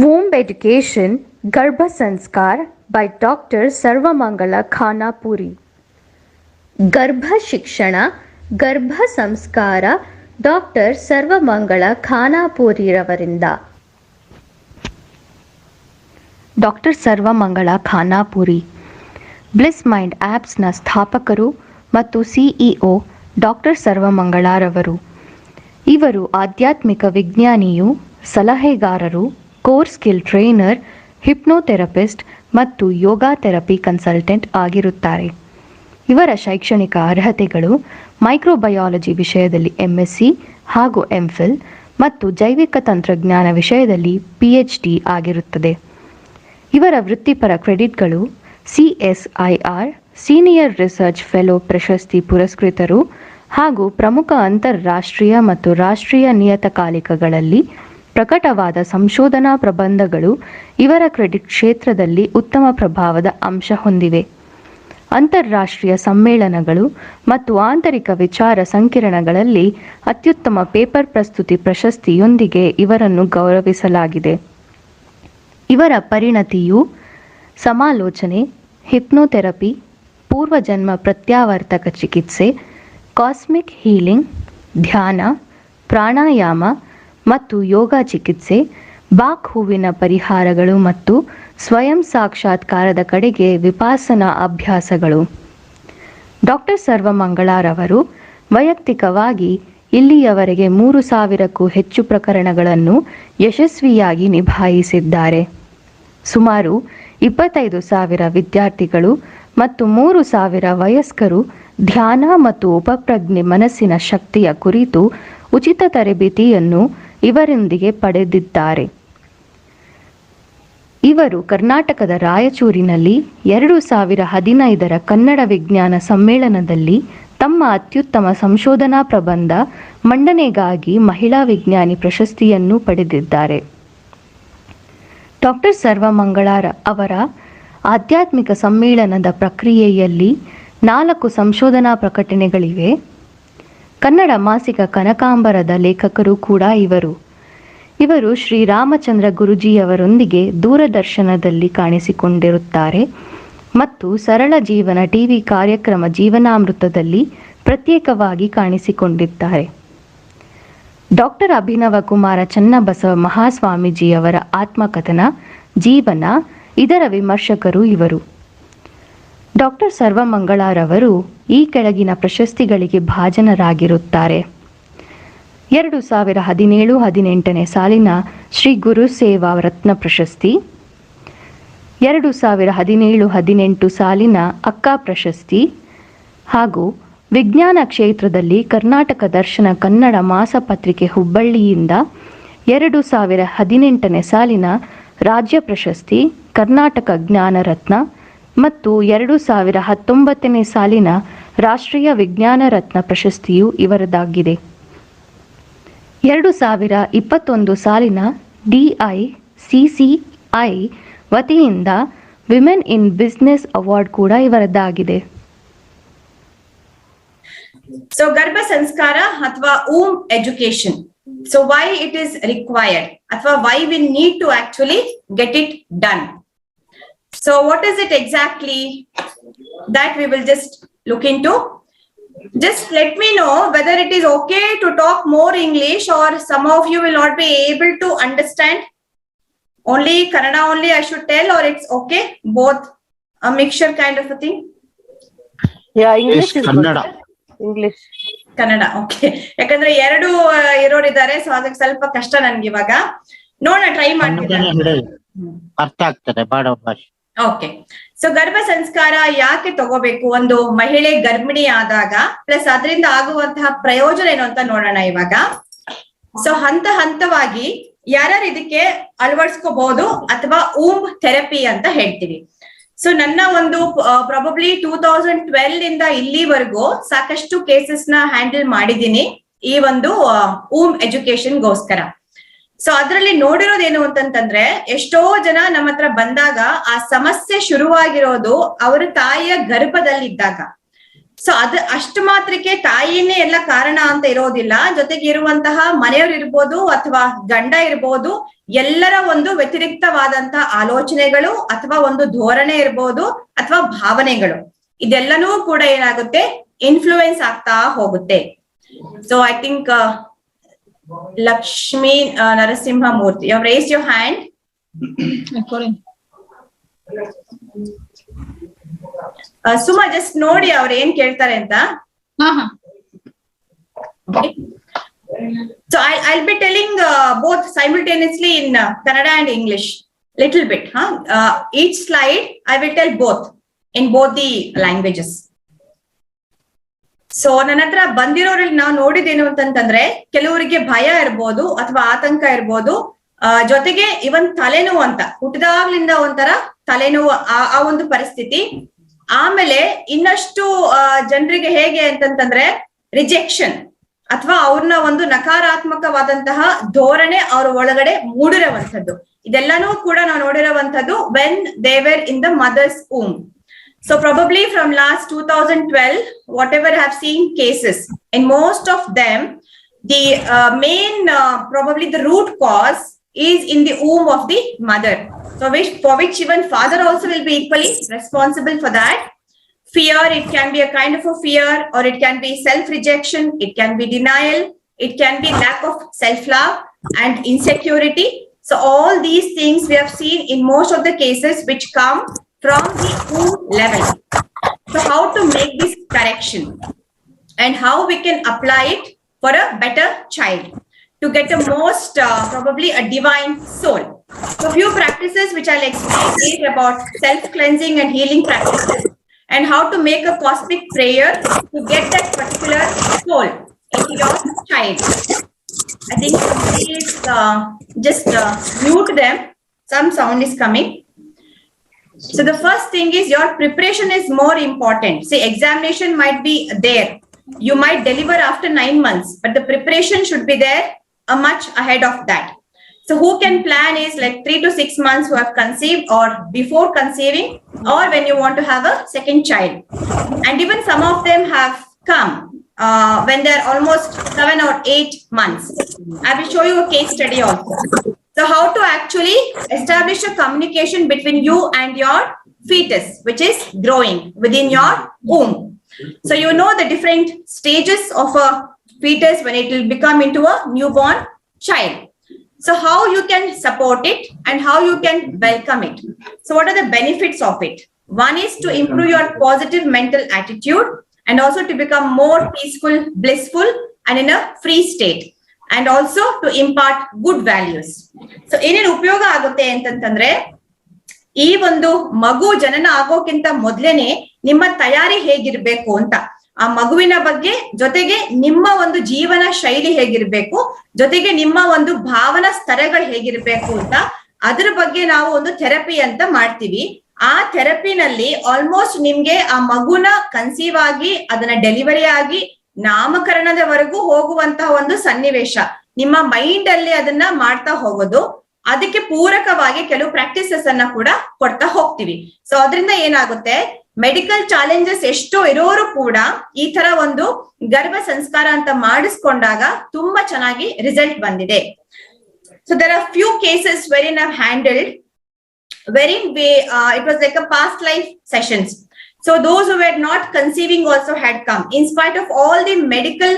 Womb Education Garbha Sanskar by Dr. Sarvamangala Khanapuri. ಗರ್ಭ ಶಿಕ್ಷಣ ಗರ್ಭ ಸಂಸ್ಕಾರ ಡಾಕ್ಟರ್ ಸರ್ವಮಂಗಳ ಖಾನಾಪುರಿರವರಿಂದ. Doctor Sarvamangala Khanapuri bliss mind ಆ್ಯಪ್ಸ್ನ ಸ್ಥಾಪಕರು ಮತ್ತು ಸಿಇಒ ಡಾಕ್ಟರ್ ಸರ್ವಮಂಗಳರವರು. ಇವರು ಆಧ್ಯಾತ್ಮಿಕ ವಿಜ್ಞಾನಿಯು, ಸಲಹೆಗಾರರು, ಕೋರ್ ಸ್ಕಿಲ್ ಟ್ರೈನರ್, ಹಿಪ್ನೋಥೆರಪಿಸ್ಟ್ ಮತ್ತು ಯೋಗಾ ಥೆರಪಿ ಕನ್ಸಲ್ಟೆಂಟ್ ಆಗಿರುತ್ತಾರೆ. ಇವರ ಶೈಕ್ಷಣಿಕ ಅರ್ಹತೆಗಳು ಮೈಕ್ರೋಬಯಾಲಜಿ ವಿಷಯದಲ್ಲಿ MSc ಹಾಗೂ MPhil ಮತ್ತು ಜೈವಿಕ ತಂತ್ರಜ್ಞಾನ ವಿಷಯದಲ್ಲಿ PhD ಆಗಿರುತ್ತದೆ. ಇವರ ವೃತ್ತಿಪರ ಕ್ರೆಡಿಟ್ಗಳು CSIR ಸೀನಿಯರ್ ರಿಸರ್ಚ್ ಫೆಲೋ ಪ್ರಶಸ್ತಿ ಪುರಸ್ಕೃತರು ಹಾಗೂ ಪ್ರಮುಖ ಅಂತಾರಾಷ್ಟ್ರೀಯ ಮತ್ತು ರಾಷ್ಟ್ರೀಯ ನಿಯತಕಾಲಿಕಗಳಲ್ಲಿ ಪ್ರಕಟವಾದ ಸಂಶೋಧನಾ ಪ್ರಬಂಧಗಳು ಇವರ ಕ್ರೆಡಿಟ್ ಕ್ಷೇತ್ರದಲ್ಲಿ ಉತ್ತಮ ಪ್ರಭಾವದ ಅಂಶ ಹೊಂದಿವೆ. ಅಂತಾರಾಷ್ಟ್ರೀಯ ಸಮ್ಮೇಳನಗಳು ಮತ್ತು ಆಂತರಿಕ ವಿಚಾರ ಸಂಕಿರಣಗಳಲ್ಲಿ ಅತ್ಯುತ್ತಮ ಪೇಪರ್ ಪ್ರಸ್ತುತಿ ಪ್ರಶಸ್ತಿಯೊಂದಿಗೆ ಇವರನ್ನು ಗೌರವಿಸಲಾಗಿದೆ. ಇವರ ಪರಿಣತಿಯು ಸಮಾಲೋಚನೆ, ಹಿಪ್ನೋಥೆರಪಿ, ಪೂರ್ವಜನ್ಮ ಪ್ರತ್ಯಾವರ್ತಕ ಚಿಕಿತ್ಸೆ, ಕಾಸ್ಮಿಕ್ ಹೀಲಿಂಗ್, ಧ್ಯಾನ, ಪ್ರಾಣಾಯಾಮ ಮತ್ತು ಯೋಗ ಚಿಕಿತ್ಸೆ, ಬಾಕ್ ಹೂವಿನ ಪರಿಹಾರಗಳು ಮತ್ತು ಸ್ವಯಂ ಸಾಕ್ಷಾತ್ಕಾರದ ಕಡೆಗೆ ವಿಪಾಸನಾ ಅಭ್ಯಾಸಗಳು. ಡಾಕ್ಟರ್ ಸರ್ವಮಂಗಳರವರು ವೈಯಕ್ತಿಕವಾಗಿ ಇಲ್ಲಿಯವರೆಗೆ 3,000ಕ್ಕೂ ಹೆಚ್ಚು ಪ್ರಕರಣಗಳನ್ನು ಯಶಸ್ವಿಯಾಗಿ ನಿಭಾಯಿಸಿದ್ದಾರೆ. ಸುಮಾರು 25,000 ವಿದ್ಯಾರ್ಥಿಗಳು ಮತ್ತು 3,000 ವಯಸ್ಕರು ಧ್ಯಾನ ಮತ್ತು ಉಪಪ್ರಜ್ಞೆ ಮನಸ್ಸಿನ ಶಕ್ತಿಯ ಕುರಿತು ಉಚಿತ ತರಬೇತಿಯನ್ನು ಇವರೊಂದಿಗೆ ಪಡೆದಿದ್ದಾರೆ. ಇವರು ಕರ್ನಾಟಕದ ರಾಯಚೂರಿನಲ್ಲಿ 2015ರ ಕನ್ನಡ ವಿಜ್ಞಾನ ಸಮ್ಮೇಳನದಲ್ಲಿ ತಮ್ಮ ಅತ್ಯುತ್ತಮ ಸಂಶೋಧನಾ ಪ್ರಬಂಧ ಮಂಡನೆಗಾಗಿ ಮಹಿಳಾ ವಿಜ್ಞಾನಿ ಪ್ರಶಸ್ತಿಯನ್ನು ಪಡೆದಿದ್ದಾರೆ. ಡಾಕ್ಟರ್ ಸರ್ವಮಂಗಳರ ಅವರ ಆಧ್ಯಾತ್ಮಿಕ ಸಮ್ಮೇಳನದ ಪ್ರಕ್ರಿಯೆಯಲ್ಲಿ 4 ಸಂಶೋಧನಾ ಪ್ರಕಟಣೆಗಳಿವೆ. ಕನ್ನಡ ಮಾಸಿಕ ಕನಕಾಂಬರದ ಲೇಖಕರು ಕೂಡ ಇವರು ಶ್ರೀರಾಮಚಂದ್ರ ಗುರುಜಿಯವರೊಂದಿಗೆ ದೂರದರ್ಶನದಲ್ಲಿ ಕಾಣಿಸಿಕೊಂಡಿರುತ್ತಾರೆ ಮತ್ತು ಸರಳ ಜೀವನ ಟಿವಿ ಕಾರ್ಯಕ್ರಮ ಜೀವನಾಮೃತದಲ್ಲಿ ಪ್ರತ್ಯೇಕವಾಗಿ ಕಾಣಿಸಿಕೊಂಡಿದ್ದಾರೆ. ಡಾಕ್ಟರ್ ಅಭಿನವ ಕುಮಾರ ಚನ್ನಬಸವ ಮಹಾಸ್ವಾಮೀಜಿಯವರ ಆತ್ಮಕಥನ ಜೀವನ ಇದರ ವಿಮರ್ಶಕರು ಇವರು. ಡಾಕ್ಟರ್ ಸರ್ವಮಂಗಳರವರು ಈ ಕೆಳಗಿನ ಪ್ರಶಸ್ತಿಗಳಿಗೆ ಭಾಜನರಾಗಿರುತ್ತಾರೆ. 2017-18 ಸಾಲಿನ ಶ್ರೀ ಗುರು ಸೇವಾ ರತ್ನ ಪ್ರಶಸ್ತಿ, 2017-18 ಸಾಲಿನ ಅಕ್ಕಾ ಪ್ರಶಸ್ತಿ ಹಾಗೂ ವಿಜ್ಞಾನ ಕ್ಷೇತ್ರದಲ್ಲಿ ಕರ್ನಾಟಕ ದರ್ಶನ ಕನ್ನಡ ಮಾಸಪತ್ರಿಕೆ ಹುಬ್ಬಳ್ಳಿಯಿಂದ 2018 ಸಾಲಿನ ರಾಜ್ಯ ಪ್ರಶಸ್ತಿ ಕರ್ನಾಟಕ ಜ್ಞಾನ ರತ್ನ ಮತ್ತು 2019 ಸಾಲಿನ ರಾಷ್ಟ್ರೀಯ ವಿಜ್ಞಾನ ರತ್ನ ಪ್ರಶಸ್ತಿಯು ಇವರದಾಗಿದೆ. 2021 ಸಾಲಿನ DICCI ವತಿಯಿಂದ ವಿಮೆನ್ ಇನ್ ಬಿಸ್ನೆಸ್ ಅವಾರ್ಡ್ ಕೂಡ ಇವರದ್ದಾಗಿದೆ. ಸೊ ಗರ್ಭ ಸಂಸ್ಕಾರ ಅಥವಾ womb education. So why it is required ಅಥವಾ why we need to actually get it done. So what is it exactly that we will just look into? Just let me know whether it is okay to talk more English or some of you will not be able to understand. Only Kannada only I should tell, or it's okay? Both a mixture kind of a thing? Yeah, English is Kannada. English. Kannada, okay. ಯಾಕಂದ್ರೆ ಎರಡು ಇರೋರು ಇದ್ದಾರೆ, so ಅದಕ್ಕೆ ಸ್ವಲ್ಪ ಕಷ್ಟ ನನ್ಗೆ ಇವಾಗ. ನೋಡೋಣ, ಟ್ರೈ ಮಾಡ್ತೀನಿ. ಅರ್ಥ ಆಗ್ತದೆ ಬಾಡ ಭಾಷೆ. ಓಕೆ. ಸೊ ಗರ್ಭ ಸಂಸ್ಕಾರ ಯಾಕೆ ತಗೋಬೇಕು ಒಂದು ಮಹಿಳೆ ಗರ್ಭಿಣಿ ಆದಾಗ, ಪ್ಲಸ್ ಅದರಿಂದ ಆಗುವಂತಹ ಪ್ರಯೋಜನ ಏನು ಅಂತ ನೋಡೋಣ ಇವಾಗ. ಸೊ ಹಂತವಾಗಿ ಯಾರ್ಯಾರು ಇದಕ್ಕೆ ಅಳವಡಿಸ್ಕೋಬಹುದು ಅಥವಾ womb ಥೆರಪಿ ಅಂತ ಹೇಳ್ತೀವಿ. ಸೊ ನನ್ನ ಒಂದು ಪ್ರಾಬಬ್ಲಿ 2012 ಇಂದ ಇಲ್ಲಿವರೆಗೂ ಸಾಕಷ್ಟು ಕೇಸಸ್ ನ ಹ್ಯಾಂಡಲ್ ಮಾಡಿದೀನಿ ಈ ಒಂದು womb ಎಜುಕೇಶನ್ಗೋಸ್ಕರ. ಸೊ ಅದ್ರಲ್ಲಿ ನೋಡಿರೋದೇನು ಅಂತಂತಂದ್ರೆ, ಎಷ್ಟೋ ಜನ ನಮ್ಮ ಹತ್ರ ಬಂದಾಗ ಆ ಸಮಸ್ಯೆ ಶುರುವಾಗಿರೋದು ಅವರ ತಾಯಿಯ ಗರ್ಭದಲ್ಲಿದ್ದಾಗ. ಸೊ ಅಷ್ಟು ಮಾತ್ರಕ್ಕೆ ತಾಯಿನೇ ಎಲ್ಲ ಕಾರಣ ಅಂತ ಇರೋದಿಲ್ಲ. ಜೊತೆಗೆ ಇರುವಂತಹ ಮನೆಯವರು ಇರ್ಬೋದು ಅಥವಾ ಗಂಡ ಇರ್ಬೋದು, ಎಲ್ಲರ ಒಂದು ವ್ಯತಿರಿಕ್ತವಾದಂತಹ ಆಲೋಚನೆಗಳು ಅಥವಾ ಒಂದು ಧೋರಣೆ ಇರ್ಬೋದು ಅಥವಾ ಭಾವನೆಗಳು, ಇದೆಲ್ಲನೂ ಕೂಡ ಏನಾಗುತ್ತೆ, ಇನ್ಫ್ಲೂಯೆನ್ಸ್ ಆಗ್ತಾ ಹೋಗುತ್ತೆ. So I think Lakshmi Narasimhamurthy, you have raised your hand. Suma just ನೋಡಿ ಅವ್ರು ಏನ್ ಕೇಳ್ತಾರೆ ಅಂತ. So I'll be telling both simultaneously in Kannada and English, little bit. Each slide I will tell both in both the languages. So ನನ್ನ ಹತ್ರ ಬಂದಿರೋರಲ್ಲಿ ನಾವು ನೋಡಿದೇನು ಅಂತಂತಂದ್ರೆ, ಕೆಲವರಿಗೆ ಭಯ ಇರ್ಬೋದು ಅಥವಾ ಆತಂಕ ಇರ್ಬೋದು, ಜೊತೆಗೆ ಇವನ್ ತಲೆನೋವು ಅಂತ, ಹುಟ್ಟಿದಾಗ್ಲಿಂದ ಒಂಥರ ತಲೆನೋವು ಆ ಒಂದು ಪರಿಸ್ಥಿತಿ. ಆಮೇಲೆ ಇನ್ನಷ್ಟು ಜನರಿಗೆ ಹೇಗೆ ಅಂತಂತಂದ್ರೆ ರಿಜೆಕ್ಷನ್ ಅಥವಾ ಅವ್ರನ್ನ ಒಂದು ನಕಾರಾತ್ಮಕವಾದಂತಹ ಧೋರಣೆ ಅವ್ರ ಒಳಗಡೆ ಮೂಡಿರುವಂತದ್ದು. ಇದೆಲ್ಲಾನು ಕೂಡ ನಾವು ನೋಡಿರುವಂತದ್ದು when they were in the mother's womb. So probably from last 2012, whatever I have seen cases, in most of them, the main, probably the root cause is in the womb of the mother. So for which even father also will be equally responsible for that. Fear, it can be a kind of a fear, or it can be self-rejection, it can be denial, it can be lack of self-love and insecurity. So all these things we have seen in most of the cases which come from the womb level. So how to make this correction and how we can apply it for a better child to get the most probably a divine soul. So few practices which I'll explain is about self-cleansing and healing practices, and how to make a cosmic prayer to get that particular soul into your child. I think please just mute them. Some sound is coming. So the first thing is your preparation is more important. See, examination might be there. You might deliver after 9 months, but the preparation should be there much ahead of that. So who can plan is like 3 to 6 months who have conceived or before conceiving, or when you want to have a second child. And even some of them have come when they're almost 7 or 8 months. I will show you a case study also. So how to actually establish a communication between you and your fetus, which is growing within your womb. So you know the different stages of a fetus when it will become into a newborn child. So how you can support it and how you can welcome it. So what are the benefits of it? One is to improve your positive mental attitude and also to become more peaceful, blissful, and in a free state. And also to impart good values. So ಏನೇನು ಉಪಯೋಗ ಆಗುತ್ತೆ ಅಂತಂತಂದ್ರೆ, ಈ ಒಂದು ಮಗು ಜನನ ಆಗೋಕ್ಕಿಂತ ಮೊದ್ಲೇನೆ ನಿಮ್ಮ ತಯಾರಿ ಹೇಗಿರ್ಬೇಕು ಅಂತ, ಆ ಮಗುವಿನ ಬಗ್ಗೆ, ಜೊತೆಗೆ ನಿಮ್ಮ ಒಂದು ಜೀವನ ಶೈಲಿ ಹೇಗಿರ್ಬೇಕು, ಜೊತೆಗೆ ನಿಮ್ಮ ಒಂದು ಭಾವನಾ ಸ್ತರಗಳು ಹೇಗಿರ್ಬೇಕು ಅಂತ, ಅದ್ರ ಬಗ್ಗೆ ನಾವು ಒಂದು ಥೆರಪಿ ಅಂತ ಮಾಡ್ತೀವಿ. ಆ ಥೆರಪಿನಲ್ಲಿ ಆಲ್ಮೋಸ್ಟ್ ನಿಮ್ಗೆ ಆ ಮಗುನ ಕನ್ಸೀವ್ ಆಗಿ ಅದನ್ನ ಡೆಲಿವರಿ ಆಗಿ ನಾಮಕರಣದವರೆಗೂ ಹೋಗುವಂತಹ ಒಂದು ಸನ್ನಿವೇಶ ನಿಮ್ಮ ಮೈಂಡ್ ಅಲ್ಲಿ ಅದನ್ನ ಮಾಡ್ತಾ ಹೋಗೋದು. ಅದಕ್ಕೆ ಪೂರಕವಾಗಿ ಕೆಲವು ಪ್ರಾಕ್ಟೀಸಸ್ ಅನ್ನ ಕೂಡ ಕೊಡ್ತಾ ಹೋಗ್ತೀವಿ. ಸೊ ಅದರಿಂದ ಏನಾಗುತ್ತೆ, ಮೆಡಿಕಲ್ ಚಾಲೆಂಜಸ್ ಎಷ್ಟೋ ಇರೋರು ಕೂಡ ಈ ತರ ಒಂದು ಗರ್ಭ ಸಂಸ್ಕಾರ ಅಂತ ಮಾಡಿಸ್ಕೊಂಡಾಗ ತುಂಬಾ ಚೆನ್ನಾಗಿ ರಿಸಲ್ಟ್ ಬಂದಿದೆ. So there are few cases wherein I've handled wherein it was like a past life sessions. So those who were not conceiving also had come in spite of all the medical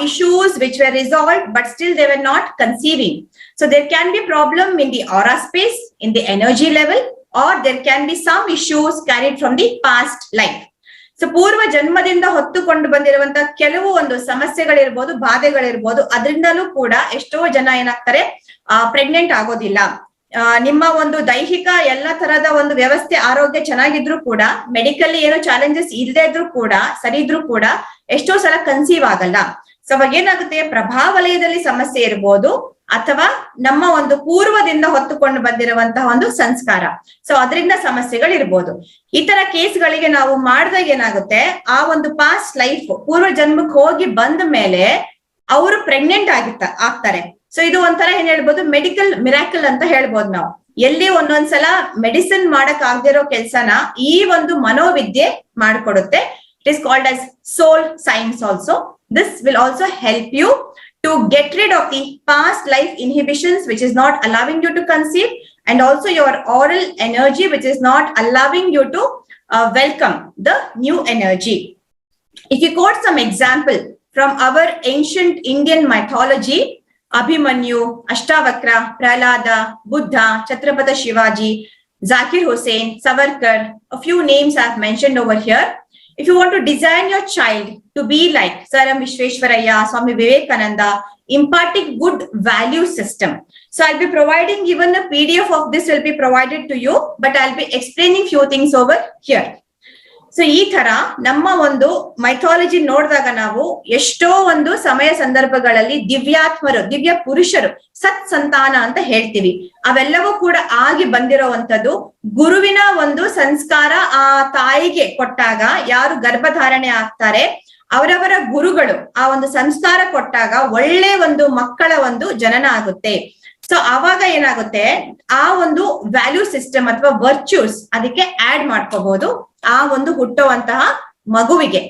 issues which were resolved, but still they were not conceiving. So there can be problem in the aura space, in the energy level, or there can be some issues carried from the past life. So ಪೂರ್ವ ಜನ್ಮದಿಂದ ಹೊತ್ತುಕೊಂಡು ಬಂದಿರುವಂತ ಕೆಲವು ಒಂದು ಸಮಸ್ಯೆಗಳಿರ್ಬೋದು, ಬಾಧೆಗಳಿರ್ಬೋದು, ಅದರಿಂದಲೂ ಕೂಡ ಎಷ್ಟೋ ಜನ ಏನಾಗ್ತಾರೆ, pregnant ಆಗೋದಿಲ್ಲ. ನಿಮ್ಮ ಒಂದು ದೈಹಿಕ ಎಲ್ಲ ತರದ ಒಂದು ವ್ಯವಸ್ಥೆ ಆರೋಗ್ಯ ಚೆನ್ನಾಗಿದ್ರು ಕೂಡ, ಮೆಡಿಕಲಿ ಏನೋ ಚಾಲೆಂಜಸ್ ಇಲ್ಲದೆ ಇದ್ರು ಕೂಡ, ಸರಿ ಇದ್ರು ಕೂಡ ಎಷ್ಟೋ ಸಲ ಕನ್ಸೀವ್ ಆಗಲ್ಲ. ಸೊ ಅವಾಗ ಏನಾಗುತ್ತೆ, ಪ್ರಭಾವಲಯದಲ್ಲಿ ಸಮಸ್ಯೆ ಇರ್ಬೋದು ಅಥವಾ ನಮ್ಮ ಒಂದು ಪೂರ್ವದಿಂದ ಹೊತ್ತುಕೊಂಡು ಬಂದಿರುವಂತಹ ಒಂದು ಸಂಸ್ಕಾರ, ಸೊ ಅದರಿಂದ ಸಮಸ್ಯೆಗಳಿರ್ಬೋದು. ಈ ತರ ಕೇಸ್ಗಳಿಗೆ ನಾವು ಮಾಡಿದಾಗ ಏನಾಗುತ್ತೆ, ಆ ಒಂದು ಪಾಸ್ಟ್ ಲೈಫ್ ಪೂರ್ವ ಜನ್ಮಕ್ಕೆ ಹೋಗಿ ಬಂದ ಮೇಲೆ ಅವರು ಪ್ರೆಗ್ನೆಂಟ್ ಆಗ್ತಾರೆ. ಸೊ ಇದು ಒಂಥರ ಏನ್ ಹೇಳ್ಬೋದು, ಮೆಡಿಕಲ್ ಮಿರಾಕಲ್ ಅಂತ ಹೇಳ್ಬೋದು ನಾವು. ಎಲ್ಲಿ ಒಂದೊಂದ್ಸಲ ಮೆಡಿಸಿನ್ ಮಾಡಕ್ ಆಗದಿರೋ ಕೆಲ್ಸನ ಈ ಒಂದು ಮನೋವಿದ್ಯೆ ಮಾಡ್ಕೊಡುತ್ತೆ. It is called as soul science also. This will also help you to get rid of the past life inhibitions which is not allowing you to conceive, and also your oral energy which is not allowing you to welcome the new energy. If you quote some example from our ancient Indian mythology, Abhimanyu, Ashtavakra, Prahlada, Buddha, Chhatrapati Shivaji, Zakir Hussain, Savarkar, a few names I've mentioned over here. If you want to design your child to be like Sir M. Vishveshwaraya, Swami Vivekananda, imparting good value system. So I'll be providing, even a PDF of this will be provided to you, but I'll be explaining few things over here. So ಈ ತರ ನಮ್ಮ ಒಂದು mythology ನೋಡಿದಾಗ ನಾವು ಎಷ್ಟೋ ಒಂದು ಸಮಯ ಸಂದರ್ಭಗಳಲ್ಲಿ ದಿವ್ಯಾತ್ಮರು, ದಿವ್ಯ ಪುರುಷರು, ಸತ್ ಸಂತಾನ ಅಂತ ಹೇಳ್ತೀವಿ, ಅವೆಲ್ಲವೂ ಕೂಡ ಆಗಿ ಬಂದಿರೋವಂಥದ್ದು ಗುರುವಿನ ಒಂದು ಸಂಸ್ಕಾರ ಆ ತಾಯಿಗೆ ಕೊಟ್ಟಾಗ, ಯಾರು ಗರ್ಭಧಾರಣೆ ಆಗ್ತಾರೆ ಅವರವರ ಗುರುಗಳು ಆ ಒಂದು ಸಂಸ್ಕಾರ ಕೊಟ್ಟಾಗ ಒಳ್ಳೆ ಒಂದು ಮಕ್ಕಳ ಒಂದು ಜನನ ಆಗುತ್ತೆ. ಸೊ ಆವಾಗ ಏನಾಗುತ್ತೆ, ಆ ಒಂದು ವ್ಯಾಲ್ಯೂ ಸಿಸ್ಟಮ್ ಅಥವಾ ವರ್ಚ್ಯೂಸ್ ಅದಕ್ಕೆ ಆಡ್ ಮಾಡ್ಕೋಬಹುದು ಆ ಒಂದು ಹುಟ್ಟುವಂತಹ ಮಗುವಿಗೆ.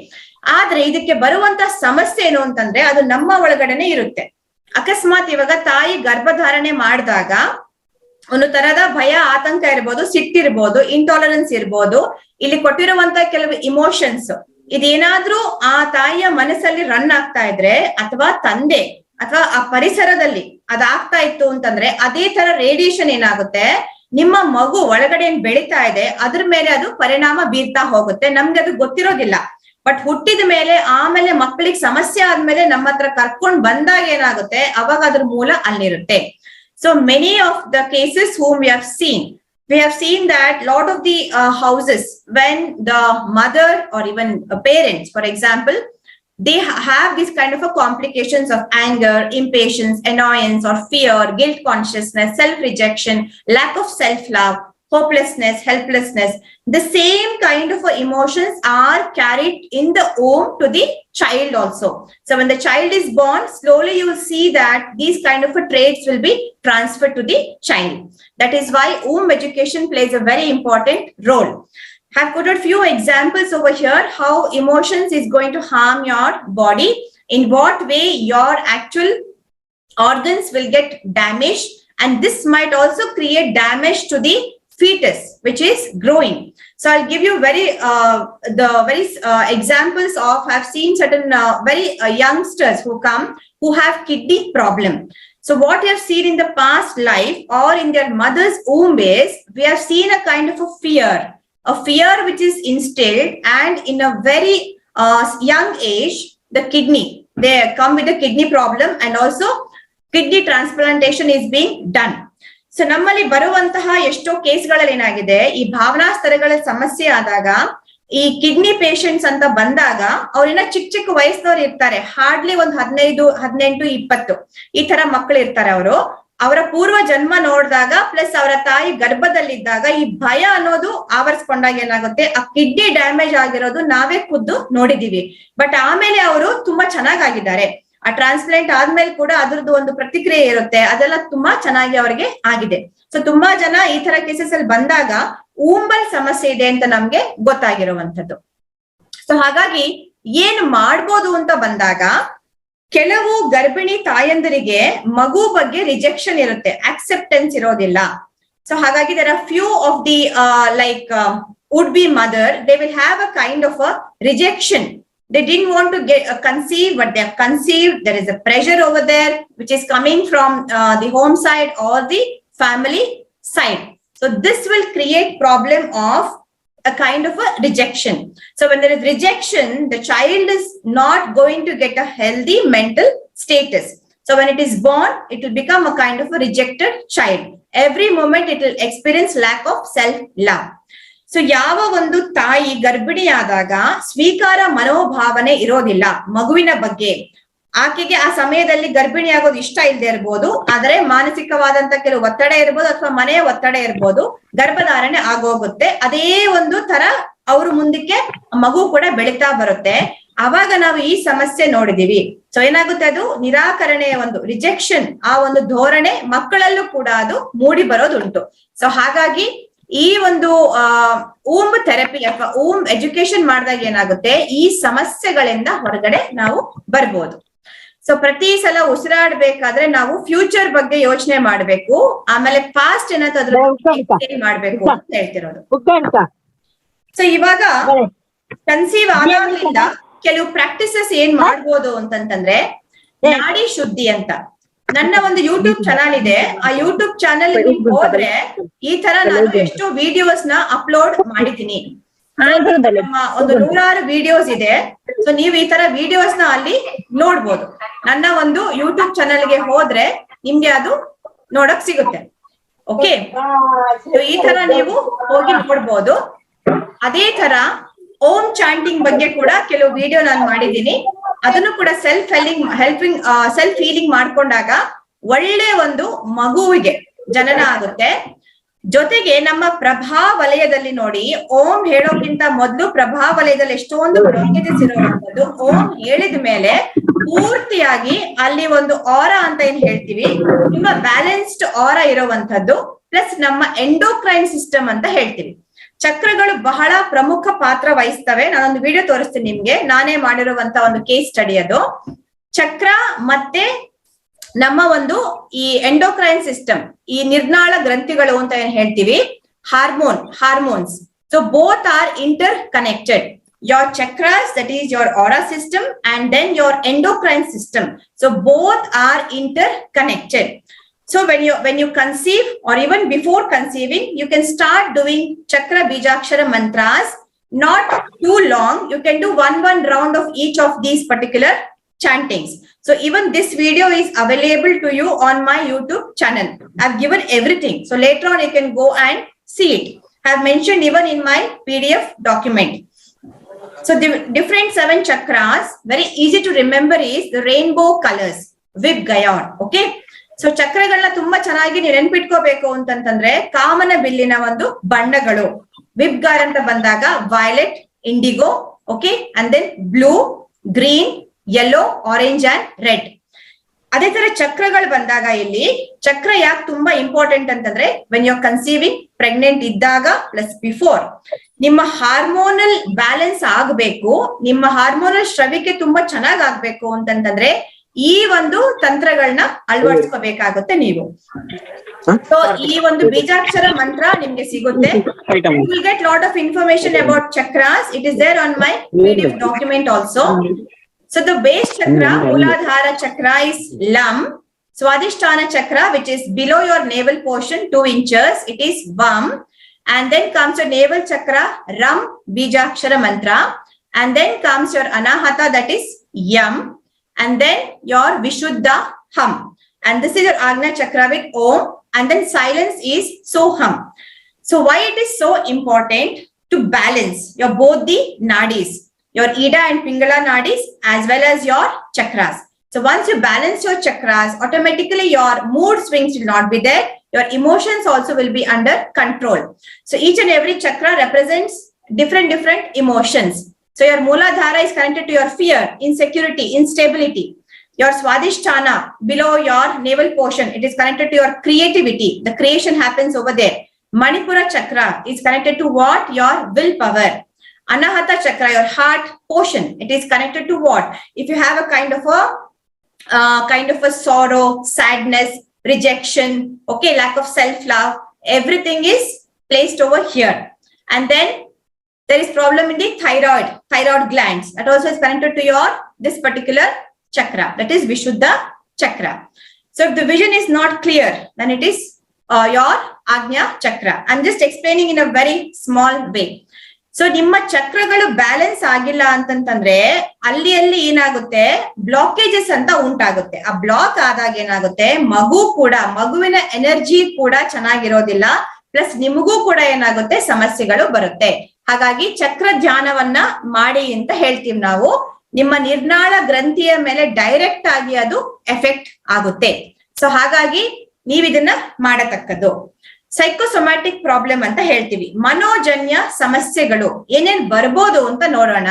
ಆದ್ರೆ ಇದಕ್ಕೆ ಬರುವಂತಹ ಸಮಸ್ಯೆ ಏನು ಅಂತಂದ್ರೆ ಅದು ನಮ್ಮ ಒಳಗಡೆನೆ ಇರುತ್ತೆ. ಅಕಸ್ಮಾತ್ ಇವಾಗ ತಾಯಿ ಗರ್ಭಧಾರಣೆ ಮಾಡಿದಾಗ ಒಂದು ತರದ ಭಯ, ಆತಂಕ ಇರ್ಬೋದು, ಸಿಟ್ಟಿರ್ಬೋದು, ಇಂಟಾಲರೆನ್ಸ್ ಇರ್ಬೋದು, ಇಲ್ಲಿ ಕೊಟ್ಟಿರುವಂತಹ ಕೆಲವು ಇಮೋಷನ್ಸ್ ಇದೇನಾದ್ರೂ ಆ ತಾಯಿಯ ಮನಸ್ಸಲ್ಲಿ ರನ್ ಆಗ್ತಾ ಇದ್ರೆ, ಅಥವಾ ತಂದೆ ಅಥವಾ ಆ ಪರಿಸರದಲ್ಲಿ ಅದಾಗ್ತಾ ಇತ್ತು ಅಂತಂದ್ರೆ ಅದೇ ತರ ರೇಡಿಯೇಷನ್ ಏನಾಗುತ್ತೆ, ನಿಮ್ಮ ಮಗು ಒಳಗಡೆ ಏನ್ ಬೆಳೀತಾ ಇದೆ ಅದ್ರ ಮೇಲೆ ಅದು ಪರಿಣಾಮ ಬೀರ್ತಾ ಹೋಗುತ್ತೆ. ನಮ್ಗೆ ಅದು ಗೊತ್ತಿರೋದಿಲ್ಲ. ಬಟ್ ಹುಟ್ಟಿದ ಮೇಲೆ ಆಮೇಲೆ ಮಕ್ಕಳಿಗೆ ಸಮಸ್ಯೆ ಆದ್ಮೇಲೆ ನಮ್ಮ ಹತ್ರ ಕರ್ಕೊಂಡ್ ಬಂದಾಗ ಏನಾಗುತ್ತೆ, ಅವಾಗ ಅದ್ರ ಮೂಲ ಅಲ್ಲಿರುತ್ತೆ. So many of the cases whom we have seen that lot of the houses, when the mother or even parents, for example, they have this kind of a complications of anger, impatience, annoyance or fear, guilt consciousness, self-rejection, lack of self-love, hopelessness, helplessness. The same kind of emotions are carried in the womb to the child also. So when the child is born, slowly you will see that these kind of traits will be transferred to the child. That is why womb education plays a very important role. Have put a few examples over here how emotions is going to harm your body, in what way your actual organs will get damaged, and this might also create damage to the fetus which is growing. So I'll give you very examples of, I've seen certain very youngsters who come who have kidney problem. So what we have seen in the past life or in their mother's womb is, we have seen a kind of a fear which is instilled, and in a very young age the kidney, they come with a kidney problem, and also kidney transplantation is being done. So ನಮ್ಮಲ್ಲಿ ಬರುವಂತಹ ಎಷ್ಟೋ ಕೇಸ್ಗಳಲ್ಲಿ ಏನಾಗಿದೆ, ಈ ಭಾವನಾ ಸ್ತರಗಳ ಸಮಸ್ಯೆ ಆದಾಗ ಈ kidney patients ಅಂತ ಬಂದಾಗ ಅವ್ರಿನ್ನ ಚಿಕ್ಕ ಚಿಕ್ಕ ವಯಸ್ಸಿನವ್ರು ಇರ್ತಾರೆ, ಹಾರ್ಡ್ಲಿ ಒಂದು 15, 18, 20 ಈ ತರ ಮಕ್ಕಳು ಇರ್ತಾರೆ. ಅವರ ಪೂರ್ವ ಜನ್ಮ ನೋಡಿದಾಗ ಪ್ಲಸ್ ಅವರ ತಾಯಿ ಗರ್ಭದಲ್ಲಿದ್ದಾಗ ಈ ಭಯ ಅನ್ನೋದು ಆವರಿಸ್ಕೊಂಡಾಗ ಏನಾಗುತ್ತೆ, ಆ ಕಿಡ್ನಿ ಡ್ಯಾಮೇಜ್ ಆಗಿರೋದು ನಾವೇ ಖುದ್ದು ನೋಡಿದೀವಿ. ಬಟ್ ಆಮೇಲೆ ಅವರು ತುಂಬಾ ಚೆನ್ನಾಗಿದ್ದಾರೆ, ಆ ಟ್ರಾನ್ಸ್ಪ್ಲಾಂಟ್ ಆದ್ಮೇಲೆ ಕೂಡ ಅದ್ರದ್ದು ಒಂದು ಪ್ರತಿಕ್ರಿಯೆ ಇರುತ್ತೆ, ಅದೆಲ್ಲ ತುಂಬಾ ಚೆನ್ನಾಗಿ ಅವರಿಗೆ ಆಗಿದೆ. ಸೊ ತುಂಬಾ ಜನ ಈ ತರ ಕೇಸಸ್ ಅಲ್ಲಿ ಬಂದಾಗ ಊಂಬಲ್ ಸಮಸ್ಯೆ ಇದೆ ಅಂತ ನಮ್ಗೆ ಗೊತ್ತಾಗಿರುವಂತದ್ದು. ಸೊ ಹಾಗಾಗಿ ಏನ್ ಮಾಡ್ಬೋದು ಅಂತ ಬಂದಾಗ, ಕೆಲವು ಗರ್ಭಿಣಿ ತಾಯಂದರಿಗೆ ಮಗು ಬಗ್ಗೆ ರಿಜೆಕ್ಷನ್ ಇರುತ್ತೆ, ಆಕ್ಸೆಪ್ಟೆನ್ಸ್ ಇರೋದಿಲ್ಲ. ಸೊ ಹಾಗಾಗಿ there are few of the would be mother, they will have a kind of a rejection. They didn't want to get conceive, but they have conceived. There is a pressure over there which is coming from the home side or the family side. So this will create problem of a kind of a rejection. So when there is rejection, the child is not going to get a healthy mental status. So when it is born, it will become a kind of a rejected child. Every moment it will experience lack of self-love. So ಯಾವ ಒಂದು ತಾಯಿ ಗರ್ಭಿಣಿ ಆದಾಗ ಸ್ವೀಕಾರ ಮನೋಭಾವನೆ ಇರೋದಿಲ್ಲ ಮಗುವಿನ ಬಗ್ಗೆ, ಆಕೆಗೆ ಆ ಸಮಯದಲ್ಲಿ ಗರ್ಭಿಣಿ ಆಗೋದು ಇಷ್ಟ ಇಲ್ಲದೆ ಇರ್ಬೋದು, ಆದ್ರೆ ಮಾನಸಿಕವಾದಂತ ಕೆಲವು ಒತ್ತಡ ಇರ್ಬೋದು ಅಥವಾ ಮನೆಯ ಒತ್ತಡ ಇರ್ಬೋದು, ಗರ್ಭಧಾರಣೆ ಆಗೋಗುತ್ತೆ. ಅದೇ ಒಂದು ತರ ಅವರು ಮುಂದಕ್ಕೆ ಮಗು ಕೂಡ ಬೆಳೀತಾ ಬರುತ್ತೆ. ಅವಾಗ ನಾವು ಈ ಸಮಸ್ಯೆ ನೋಡಿದೀವಿ. ಸೊ ಏನಾಗುತ್ತೆ, ಅದು ನಿರಾಕರಣೆಯ ಒಂದು ರಿಜೆಕ್ಷನ್, ಆ ಒಂದು ಧೋರಣೆ ಮಕ್ಕಳಲ್ಲೂ ಕೂಡ ಅದು ಮೂಡಿ ಬರೋದುಂಟು. ಸೊ ಹಾಗಾಗಿ ಈ ಒಂದು ಓಮ್ ಥೆರಪಿ ಅಥವಾ ಓಮ್ ಎಜುಕೇಶನ್ ಮಾಡಿದಾಗ ಏನಾಗುತ್ತೆ, ಈ ಸಮಸ್ಯೆಗಳಿಂದ ಹೊರಗಡೆ ನಾವು ಬರ್ಬೋದು. ಸೊ ಪ್ರತಿ ಸಲ ಉಸಿರಾಡ್ಬೇಕಾದ್ರೆ ನಾವು ಫ್ಯೂಚರ್ ಬಗ್ಗೆ ಯೋಚನೆ ಮಾಡ್ಬೇಕು, ಆಮೇಲೆ ಪಾಸ್ಟ್ ಏನಾದ್ರು ಮಾಡ್ಬೇಕು ಅಂತ ಹೇಳ್ತಿರೋದು. ಸೊ ಇವಾಗ ಕನ್ಸೀವ್ ಆದಾಗ್ಲಿಂದ ಕೆಲವು ಪ್ರಾಕ್ಟೀಸಸ್ ಏನ್ ಮಾಡ್ಬೋದು ಅಂತಂತಂದ್ರೆ, ನಾಡಿ ಶುದ್ಧಿ ಅಂತ ನನ್ನ ಒಂದು ಯೂಟ್ಯೂಬ್ ಚಾನಲ್ ಇದೆ. ಆ ಯೂಟ್ಯೂಬ್ ಚಾನಲ್ ಹೋದ್ರೆ ಈ ತರ ನಾನು ಎಷ್ಟೋ ವಿಡಿಯೋಸ್ ನ ಅಪ್ಲೋಡ್ ಮಾಡಿದ್ದೀನಿ. ಒಂದು 100 ವಿಡಿಯೋಸ್ ಇದೆ. ಸೊ ನೀವು ಈ ತರ ವಿಡಿಯೋಸ್ ನ ಅಲ್ಲಿ ನೋಡ್ಬೋದು. ನನ್ನ ಒಂದು ಯೂಟ್ಯೂಬ್ ಚಾನಲ್ ಗೆ ಹೋದ್ರೆ ನಿಮ್ಗೆ ಅದು ನೋಡಕ್ ಸಿಗುತ್ತೆ. ಓಕೆ, ಈ ತರ ನೀವು ಹೋಗಿ ನೋಡ್ಬೋದು. ಅದೇ ತರ ಓಮ್ ಚಾಂಟಿಂಗ್ ಬಗ್ಗೆ ಕೂಡ ಕೆಲವು ವಿಡಿಯೋ ನಾನು ಮಾಡಿದ್ದೀನಿ. ಅದನ್ನು ಕೂಡ ಸೆಲ್ಫ್ ಹೀಲಿಂಗ್ ಮಾಡ್ಕೊಂಡಾಗ ಒಳ್ಳೆ ಒಂದು ಮಗುವಿಗೆ ಜನನ ಆಗುತ್ತೆ. ಜೊತೆಗೆ ನಮ್ಮ ಪ್ರಭಾ ವಲಯದಲ್ಲಿ ನೋಡಿ, ಓಂ ಹೇಳೋಕ್ಕಿಂತ ಮೊದಲು ಪ್ರಭಾ ವಲಯದಲ್ಲಿ ಎಷ್ಟೊಂದು ಬ್ಲಾಕೇಜಸ್ ಇರುವಂತದ್ದು. ಓಂ ಹೇಳಿದ ಮೇಲೆ ಪೂರ್ತಿಯಾಗಿ ಅಲ್ಲಿ ಒಂದು ಆರಾ ಅಂತ ಏನ್ ಹೇಳ್ತೀವಿ, ತುಂಬಾ ಬ್ಯಾಲೆನ್ಸ್ಡ್ ಆರಾ ಇರುವಂತದ್ದು. ಪ್ಲಸ್ ನಮ್ಮ ಎಂಡೋಕ್ರೈನ್ ಸಿಸ್ಟಮ್ ಅಂತ ಹೇಳ್ತೀವಿ. ಚಕ್ರಗಳು ಬಹಳ ಪ್ರಮುಖ ಪಾತ್ರ ವಹಿಸ್ತವೆ. ನಾನೊಂದು ವಿಡಿಯೋ ತೋರಿಸ್ತೀನಿ ನಿಮ್ಗೆ, ನಾನೇ ಮಾಡಿರುವಂತ ಒಂದು ಕೇಸ್ ಸ್ಟಡಿ ಅದು. ಚಕ್ರ ಮತ್ತೆ ನಮ್ಮ ಒಂದು ಈ ಎಂಡೋಕ್ರೈನ್ ಸಿಸ್ಟಮ್, ಈ ನಿರ್ನಾಳ ಗ್ರಂಥಿಗಳು ಅಂತ ಏನ್ ಹೇಳ್ತೀವಿ, hormones. So both are inter connected. Your chakras, that is your aura system, and then your endocrine system. So both are interconnected. So when you conceive or even before conceiving, you can start doing chakra bijakshara mantras. Not too long. You can do one round of each of these particular chantings. So even this video is available to you on my YouTube channel. I've given everything. So later on you can go and see it. I've mentioned even in my PDF document. So the different 7 chakras, very easy to remember, is the rainbow colors. Vibgayon. Okay. So ಚಕ್ರಗಳನ್ನ ತುಂಬಾ ಚೆನ್ನಾಗಿ ನೆನ್ಪಿಟ್ಕೋಬೇಕು ಅಂತಂತಂದ್ರೆ, ಕಾಮನ ಬಿಲ್ಲಿನ ಒಂದು ಬಣ್ಣಗಳು VIBGYOR ಅಂತ ಬಂದಾಗ violet, indigo, okay, and then blue, green, yellow, orange and red. ಅದೇ ತರ ಚಕ್ರಗಳು ಬಂದಾಗ ಇಲ್ಲಿ ಚಕ್ರ ಯಾಕೆ ತುಂಬಾ ಇಂಪಾರ್ಟೆಂಟ್ ಅಂತಂದ್ರೆ, when you are conceiving, pregnant ಇದ್ದಾಗ ಪ್ಲಸ್ ಬಿಫೋರ್, ನಿಮ್ಮ ಹಾರ್ಮೋನಲ್ ಬ್ಯಾಲೆನ್ಸ್ ಆಗ್ಬೇಕು, ನಿಮ್ಮ ಹಾರ್ಮೋನಲ್ ಸ್ರವಿಕೆ ತುಂಬಾ ಚೆನ್ನಾಗ್ ಆಗ್ಬೇಕು ಅಂತಂತಂದ್ರೆ ಈ ಒಂದು ತಂತ್ರಗಳನ್ನ ಅಳವಡಿಸ್ಕೋಬೇಕಾಗುತ್ತೆ ನೀವು. ಸೊ ಈ ಒಂದು ಬೀಜಾಕ್ಷರ ಮಂತ್ರ ನಿಮ್ಗೆ ಸಿಗುತ್ತೆ. You will get lot of information about chakras. It is there on my PDF document also. So the base chakra, Mooladhara chakra, is Lam. Swadhisthana chakra, which is below your navel portion 2 inches, it is Vam. And then comes your navel chakra, Ram, Bijakshara mantra. And then comes your Anahata, that is Yam. And then your Vishuddha, Hum. And this is your Agnya chakra with Om. And then silence is Soham. So why it is so important to balance your both the nadis, your Ida and Pingala nadis, as well as your chakras. So once you balance your chakras, automatically your mood swings will not be there. Your emotions also will be under control. So each and every chakra represents different emotions. So your Mooladhara is connected to your fear, insecurity, instability. Your Swadhisthana, below your navel portion, it is connected to your creativity. The creation happens over there. Manipura chakra is connected to what? Your willpower. Anahata chakra, your heart portion, it is connected to what? If you have a kind of a sorrow, sadness, rejection, okay, lack of self-love, everything is placed over here. And then there is problem in the thyroid glands. That also is connected to your this particular chakra, that is Vishuddha chakra. So if the vision is not clear, then it is your Agnya chakra. I'm just explaining in a very small way. So ನಿಮ್ಮ ಚಕ್ರಗಳು balance ಆಗಿಲ್ಲ ಅಂತಂತಂದ್ರೆ ಅಲ್ಲಿ ಏನಾಗುತ್ತೆ, blockages ಅಂತ ಉಂಟಾಗುತ್ತೆ. ಆ block ಆದಾಗ ಏನಾಗುತ್ತೆ, ಮಗುವಿನ ಎನರ್ಜಿ ಕೂಡ ಚೆನ್ನಾಗಿರೋದಿಲ್ಲ, ಪ್ಲಸ್ ನಿಮಗೂ ಕೂಡ ಏನಾಗುತ್ತೆ, ಸಮಸ್ಯೆಗಳು ಬರುತ್ತೆ. ಹಾಗಾಗಿ ಚಕ್ರ ಧ್ಯಾನವನ್ನ ಮಾಡಿ ಅಂತ ಹೇಳ್ತೀವಿ ನಾವು. ನಿಮ್ಮ ನಿರ್ನಾಳ ಗ್ರಂಥಿಯ ಮೇಲೆ ಡೈರೆಕ್ಟ್ ಆಗಿ ಅದು ಎಫೆಕ್ಟ್ ಆಗುತ್ತೆ. ಸೊ ಹಾಗಾಗಿ ನೀವಿದನ್ನ ಮಾಡತಕ್ಕದ್ದು. ಸೈಕೋಸೊಮ್ಯಾಟಿಕ್ ಪ್ರಾಬ್ಲಮ್ ಅಂತ ಹೇಳ್ತೀವಿ. ಮನೋಜನ್ಯ ಸಮಸ್ಯೆಗಳು ಏನೇನ್ ಬರ್ಬೋದು ಅಂತ ನೋಡೋಣ.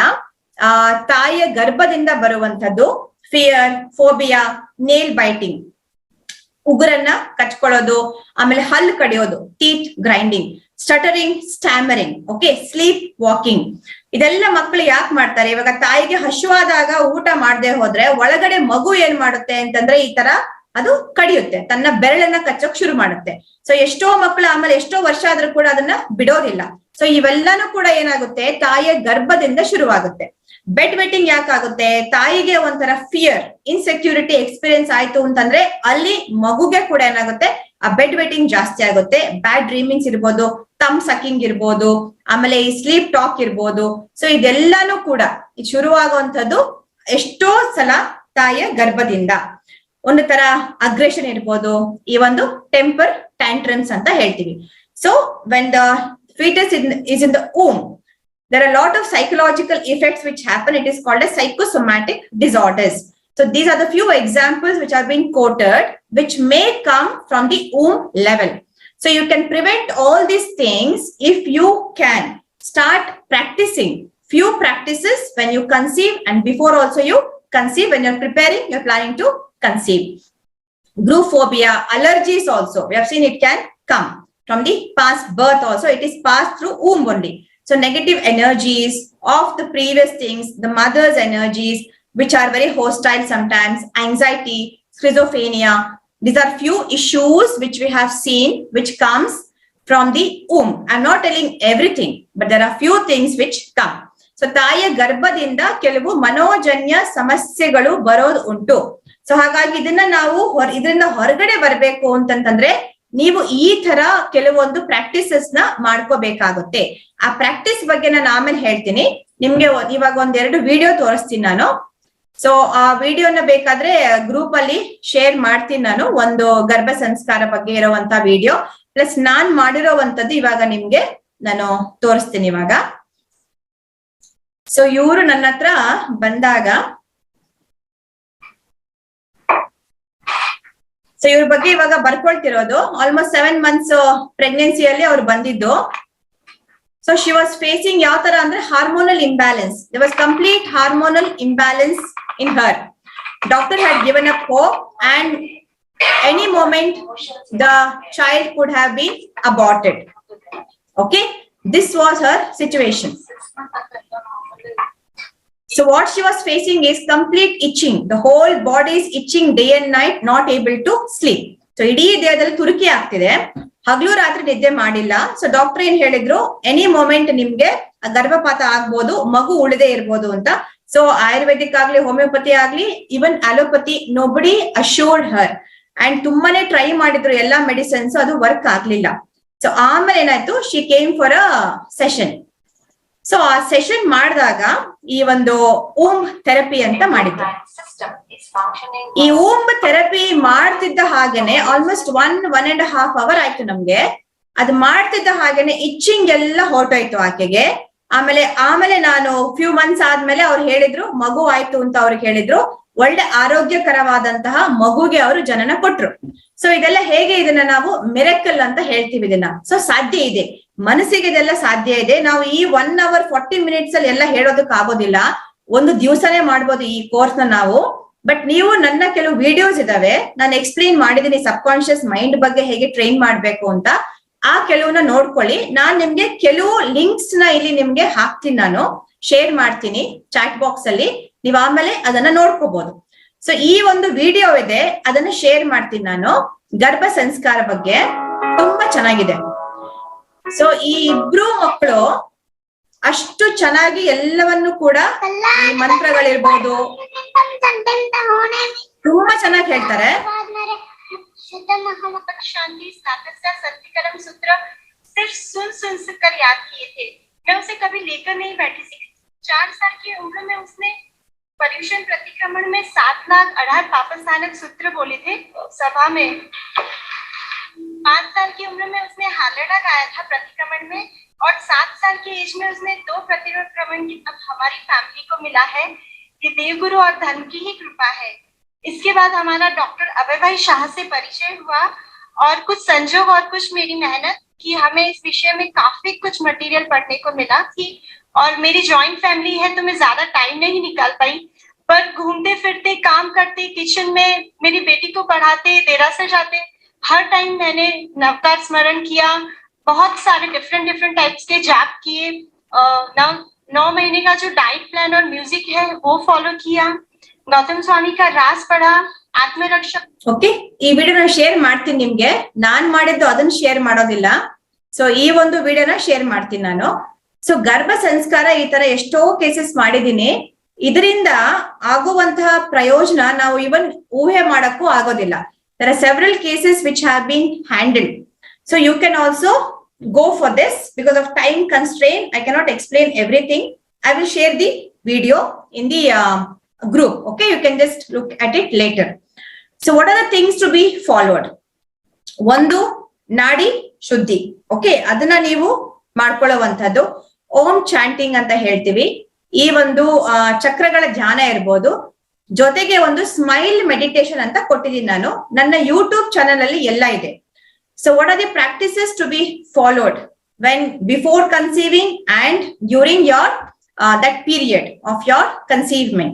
ತಾಯಿಯ ಗರ್ಭದಿಂದ ಬರುವಂತದ್ದು ಫಿಯರ್, ಫೋಬಿಯಾ, ನೇಲ್ ಬೈಟಿಂಗ್, ಉಗುರನ್ನ ಕಚ್ಕೊಳ್ಳೋದು, ಆಮೇಲೆ ಹಲ್ಲು ಕಡಿಯೋದು, teeth grinding. Stuttering, stammering, okay, sleep walking. ಇದೆಲ್ಲ ಮಕ್ಕಳು ಯಾಕೆ ಮಾಡ್ತಾರೆ? ಇವಾಗ ತಾಯಿಗೆ ಹಶುವಾದಾಗ ಊಟ ಮಾಡದೆ ಹೋದ್ರೆ ಒಳಗಡೆ ಮಗು ಏನ್ ಮಾಡುತ್ತೆ ಅಂತಂದ್ರೆ ಈ ತರ ಅದು ಕಡಿಯುತ್ತೆ, ತನ್ನ ಬೆರಳನ್ನ ಕಚ್ಚೋಕ್ ಶುರು ಮಾಡುತ್ತೆ. ಸೊ ಎಷ್ಟೋ ಮಕ್ಕಳು ಆಮೇಲೆ ಎಷ್ಟೋ ವರ್ಷ ಆದ್ರೂ ಕೂಡ ಅದನ್ನ ಬಿಡೋದಿಲ್ಲ. ಸೊ ಇವೆಲ್ಲಾನು ಕೂಡ ಏನಾಗುತ್ತೆ, ತಾಯಿಯ ಗರ್ಭದಿಂದ ಶುರುವಾಗುತ್ತೆ. ಬೆಡ್ ವೆಟ್ಟಿಂಗ್ ಯಾಕಾಗುತ್ತೆ? ತಾಯಿಗೆ ಒಂಥರ ಫಿಯರ್, ಇನ್ಸೆಕ್ಯೂರಿಟಿ ಎಕ್ಸ್ಪೀರಿಯನ್ಸ್ ಆಯ್ತು ಅಂತಂದ್ರೆ ಅಲ್ಲಿ ಮಗುಗೆ ಕೂಡ ಏನಾಗುತ್ತೆ, ಆ ಬೆಡ್ ವೆಟ್ಟಿಂಗ್ ಜಾಸ್ತಿ ಆಗುತ್ತೆ. ಬ್ಯಾಡ್ ಡ್ರೀಮಿಂಗ್ಸ್ ಇರ್ಬೋದು, ತಮ್ ಸಕಿಂಗ್ ಇರ್ಬೋದು, ಆಮೇಲೆ ಈ ಸ್ಲೀಪ್ ಟಾಕ್ ಇರ್ಬೋದು. ಸೊ ಇದೆಲ್ಲಾನು ಕೂಡ ಶುರುವಾಗುವಂಥದ್ದು ಎಷ್ಟೋ ಸಲ ತಾಯಿಯ ಗರ್ಭದಿಂದ. ಒಂದು ತರ ಅಗ್ರೆಷನ್ ಇರ್ಬೋದು, ಈ ಒಂದು ಟೆಂಪರ್ ಟ್ಯಾಂಟ್ರಮ್ಸ್ ಅಂತ ಹೇಳ್ತೀವಿ. So when the fetus is in the womb, there are a lot of psychological effects which happen. It is called as psychosomatic disorders. So these are the few examples which are being quoted, which may come from the womb level. So you can prevent all these things if you can start practicing few practices when you conceive, and before also you conceive, when you're preparing, you're planning to conceive. Group phobia, allergies also, we have seen it can come from the past birth also. It is passed through womb only. So negative energies of the previous things, the mother's energies, which are very hostile sometimes, anxiety, schizophrenia. These are few issues which we have seen, which comes from the womb. I'm not telling everything, but there are few things which come. So ತಾಯಿಯ ಗರ್ಭದಿಂದ ಕೆಲವು ಮನೋಜನ್ಯ ಸಮಸ್ಯೆಗಳು ಬರೋದು ಉಂಟು. So ಹಾಗಾಗಿ ಇದನ್ನ ನಾವು ಇದರಿಂದ ಹೊರಗಡೆ ಬರ್ಬೇಕು ಅಂತಂತಂದ್ರೆ ನೀವು ಈ ತರ ಕೆಲವೊಂದು ಪ್ರಾಕ್ಟೀಸಸ್ ನ ಮಾಡ್ಕೋಬೇಕಾಗುತ್ತೆ. ಆ ಪ್ರಾಕ್ಟೀಸ್ ಬಗ್ಗೆ ನಾನು ಆಮೇಲೆ ಹೇಳ್ತೀನಿ ನಿಮ್ಗೆ. ಇವಾಗ ಒಂದೆರಡು ವಿಡಿಯೋ ತೋರಿಸ್ತೀನಿ ನಾನು. ಸೊ ಆ ವಿಡಿಯೋನ ಬೇಕಾದ್ರೆ ಗ್ರೂಪ್ ಅಲ್ಲಿ ಶೇರ್ ಮಾಡ್ತೀನಿ ನಾನು. ಒಂದು ಗರ್ಭ ಸಂಸ್ಕಾರ ಬಗ್ಗೆ ಇರುವಂತ ವಿಡಿಯೋ ಪ್ಲಸ್ ನಾನ್ ಮಾಡಿರೋವಂಥದ್ದು ಇವಾಗ ನಿಮ್ಗೆ ನಾನು ತೋರಿಸ್ತೀನಿ ಇವಾಗ. ಸೊ ಇವರು ನನ್ನ ಹತ್ರ ಬಂದಾಗ, ಸೊ ಇವ್ರ ಬಗ್ಗೆ ಇವಾಗ ಬರ್ಕೊಳ್ತಿರೋದು ಆಲ್ಮೋಸ್ಟ್ 7 months ಪ್ರೆಗ್ನೆನ್ಸಿಯಲ್ಲಿ ಅವ್ರು ಬಂದಿದ್ದು. ಸೊ ಶಿ ವಾಸ್ ಫೇಸಿಂಗ್ ಯಾವ ತರ ಅಂದ್ರೆ hormonal imbalance. There was complete hormonal imbalance in her. Doctor had given up hope and any moment the child could have been aborted. Okay, this was her situation. So what she was facing is complete itching. The whole body is itching day and night, not able to sleep. So ಇಡೀ ದೇಹದಲ್ಲಿ ತುರಿಕೆ ಆಗ್ತಿದೆ, ಹಗಲು ರಾತ್ರಿ ನಿದ್ದೆ ಮಾಡಿಲ್ಲ. So doctor ಏನ್ ಹೇಳಿದ್ರು, any moment ನಿಮ್ಗೆ ಗರ್ಭಪಾತ ಆಗ್ಬೋದು, ಮಗು ಉಳಿದೇ ಇರ್ಬೋದು ಅಂತ. ಸೊ ಆಯುರ್ವೇದಿಕ್ ಆಗ್ಲಿ, ಹೋಮಿಯೋಪತಿ ಆಗ್ಲಿ, even allopathy, nobody assured her. And ತುಂಬಾನೇ ಟ್ರೈ ಮಾಡಿದ್ರು ಎಲ್ಲಾ ಮೆಡಿಸಿನ್ಸ್, ಅದು ವರ್ಕ್ ಆಗ್ಲಿಲ್ಲ. ಸೊ ಆಮೇಲೆ ಏನಾಯ್ತು, she came for a session. So ಆ ಸೆಷನ್ ಮಾಡಿದಾಗ ಈ ಒಂದು ಓಂಬ್ ಥೆರಪಿ ಅಂತ ಮಾಡಿದ್ರು. ಈ ಓಂಬ್ ಥೆರಪಿ ಮಾಡ್ತಿದ್ದ ಹಾಗೇನೆ ಆಲ್ಮೋಸ್ಟ್ 1.5 hour ಆಯ್ತು ನಮ್ಗೆ. ಅದು ಮಾಡ್ತಿದ್ದ ಹಾಗೇನೆ ಇಚ್ಚಿಂಗ್ ಎಲ್ಲ ಹೊರಟೋಯ್ತು ಆಕೆಗೆ. ಆಮೇಲೆ ನಾನು ಫ್ಯೂ ಮಂತ್ಸ್ ಆದ್ಮೇಲೆ ಅವ್ರು ಹೇಳಿದ್ರು ಮಗು ಆಯ್ತು ಅಂತ ಅವ್ರಿಗೆ ಹೇಳಿದ್ರು. ಒಳ್ಳೆ ಆರೋಗ್ಯಕರವಾದಂತಹ ಮಗುಗೆ ಅವರು ಜನನ ಕೊಟ್ರು. ಸೊ ಇದೆಲ್ಲ ಹೇಗೆ, ಇದನ್ನ ನಾವು ಮಿರಕಲ್ ಅಂತ ಹೇಳ್ತೀವಿ ಇದನ್ನ. ಸೊ ಸಾಧ್ಯ ಇದೆ, ಮನಸ್ಸಿಗೆ ಇದೆಲ್ಲ ಸಾಧ್ಯ ಇದೆ. ನಾವು ಈ 1 hour 40 minutes ಅಲ್ಲಿ ಎಲ್ಲ ಹೇಳೋದಕ್ ಆಗೋದಿಲ್ಲ, ಒಂದು ದಿವಸನೇ ಮಾಡ್ಬೋದು ಈ ಕೋರ್ಸ್ ನ ನಾವು. ಬಟ್ ನೀವು ನನ್ನ ಕೆಲವು ವಿಡಿಯೋಸ್ ಇದಾವೆ, ನಾನು ಎಕ್ಸ್ಪ್ಲೇನ್ ಮಾಡಿದೀನಿ ಸಬ್ ಕಾನ್ಶಿಯಸ್ ಮೈಂಡ್ ಬಗ್ಗೆ ಹೇಗೆ ಟ್ರೈನ್ ಮಾಡ್ಬೇಕು ಅಂತ. ಆ ಕೆಲವನ್ನ ನೋಡ್ಕೊಳ್ಳಿ. ನಾನ್ ನಿಮ್ಗೆ ಕೆಲವು ಲಿಂಕ್ಸ್ ನ ಇಲ್ಲಿ ನಿಮ್ಗೆ ಹಾಕ್ತೀನಿ, ನಾನು ಶೇರ್ ಮಾಡ್ತೀನಿ ಚಾಟ್ ಬಾಕ್ಸ್ ಅಲ್ಲಿ, ನೀವ್ ಆಮೇಲೆ ಅದನ್ನ ನೋಡ್ಕೋಬಹುದು. ಸೊ ಈ ಒಂದು ವಿಡಿಯೋ ಇದೆ, ಅದನ್ನ ಶೇರ್ ಮಾಡ್ತೀನಿ ನಾನು, ಗರ್ಭ ಸಂಸ್ಕಾರ ಬಗ್ಗೆ. ತುಂಬಾ ಚೆನ್ನಾಗಿದೆ. ಸೊ ಈ ಇಬ್ರು ಮಕ್ಕಳು ಅಷ್ಟು ಚೆನ್ನಾಗಿ ಎಲ್ಲವನ್ನು ಕೂಡ ಈ ಮಂತ್ರಗಳಿರ್ಬೋದು ತುಂಬಾ ಚೆನ್ನಾಗಿ ಹೇಳ್ತಾರೆ. शांति स्नातक सत्य सूत्र सिर्फ सुन कर याद किए थे. मैं उसे कभी लेकर नहीं बैठी थी. 4 साल की उम्र में उसने पर्यूषण प्रतिक्रमण में 7,18,000 पापस्थानक सूत्र बोले थे सभा में. 5 साल की उम्र में उसने हालेडा गाया था प्रतिक्रमण में, और 7 साल की एज में उसने 2 प्रतिक्रमण की अब हमारी फैमिली को मिला है. ये देवगुरु और धर्म की ही कृपा है. इसके बाद हमारा डॉक्टर अभय भाई शाह से परिचय हुआ, और कुछ संजोग और कुछ मेरी मेहनत की हमें इस विषय में काफी कुछ मटेरियल पढ़ने को मिला कि, और मेरी जॉइंट फैमिली है तो मैं ज्यादा टाइम नहीं निकाल पाई, पर घूमते फिरते काम करते किचन में मेरी बेटी को पढ़ाते देरासर जाते हर टाइम मैंने नवकार स्मरण किया, बहुत सारे डिफरेंट टाइप्स के जैप किए, 9 महीने का जो डाइट प्लान और म्यूजिक है वो फॉलो किया, गौतम स्वामी का रास पढ़ा, आत्मरक्षा. ಓಕೆ, ಈ ವಿಡಿಯೋನ ಶೇರ್ ಮಾಡ್ತೀನಿ ನಿಮ್ಗೆ. ನಾನ್ ಮಾಡಿದ್ದು ಅದನ್ನ ಶೇರ್ ಮಾಡೋದಿಲ್ಲ. ಸೊ ಈ ಒಂದು ವಿಡಿಯೋನ ಶೇರ್ ಮಾಡ್ತೀನಿ ನಾನು. ಸೊ ಗರ್ಭ ಸಂಸ್ಕಾರ ಈ ತರ ಎಷ್ಟೋ ಕೇಸಸ್ ಮಾಡಿದೀನಿ. ಇದರಿಂದ ಆಗುವಂತಹ ಪ್ರಯೋಜನ ನಾವು ಇವನ್ ಊಹೆ ಮಾಡಕ್ಕೂ ಆಗೋದಿಲ್ಲ. There are several cases which have been handled. So you can also go for this. Because of time constraint, I cannot explain everything. I will share the video in the group. Okay, you can just look at it later. So what are the things to be followed? ಒಂದು ನಾಡಿ ಶುದ್ಧಿ. Okay, ಅದನ್ನ ನೀವು ಮಾಡ್ಕೊಳ್ಳುವಂತದ್ದು. ಓಂ chanting ಅಂತ ಹೇಳ್ತೀವಿ. ಈ ಒಂದು ಚಕ್ರಗಳ ಧ್ಯಾನ ಇರ್ಬೋದು. ಜೊತೆಗೆ ಒಂದು ಸ್ಮೈಲ್ ಮೆಡಿಟೇಷನ್ ಅಂತ ಕೊಟ್ಟಿದ್ದೀನಿ ನಾನು. ನನ್ನ ಯೂಟ್ಯೂಬ್ ಚಾನೆಲ್ ಅಲ್ಲಿ ಎಲ್ಲ ಇದೆ. So what are the practices to be followed when before conceiving and during your that period of your conceivement.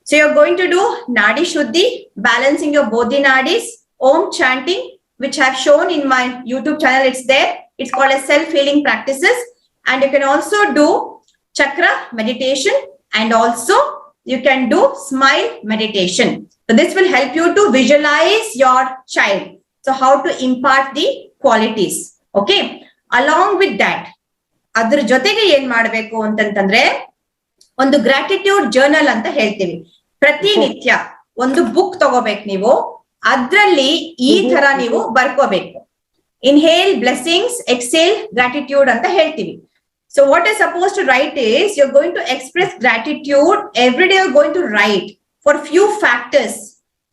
So you're going to do nadi shuddhi, balancing your bodhi nadis, om chanting, which I have shown in my YouTube channel. It's there. It's called as self-healing practices. And you can also do chakra meditation, and also you can do smile meditation. So this will help you to visualize your child. So how to impart the qualities. Okay. Along with that, ಅದ್ರ ಜೊತೆಗೆ ಏನ್ ಮಾಡ್ಬೇಕು ಅಂತಂತಂದ್ರೆ ಒಂದು gratitude journal ಅಂತ ಹೇಳ್ತೀವಿ. ಪ್ರತಿನಿತ್ಯ ಒಂದು ಬುಕ್ ತಗೋಬೇಕು ನೀವು. ಅದ್ರಲ್ಲಿ ಈ ತರ ನೀವು ಬರ್ಕೋಬೇಕು. ಇನ್ಹೇಲ್ ಬ್ಲೆಸ್ಸಿಂಗ್ಸ್, ಎಕ್ಸೇಲ್ ಗ್ರಾಟಿಟ್ಯೂಡ್ ಅಂತ ಹೇಳ್ತೀವಿ. So what is supposed to write is you're going to express gratitude every day. You're going to write for few factors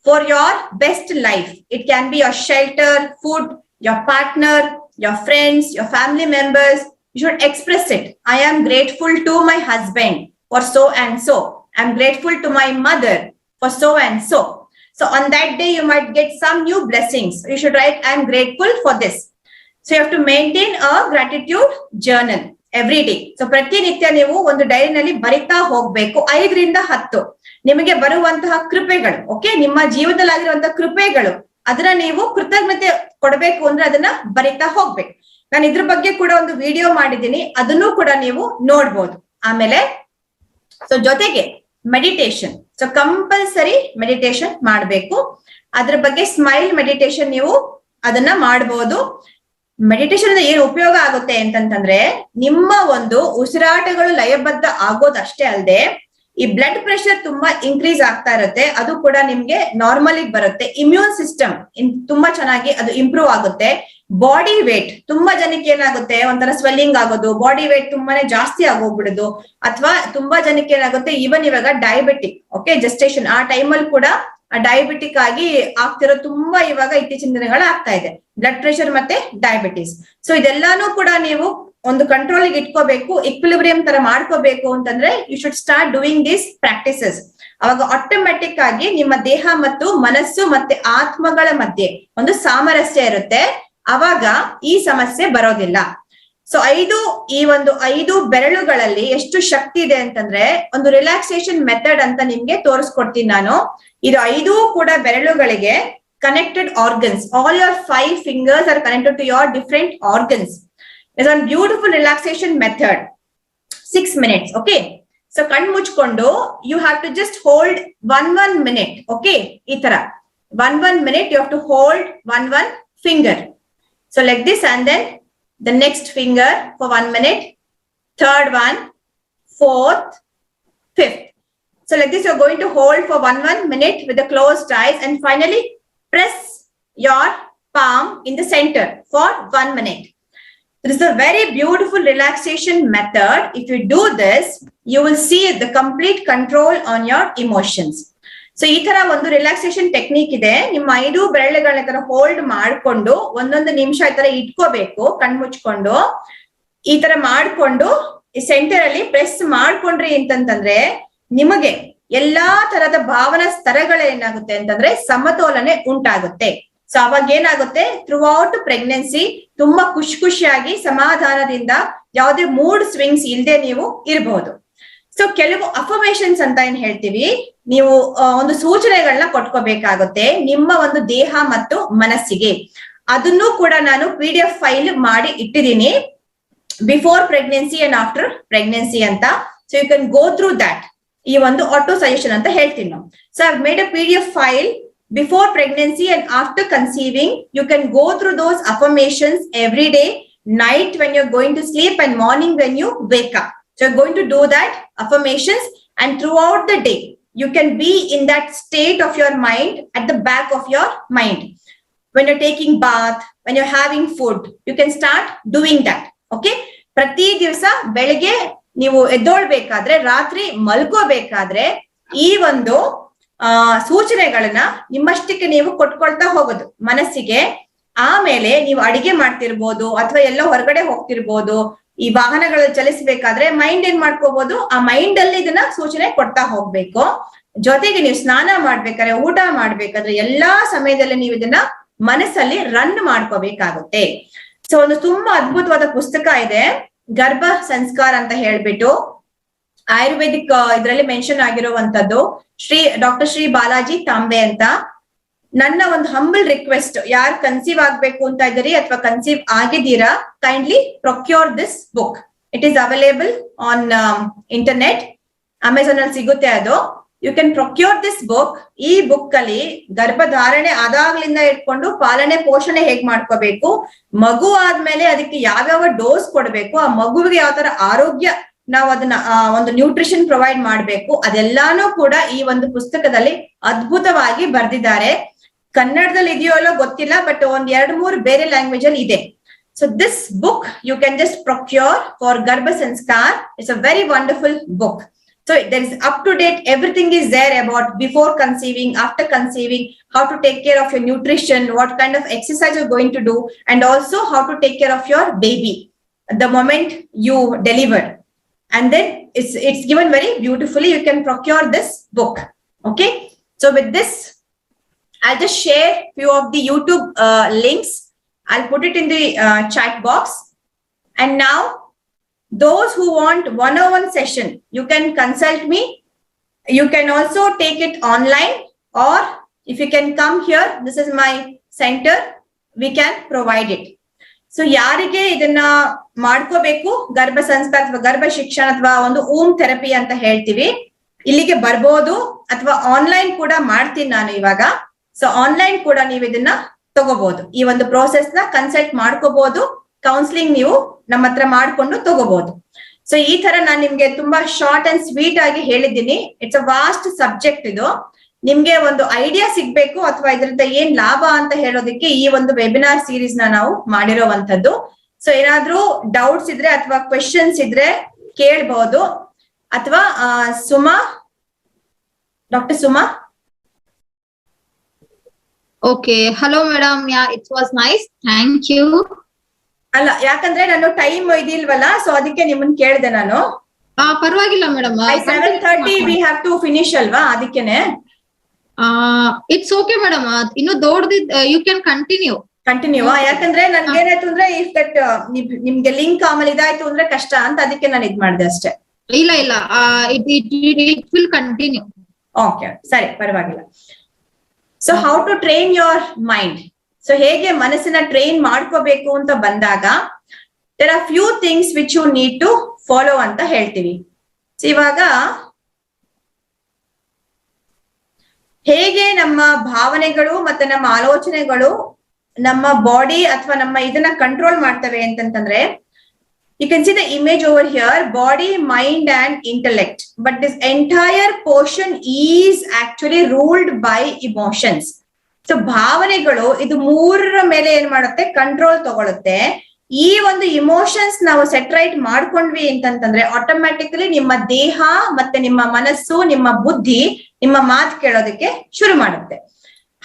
for your best life. It can be your shelter, food, your partner, your friends, your family members. You should express it. I am grateful to my husband for so and so. I'm grateful to my mother for so and so. So on that day, you might get some new blessings. You should write, I'm grateful for this. So you have to maintain a gratitude journal every day. So ಪ್ರತಿನಿತ್ಯ ನೀವು ಒಂದು ಡೈರಿನಲ್ಲಿ ಬರಿತಾ ಹೋಗ್ಬೇಕು. 5 ರಿಂದ 10 ನಿಮಗೆ ಬರುವಂತಹ ಕೃಪೆಗಳು. Okay, ನಿಮ್ಮ ಜೀವನದಲ್ಲಿ ಆಗಿರುವಂತಹ ಕೃಪೆಗಳು, ಅದನ್ನ ನೀವು ಕೃತಜ್ಞತೆ ಕೊಡಬೇಕು ಅಂದ್ರೆ ಅದನ್ನ ಬರಿತಾ ಹೋಗ್ಬೇಕು. ನಾನು ಇದ್ರ ಬಗ್ಗೆ ಕೂಡ ಒಂದು ವಿಡಿಯೋ ಮಾಡಿದ್ದೀನಿ, ಅದನ್ನು ಕೂಡ ನೀವು ನೋಡ್ಬೋದು. ಆಮೇಲೆ ಸೊ ಜೊತೆಗೆ ಮೆಡಿಟೇಷನ್. ಸೊ ಕಂಪಲ್ಸರಿ ಮೆಡಿಟೇಷನ್ ಮಾಡ್ಬೇಕು. ಅದ್ರ ಬಗ್ಗೆ ಸ್ಮೈಲ್ ಮೆಡಿಟೇಷನ್ ನೀವು ಅದನ್ನ ಮಾಡ್ಬೋದು. ಮೆಡಿಟೇಷನ್ ಏನು ಉಪಯೋಗ ಆಗುತ್ತೆ ಅಂತಂತಂದ್ರೆ ನಿಮ್ಮ ಒಂದು ಉಸಿರಾಟಗಳು ಲಯಬದ್ಧ ಆಗೋದಷ್ಟೇ ಅಲ್ಲದೆ ಈ ಬ್ಲಡ್ ಪ್ರೆಷರ್ ತುಂಬಾ ಇನ್ಕ್ರೀಸ್ ಆಗ್ತಾ ಇರುತ್ತೆ. ಅದು ಕೂಡ ನಿಮ್ಗೆ ನಾರ್ಮಲಿ ಬರುತ್ತೆ. ಇಮ್ಯೂನ್ ಸಿಸ್ಟಮ್ ತುಂಬಾ ಚೆನ್ನಾಗಿ ಅದು ಇಂಪ್ರೂವ್ ಆಗುತ್ತೆ. ಬಾಡಿ ವೇಟ್, ತುಂಬಾ ಜನಕ್ಕೆ ಏನಾಗುತ್ತೆ, ಒಂಥರ ಸ್ವೆಲ್ಲಿಂಗ್ ಆಗೋದು, ಬಾಡಿ ವೇಟ್ ತುಂಬಾನೇ ಜಾಸ್ತಿ ಆಗೋಗ್ಬಿಡುದು. ಅಥವಾ ತುಂಬಾ ಜನಕ್ಕೆ ಏನಾಗುತ್ತೆ, ಈವನ್ ಇವಾಗ ಡಯಾಬಿಟಿಕ್, ಓಕೆ, ಜೆಸ್ಟೇಷನ್ ಆ ಟೈಮಲ್ಲಿ ಕೂಡ ಡಯಾಬಿಟಿಕ್ ಆಗಿ ಆಗ್ತಿರೋ ತುಂಬಾ ಇವಾಗ ಇತ್ತೀಚಿನ ದಿನಗಳ ಆಗ್ತಾ ಇದೆ, ಬ್ಲಡ್ ಪ್ರೆಷರ್ ಮತ್ತೆ ಡಯಾಬಿಟಿಸ್. ಸೊ ಇದೆಲ್ಲಾನು ಕೂಡ ನೀವು ಒಂದು ಕಂಟ್ರೋಲ್ಗೆ ಇಟ್ಕೋಬೇಕು, ಇಕ್ವಿಲಿಬ್ರಿಯಂ ತರ ಮಾಡ್ಕೋಬೇಕು ಅಂತಂದ್ರೆ you should start doing this practices. ಅವಾಗ ಆಟೋಮ್ಯಾಟಿಕ್ ಆಗಿ ನಿಮ್ಮ ದೇಹ ಮತ್ತು ಮನಸ್ಸು ಮತ್ತೆ ಆತ್ಮಗಳ ಮಧ್ಯೆ ಒಂದು ಸಾಮರಸ್ಯ ಇರುತ್ತೆ. ಅವಾಗ ಈ ಸಮಸ್ಯೆ ಬರೋದಿಲ್ಲ. ಸೊ ಈ ಒಂದು 5 ಬೆರಳುಗಳಲ್ಲಿ ಎಷ್ಟು ಶಕ್ತಿ ಇದೆ ಅಂತಂದ್ರೆ ಒಂದು ರಿಲ್ಯಾಕ್ಸೇಷನ್ ಮೆಥಡ್ ಅಂತ ನಿಮ್ಗೆ ತೋರಿಸ್ಕೊಡ್ತೀನಿ ನಾನು. ಇದು 5 ಕೂಡ ಬೆರಳುಗಳಿಗೆ connected organs. All your 5 fingers are connected to your different organs. It's a beautiful relaxation method. 6 minutes. Okay. So kan muchkondo, you have to just hold 1 minute. Okay. Itara 1 minute you have to hold 1 finger. So like this, and then the next finger for 1 minute, third one, fourth, fifth. So like this, you're going to hold for 1 minute with the closed eyes, and finally press your palm in the center for 1 minute. This is a very beautiful relaxation method. If you do this, you will see the complete control on your emotions. So ಈ ತರ ಒಂದು relaxation technique ಇದೆ. ನಿಮ್ಮ 5 ಬೆರಳುಗಳನ್ನ ತರ hold ಮಾಡ್ಕೊಂಡು 1 ನಿಮಿಷ ಈ ತರ ಇಟ್ಕೋಬೇಕು, ಕಣ್ಮುಚ್ಕೊಂಡು ಈ ತರ ಮಾಡ್ಕೊಂಡು ಈ ಸೆಂಟರ್ ಅಲ್ಲಿ ಪ್ರೆಸ್ ಮಾಡ್ಕೊಂಡ್ರಿ ಅಂತಂದ್ರೆ ನಿಮಗೆ ಎಲ್ಲಾ ತರದ ಭಾವನಾ ಸ್ತರಗಳೇನಾಗುತ್ತೆ ಅಂತಂದ್ರೆ ಸಮತೋಲನೆ ಉಂಟಾಗುತ್ತೆ. ಸೊ ಅವಾಗ ಏನಾಗುತ್ತೆ, ಥ್ರೂ ಔಟ್ ಪ್ರೆಗ್ನೆನ್ಸಿ ತುಂಬಾ ಖುಷಿಯಾಗಿ ಸಮಾಧಾನದಿಂದ ಯಾವುದೇ ಮೂಡ್ ಸ್ವಿಂಗ್ಸ್ ಇಲ್ಲದೆ ನೀವು ಇರಬಹುದು. ಸೊ ಕೆಲವು ಅಫರ್ಮೇಷನ್ಸ್ ಅಂತ ಏನ್ ಹೇಳ್ತೀವಿ, ನೀವು ಒಂದು ಸೂಚನೆಗಳನ್ನ ಕೊಟ್ಕೋಬೇಕಾಗುತ್ತೆ ನಿಮ್ಮ ಒಂದು ದೇಹ ಮತ್ತು ಮನಸ್ಸಿಗೆ. ಅದನ್ನು ಕೂಡ ನಾನು PDF ಫೈಲ್ ಮಾಡಿ ಇಟ್ಟಿದ್ದೀನಿ, before pregnancy and after pregnancy ಅಂತ. So you can go through that. ಈ ಒಂದು ಆಟೋ ಸಜೆಷನ್ ಅಂತ ಹೇಳ್ತೀನಿ ನಾವು. So I made a PDF file before pregnancy and after conceiving. You can go through those affirmations every day, night when you're going to sleep and morning when you wake up. So you're going to do that affirmations, and throughout the day you can be in that state of your mind, at the back of your mind. When you're taking bath, when you're having food, you can start doing that. Okay, ಪ್ರತಿ ದಿವಸ ಬೆಳಿಗ್ಗೆ ನೀವು ಎದ್ದೊಳ್ಬೇಕಾದ್ರೆ, ರಾತ್ರಿ ಮಲ್ಕೋಬೇಕಾದ್ರೆ ಈ ಒಂದು ಸೂಚನೆಗಳನ್ನ ನಿಮ್ಮಷ್ಟಕ್ಕೆ ನೀವು ಕೊಟ್ಕೊಳ್ತಾ ಹೋಗೋದು ಮನಸ್ಸಿಗೆ. ಆಮೇಲೆ ನೀವು ಅಡಿಗೆ ಮಾಡ್ತಿರ್ಬೋದು ಅಥವಾ ಎಲ್ಲೋ ಹೊರಗಡೆ ಹೋಗ್ತಿರ್ಬೋದು, ಈ ವಾಹನಗಳಲ್ಲಿ ಚಲಿಸಬೇಕಾದ್ರೆ ಮೈಂಡ್ ಏನ್ ಮಾಡ್ಕೋಬಹುದು, ಆ ಮೈಂಡ್ ಅಲ್ಲಿ ಇದನ್ನ ಸೂಚನೆ ಕೊಡ್ತಾ ಹೋಗ್ಬೇಕು. ಜೊತೆಗೆ ನೀವು ಸ್ನಾನ ಮಾಡ್ಬೇಕಾದ್ರೆ, ಊಟ ಮಾಡ್ಬೇಕಾದ್ರೆ ಎಲ್ಲಾ ಸಮಯದಲ್ಲಿ ನೀವು ಇದನ್ನ ಮನಸ್ಸಲ್ಲಿ ರನ್ ಮಾಡ್ಕೋಬೇಕಾಗುತ್ತೆ. ಸೊ ಒಂದು ತುಂಬಾ ಅದ್ಭುತವಾದ ಪುಸ್ತಕ ಇದೆ, ಗರ್ಭ ಸಂಸ್ಕಾರ ಅಂತ ಹೇಳ್ಬಿಟ್ಟು, ಆಯುರ್ವೇದಿಕ್ ಇದರಲ್ಲಿ ಮೆನ್ಷನ್ ಆಗಿರುವಂತದ್ದು, ಡಾಕ್ಟರ್ ಶ್ರೀ ಬಾಲಾಜಿ ತಾಂಬೆ ಅಂತ. ನನ್ನ ಒಂದು ಹಂಬಲ್ ರಿಕ್ವೆಸ್ಟ್, ಯಾರು ಕನ್ಸೀವ್ ಆಗ್ಬೇಕು ಅಂತ ಇದ್ದೀರಿ ಅಥವಾ ಕನ್ಸೀವ್ ಆಗಿದ್ದೀರಾ, kindly procure this book. It is available on internet, Amazon ಅಲ್ಲಿ ಸಿಗುತ್ತೆ ಅದು. You can procure this book. ಈ ಬುಕ್ ಅಲ್ಲಿ ಗರ್ಭಧಾರಣೆ ಆದಾಗ್ಲಿಂದ ಇಟ್ಕೊಂಡು ಪಾಲನೆ ಪೋಷಣೆ ಹೇಗ್ ಮಾಡ್ಕೋಬೇಕು, ಮಗು ಆದ್ಮೇಲೆ ಅದಕ್ಕೆ ಯಾವ್ಯಾವ ಡೋಸ್ ಕೊಡ್ಬೇಕು, ಆ ಮಗುವಿಗೆ ಯಾವ ತರ ಆರೋಗ್ಯ ನಾವು ಅದನ್ನ ಒಂದು ನ್ಯೂಟ್ರಿಷನ್ ಪ್ರೊವೈಡ್ ಮಾಡ್ಬೇಕು, ಅದೆಲ್ಲಾನು ಕೂಡ ಈ ಒಂದು ಪುಸ್ತಕದಲ್ಲಿ ಅದ್ಭುತವಾಗಿ ಬರ್ದಿದ್ದಾರೆ. ಕನ್ನಡದಲ್ಲಿ ಇದೆಯೋ ಅಲ್ಲೋ ಗೊತ್ತಿಲ್ಲ, ಬಟ್ ಒಂದ್ 2-3 ಬೇರೆ ಲ್ಯಾಂಗ್ವೇಜ್ ಅಲ್ಲಿ ಇದೆ. So this book you can just procure for Garbha Sanskar. It's a very wonderful book. So there is up to date, everything is there about before conceiving, after conceiving, how to take care of your nutrition, what kind of exercise you're going to do, and also how to take care of your baby the moment you deliver. And then it's given very beautifully. You can procure this book. Okay, so with this I'll just share few of the YouTube links. I'll put it in the chat box. And now those who want one-on-one session, you can consult me. You can also take it online, or if you can come here, this is my center, we can provide it. So ಯಾರಿಗೆ ಇದನ್ನ ಮಾಡ್ಕೋಬೇಕು, ಗರ್ಭ ಸಂಸ್ಕಾರ ಅಥವಾ ಗರ್ಭ ಶಿಕ್ಷಣ ಅಥವಾ ಒಂದು ಓಮ್ ಥೆರಪಿ ಅಂತ ಹೇಳ್ತೀವಿ, ಇಲ್ಲಿಗೆ ಬರ್ಬೋದು. ಅಥವಾ ಆನ್ಲೈನ್ ಕೂಡ ಮಾಡ್ತೀನಿ ನಾನು ಇವಾಗ. ಸೊ ಆನ್ಲೈನ್ ಕೂಡ ನೀವು ಇದನ್ನ ತಗೋಬಹುದು. ಈ ಒಂದು ಪ್ರೋಸೆಸ್ ನ ಕನ್ಸಲ್ಟ್ ಮಾಡ್ಕೋಬಹುದು. ಕೌನ್ಸಿಲಿಂಗ್ ನೀವು ನಮ್ಮ ಹತ್ರ ಮಾಡ್ಕೊಂಡು ತಗೋಬಹುದು. ಸೊ ಈ ತರ ನಾನು ನಿಮ್ಗೆ ತುಂಬಾ ಶಾರ್ಟ್ ಅಂಡ್ ಸ್ವೀಟ್ ಆಗಿ ಹೇಳಿದ್ದೀನಿ. ಇಟ್ಸ್ ಅ ವಾಸ್ಟ್ ಸಬ್ಜೆಕ್ಟ್ ಇದು. ನಿಮ್ಗೆ ಒಂದು ಐಡಿಯಾ ಸಿಗ್ಬೇಕು ಅಥವಾ ಇದರಿಂದ ಏನ್ ಲಾಭ ಅಂತ ಹೇಳೋದಕ್ಕೆ ಈ ಒಂದು ವೆಬಿನಾರ್ ಸೀರೀಸ್ ನ ನಾವು ಮಾಡಿರೋವಂಥದ್ದು. ಸೊ ಏನಾದ್ರೂ ಡೌಟ್ಸ್ ಇದ್ರೆ ಅಥವಾ ಕ್ವೆಶನ್ಸ್ ಇದ್ರೆ ಕೇಳ್ಬಹುದು. ಅಥವಾ Suma, doctor Suma. Okay, hello madam. It was nice, thank you. ಅಲ್ಲ, ಯಾಕಂದ್ರೆ ನಾನು ಟೈಮ್ ಇದಿಲ್ವಲ್ಲ, ಸೊ ಅದಕ್ಕೆ ನಿಮ್ಮನ್ನ ಕೇಳಿದೆ ನಾನು. ಪರವಾಗಿಲ್ಲ madam. 7:30 we have to finish ಅಲ್ವಾ, ಅದಕ್ಕೇನೆ. It's okay madam. ಇನ್ನು ದೊಡ್ಡದಿದ್ ಯು ಕ್ಯಾನ್ ಕಂಟಿನ್ಯೂ. ಯಾಕಂದ್ರೆ ನನ್ಗೆ ಏನಾಯ್ತು ಅಂದ್ರೆ ಇಫ್ ದಟ್ ನಿಮ್ಗೆ ಲಿಂಕ್ ಆಮೇಲೆ ಇದಾಯ್ತು ಅಂದ್ರೆ ಕಷ್ಟ ಅಂತ, ಅದಕ್ಕೆ ನಾನು ಇದ್ ಮಾಡಿದೆ ಅಷ್ಟೇ. ಇಲ್ಲ ಇಟ್ ವಿಲ್ ಕಂಟಿನ್ಯೂ. ಓಕೆ, ಸರಿ, ಪರವಾಗಿಲ್ಲ. So how to train your mind. So ಹೇಗೆ ಮನಸ್ಸನ್ನ ಟ್ರೈನ್ ಮಾಡ್ಕೋಬೇಕು ಅಂತ ಬಂದಾಗ, there are few things which you need to follow ಅಂತ ಹೇಳ್ತೀವಿ. ಇವಾಗ ಹೇಗೆ ನಮ್ಮ ಭಾವನೆಗಳು ಮತ್ತೆ ನಮ್ಮ ಆಲೋಚನೆಗಳು ನಮ್ಮ ಬಾಡಿ ಅಥವಾ ನಮ್ಮ ಇದನ್ನ ಕಂಟ್ರೋಲ್ ಮಾಡ್ತವೆ ಅಂತಂತಂದ್ರೆ, you can see the image over here, body, mind and intellect, but this entire portion is actually ruled by emotions. So ಭಾವನೆಗಳು ಇದು ಮೂರರ ಮೇಲೆ ಏನ್ ಮಾಡುತ್ತೆ, ಕಂಟ್ರೋಲ್ ತಗೊಳುತ್ತೆ. ಈ ಒಂದು ಇಮೋಷನ್ಸ್ ನಾವು ಸೆಟ್ರೈಟ್ ಮಾಡ್ಕೊಂಡ್ವಿ ಅಂತಂತಂದ್ರೆ ಆಟೋಮ್ಯಾಟಿಕಲಿ ನಿಮ್ಮ ದೇಹ ಮತ್ತೆ ನಿಮ್ಮ ಮನಸ್ಸು, ನಿಮ್ಮ ಬುದ್ಧಿ ನಿಮ್ಮ ಮಾತು ಕೇಳೋದಕ್ಕೆ ಶುರು ಮಾಡುತ್ತೆ.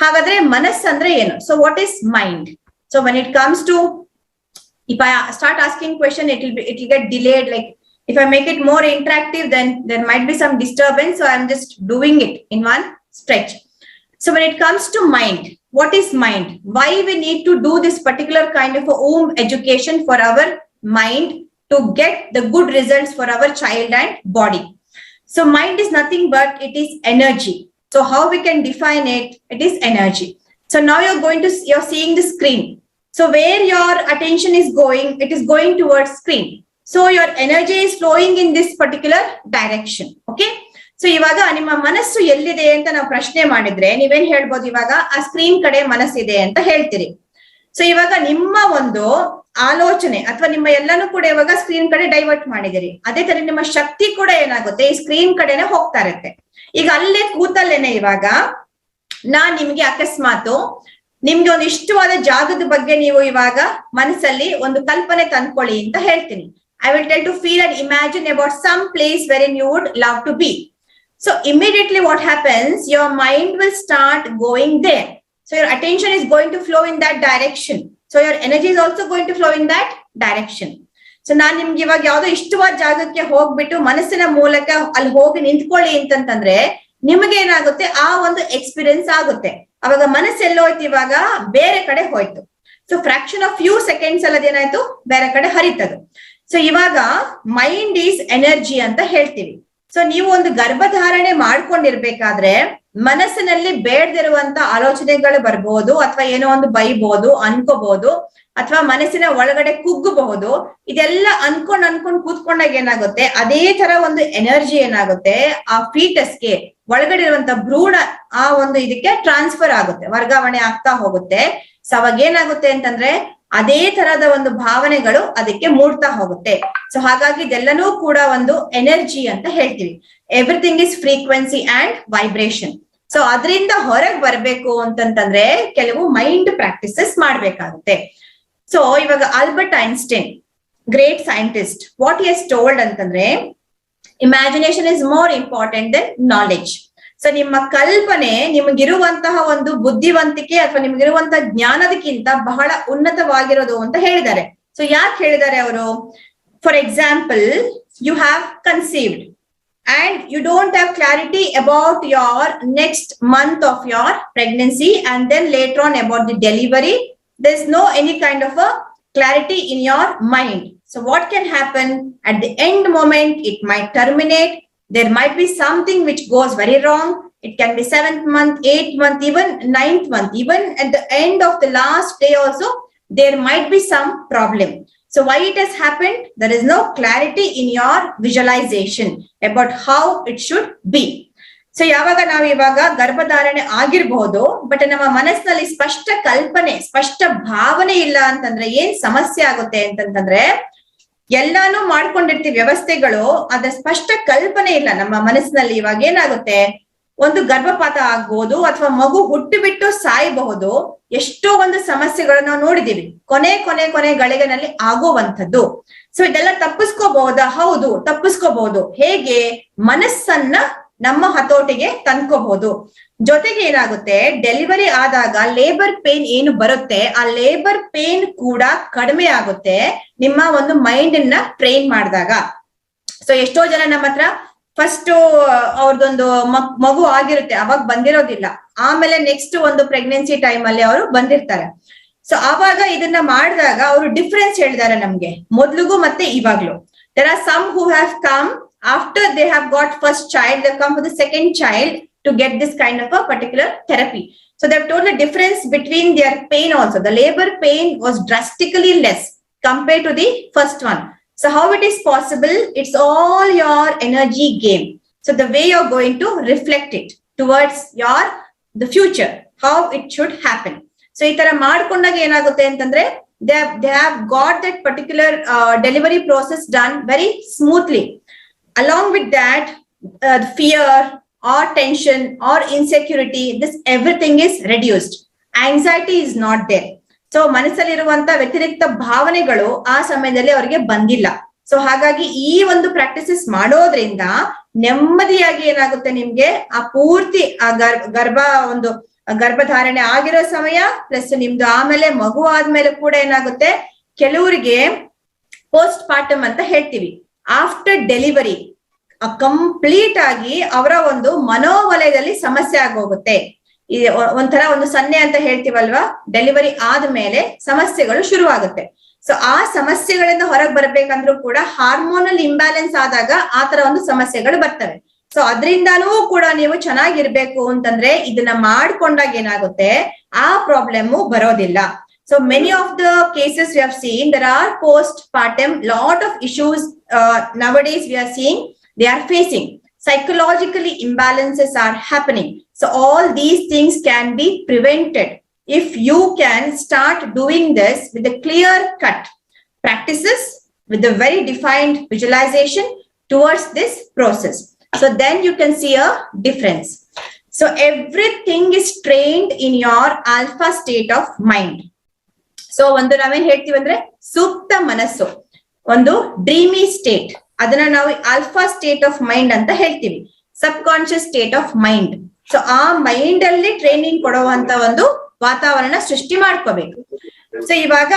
ಹಾಗಾದ್ರೆ ಮನಸ್ಸಂದ್ರೆ ಏನು? So what is mind? So when it comes to, if I start asking question, it will get delayed. Like if I make it more interactive, then there might be some disturbance. So I'm just doing it in one stretch. So when it comes to mind, what is mind? Why we need to do this particular kind of a home education for our mind to get the good results for our child and body. So mind is nothing but it is energy. So how we can define it? It is energy. So now you're seeing the screen. So where your attention is going, it is going towards screen. So your energy is flowing in this particular direction. Okay. So ಇವಾಗ ನಿಮ್ಮ ಮನಸ್ಸು ಎಲ್ಲಿದೆ ಅಂತ ನಾವು ಪ್ರಶ್ನೆ ಮಾಡಿದ್ರೆ ನೀವೇನ್ ಹೇಳ್ಬೋದು, ಇವಾಗ ಆ ಸ್ಕ್ರೀನ್ ಕಡೆ ಮನಸ್ಸಿದೆ ಅಂತ ಹೇಳ್ತೀರಿ. ಸೊ ಇವಾಗ ನಿಮ್ಮ ಒಂದು ಆಲೋಚನೆ ಅಥವಾ ನಿಮ್ಮ ಎಲ್ಲಾನು ಕೂಡ ಇವಾಗ ಸ್ಕ್ರೀನ್ ಕಡೆ ಡೈವರ್ಟ್ ಮಾಡಿದಿರಿ. ಅದೇ ತರ ನಿಮ್ಮ ಶಕ್ತಿ ಕೂಡ ಏನಾಗುತ್ತೆ ಈ ಸ್ಕ್ರೀನ್ ಕಡೆನೆ ಹೋಗ್ತಾ ಇರುತ್ತೆ. ಈಗ ಅಲ್ಲೇ ಕೂತಲ್ಲೇನೆ ಇವಾಗ ನಾನ್ ನಿಮ್ಗೆ ಅಕಸ್ಮಾತ್ ನಿಮ್ಗೆ ಒಂದು ಇಷ್ಟವಾದ ಜಾಗದ ಬಗ್ಗೆ ನೀವು ಇವಾಗ ಮನಸ್ಸಲ್ಲಿ ಒಂದು ಕಲ್ಪನೆ ತಂದ್ಕೊಳ್ಳಿ ಅಂತ ಹೇಳ್ತೀನಿ. I will tell to feel and imagine about some place wherein you would love to be. So immediately what happens, your mind will start going there. So your attention is going to flow in that direction. So your energy is also going to flow in that direction. So ನಾನ್ ನಿಮ್ಗೆ ಇವಾಗ ಯಾವ್ದೋ ಇಷ್ಟವಾದ ಜಾಗಕ್ಕೆ ಹೋಗ್ಬಿಟ್ಟು ಮನಸ್ಸಿನ ಮೂಲಕ ಅಲ್ಲಿ ಹೋಗಿ ನಿಂತ್ಕೊಳ್ಳಿ ಅಂತಂತಂದ್ರೆ ನಿಮಗೆ ಏನಾಗುತ್ತೆ, ಆ ಒಂದು ಎಕ್ಸ್ಪೀರಿಯನ್ಸ್ ಆಗುತ್ತೆ. ಅವಾಗ ಮನಸ್ಸು ಎಲ್ಲೋಯ್ತು, ಇವಾಗ ಬೇರೆ ಕಡೆ ಹೋಯ್ತು. So fraction of few seconds ಅಲ್ಲದೇನಾಯ್ತು, ಬೇರೆ ಕಡೆ ಹರಿತದು. ಸೊ ಇವಾಗ ಮೈಂಡ್ ಈಸ್ ಎನರ್ಜಿ ಅಂತ ಹೇಳ್ತೀವಿ. ಸೊ ನೀವು ಒಂದು ಗರ್ಭಧಾರಣೆ ಮಾಡ್ಕೊಂಡಿರ್ಬೇಕಾದ್ರೆ ಮನಸ್ಸಿನಲ್ಲಿ ಬೇಡದಿರುವಂತ ಆಲೋಚನೆಗಳು ಬರ್ಬೋದು, ಅಥವಾ ಏನೋ ಒಂದು ಬೈಬಹುದು, ಅನ್ಕೋಬಹುದು, ಅಥವಾ ಮನಸ್ಸಿನ ಒಳಗಡೆ ಕುಗ್ಗಬಹುದು. ಇದೆಲ್ಲ ಅನ್ಕೊಂಡ್ ಕೂತ್ಕೊಂಡಾಗ ಏನಾಗುತ್ತೆ, ಅದೇ ತರ ಒಂದು ಎನರ್ಜಿ ಏನಾಗುತ್ತೆ ಆ ಫೀಟಸ್ಗೆ ಒಳಗಡೆ ಇರುವಂತ ಭ್ರೂಣ ಆ ಒಂದು ಇದಕ್ಕೆ ಟ್ರಾನ್ಸ್ಫರ್ ಆಗುತ್ತೆ, ವರ್ಗಾವಣೆ ಆಗ್ತಾ ಹೋಗುತ್ತೆ. ಸೊ ಅವಾಗ ಏನಾಗುತ್ತೆ ಅಂತಂದ್ರೆ ಅದೇ ತರದ ಒಂದು ಭಾವನೆಗಳು ಅದಕ್ಕೆ ಮೂಡ್ತಾ ಹೋಗುತ್ತೆ. ಸೊ ಹಾಗಾಗಿ ಇದೆಲ್ಲನೂ ಕೂಡ ಒಂದು ಎನರ್ಜಿ ಅಂತ ಹೇಳ್ತೀವಿ. Everything is frequency and vibration. So ಅದರಿಂದ ಹೊರಗೆ ಬರ್ಬೇಕು ಅಂತಂತಂದ್ರೆ ಕೆಲವು ಮೈಂಡ್ ಪ್ರಾಕ್ಟೀಸಸ್ ಮಾಡ್ಬೇಕಾಗುತ್ತೆ. ಸೊ ಇವಾಗ Albert Einstein, great scientist, what he has told ಅಂತಂದ್ರೆ imagination is more important than knowledge. So ನಿಮ್ಮ ಕಲ್ಪನೆ ನಿಮಗಿರುವಂತಹ ಒಂದು ಬುದ್ಧಿವಂತಿಕೆ ಅಥವಾ ನಿಮಗಿರುವಂತಹ ಜ್ಞಾನದಕ್ಕಿಂತ ಬಹಳ ಉನ್ನತವಾಗಿರೋದು ಅಂತ ಹೇಳಿದ್ದಾರೆ. ಸೊ ಯಾಕೆ ಹೇಳಿದ್ದಾರೆ ಅವರು? For example, you have conceived and you don't have clarity about your next month of your pregnancy, and then later on about the delivery, there's no any kind of a clarity in your mind. So what can happen at the end moment? It might terminate. There might be something which goes very wrong. It can be 7th month, 8th month, even 9th month, even at the end of the last day also there might be some problem. So why it has happened? There is no clarity in your visualization about how it should be. So ಯಾವಾಗ ನಾವು ಇವಾಗ ಗರ್ಭಧಾರಣೆ ಆಗಿರ್ಬಹುದು, but ನಮ್ಮ ಮನಸ್ಸಿನಲ್ಲಿ ಸ್ಪಷ್ಟ ಕಲ್ಪನೆ, ಸ್ಪಷ್ಟ ಭಾವನೆ ಇಲ್ಲ ಅಂತಂದ್ರೆ ಏನ್ ಸಮಸ್ಯೆ ಆಗುತ್ತೆ ಅಂತಂತಂದ್ರೆ, ಎಲ್ಲಾನು ಮಾಡ್ಕೊಂಡಿರ್ತೀವಿ ವ್ಯವಸ್ಥೆಗಳು, ಅದ್ರ ಸ್ಪಷ್ಟ ಕಲ್ಪನೆ ಇಲ್ಲ ನಮ್ಮ ಮನಸ್ಸಿನಲ್ಲಿ. ಇವಾಗ ಏನಾಗುತ್ತೆ, ಒಂದು ಗರ್ಭಪಾತ ಆಗ್ಬಹುದು ಅಥವಾ ಮಗು ಹುಟ್ಟು ಬಿಟ್ಟು ಸಾಯಬಹುದು. ಎಷ್ಟೋ ಒಂದು ಸಮಸ್ಯೆಗಳನ್ನ ನಾವು ನೋಡಿದೀವಿ, ಕೊನೆ ಗಳಿಗೆನಲ್ಲಿ ಆಗುವಂಥದ್ದು. ಸೊ ಇದೆಲ್ಲ ತಪ್ಪಿಸ್ಕೋಬಹುದಾ? ಹೌದು, ತಪ್ಪಿಸ್ಕೋಬಹುದು. ಹೇಗೆ? ಮನಸ್ಸನ್ನ ನಮ್ಮ ಹತೋಟಿಗೆ ತಂದ್ಕೋಬಹುದು. ಜೊತೆಗೆ ಏನಾಗುತ್ತೆ, ಡೆಲಿವರಿ ಆದಾಗ ಲೇಬರ್ ಪೇನ್ ಏನು ಬರುತ್ತೆ, ಆ ಲೇಬರ್ ಪೇನ್ ಕೂಡ ಕಡಿಮೆ ಆಗುತ್ತೆ ನಿಮ್ಮ ಒಂದು ಮೈಂಡ್ ಅನ್ನ ಟ್ರೈನ್ ಮಾಡಿದಾಗ. ಸೊ ಎಷ್ಟೋ ಜನ ನಮ್ಮ ಹತ್ರ ಫಸ್ಟ್ ಅವ್ರದೊಂದು ಮಗು ಆಗಿರುತ್ತೆ, ಅವಾಗ ಬಂದಿರೋದಿಲ್ಲ, ಆಮೇಲೆ ನೆಕ್ಸ್ಟ್ ಒಂದು ಪ್ರೆಗ್ನೆನ್ಸಿ ಟೈಮ್ ಅಲ್ಲಿ ಅವರು ಬಂದಿರ್ತಾರೆ. ಸೊ ಆವಾಗ ಇದನ್ನ ಮಾಡಿದಾಗ ಅವರು ಡಿಫ್ರೆನ್ಸ್ ಹೇಳಿದ್ದಾರೆ ನಮ್ಗೆ, ಮೊದ್ಲಿಗೂ ಮತ್ತೆ ಇವಾಗ್ಲು. There are some who have come after they have got first child, they come for the second child to get this kind of a particular therapy. So they have told the difference between their pain also. The labor pain was drastically less compared to the first one. So how it is possible? It's all your energy game. So the way you're going to reflect it towards the future, how it should happen. So itara madkondaga enagutte antandre they have got that particular delivery process done very smoothly. Along with that, fear or tension or insecurity, this everything is reduced. Anxiety is not there. So ಮನಸ್ಸಲ್ಲಿರುವಂತ ವ್ಯತಿರಿಕ್ತ ಭಾವನೆಗಳು ಆ ಸಮಯದಲ್ಲಿ ಅವರಿಗೆ ಬಂದಿಲ್ಲ. So ಹಾಗಾಗಿ ಈ ಒಂದು ಪ್ರಾಕ್ಟೀಸಸ್ ಮಾಡೋದ್ರಿಂದ ನೆಮ್ಮದಿಯಾಗಿ ಏನಾಗುತ್ತೆ, ನಿಮ್ಗೆ ಆ ಪೂರ್ತಿ ಆ ಗರ್ಭಧಾರಣೆ ಆಗಿರೋ ಸಮಯ ಪ್ಲಸ್ ನಿಮ್ದು ಆಮೇಲೆ ಮಗು ಆದ್ಮೇಲೆ ಕೂಡ ಏನಾಗುತ್ತೆ, ಕೆಲವರಿಗೆ ಪೋಸ್ಟ್ ಪಾರ್ಟಮ್ ಅಂತ ಹೇಳ್ತೀವಿ, ಆಫ್ಟರ್ ಡೆಲಿವರಿ ಕಂಪ್ಲೀಟ್ ಆಗಿ ಅವರ ಒಂದು ಮನೋವಲಯದಲ್ಲಿ ಸಮಸ್ಯೆ ಆಗೋಗುತ್ತೆ. ಒಂಥರ ಒಂದು ಸನ್ನೆ ಅಂತ ಹೇಳ್ತೀವಲ್ವಾ, ಡೆಲಿವರಿ ಆದ್ಮೇಲೆ ಸಮಸ್ಯೆಗಳು ಶುರುವಾಗುತ್ತೆ. ಸೊ ಆ ಸಮಸ್ಯೆಗಳಿಂದ ಹೊರಗೆ ಬರ್ಬೇಕಂದ್ರೂ ಕೂಡ ಹಾರ್ಮೋನಲ್ ಇಂಬ್ಯಾಲೆನ್ಸ್ ಆದಾಗ ಆತರ ಒಂದು ಸಮಸ್ಯೆಗಳು ಬರ್ತವೆ. ಸೊ ಅದ್ರಿಂದಾನೂ ಕೂಡ ನೀವು ಚೆನ್ನಾಗಿರ್ಬೇಕು ಅಂತಂದ್ರೆ ಇದನ್ನ ಮಾಡ್ಕೊಂಡಾಗ ಏನಾಗುತ್ತೆ, ಆ ಪ್ರಾಬ್ಲಮ್ ಬರೋದಿಲ್ಲ. So many of the cases we have seen, there are postpartum, lot of issues nowadays we are seeing they are facing. Psychologically imbalances are happening. So all these things can be prevented if you can start doing this with a clear cut practices, with a very defined visualization towards this process. So then you can see a difference. So everything is trained in your alpha state of mind. So ಒಂದು ನಾವೇನ್ ಹೇಳ್ತೀವಿ ಅಂದ್ರೆ ಸೂಕ್ತ ಮನಸ್ಸು, ಒಂದು dreamy state, ಅದನ್ನ ನಾವು alpha state of mind ಅಂತ ಹೇಳ್ತೀವಿ, sub conscious state of mind. So ಆ ಮೈಂಡ್ ಅಲ್ಲಿ ಟ್ರೈನಿಂಗ್ ಕೊಡುವಂತ ಒಂದು ವಾತಾವರಣ ಸೃಷ್ಟಿ ಮಾಡ್ಕೋಬೇಕು. ಸೊ ಇವಾಗ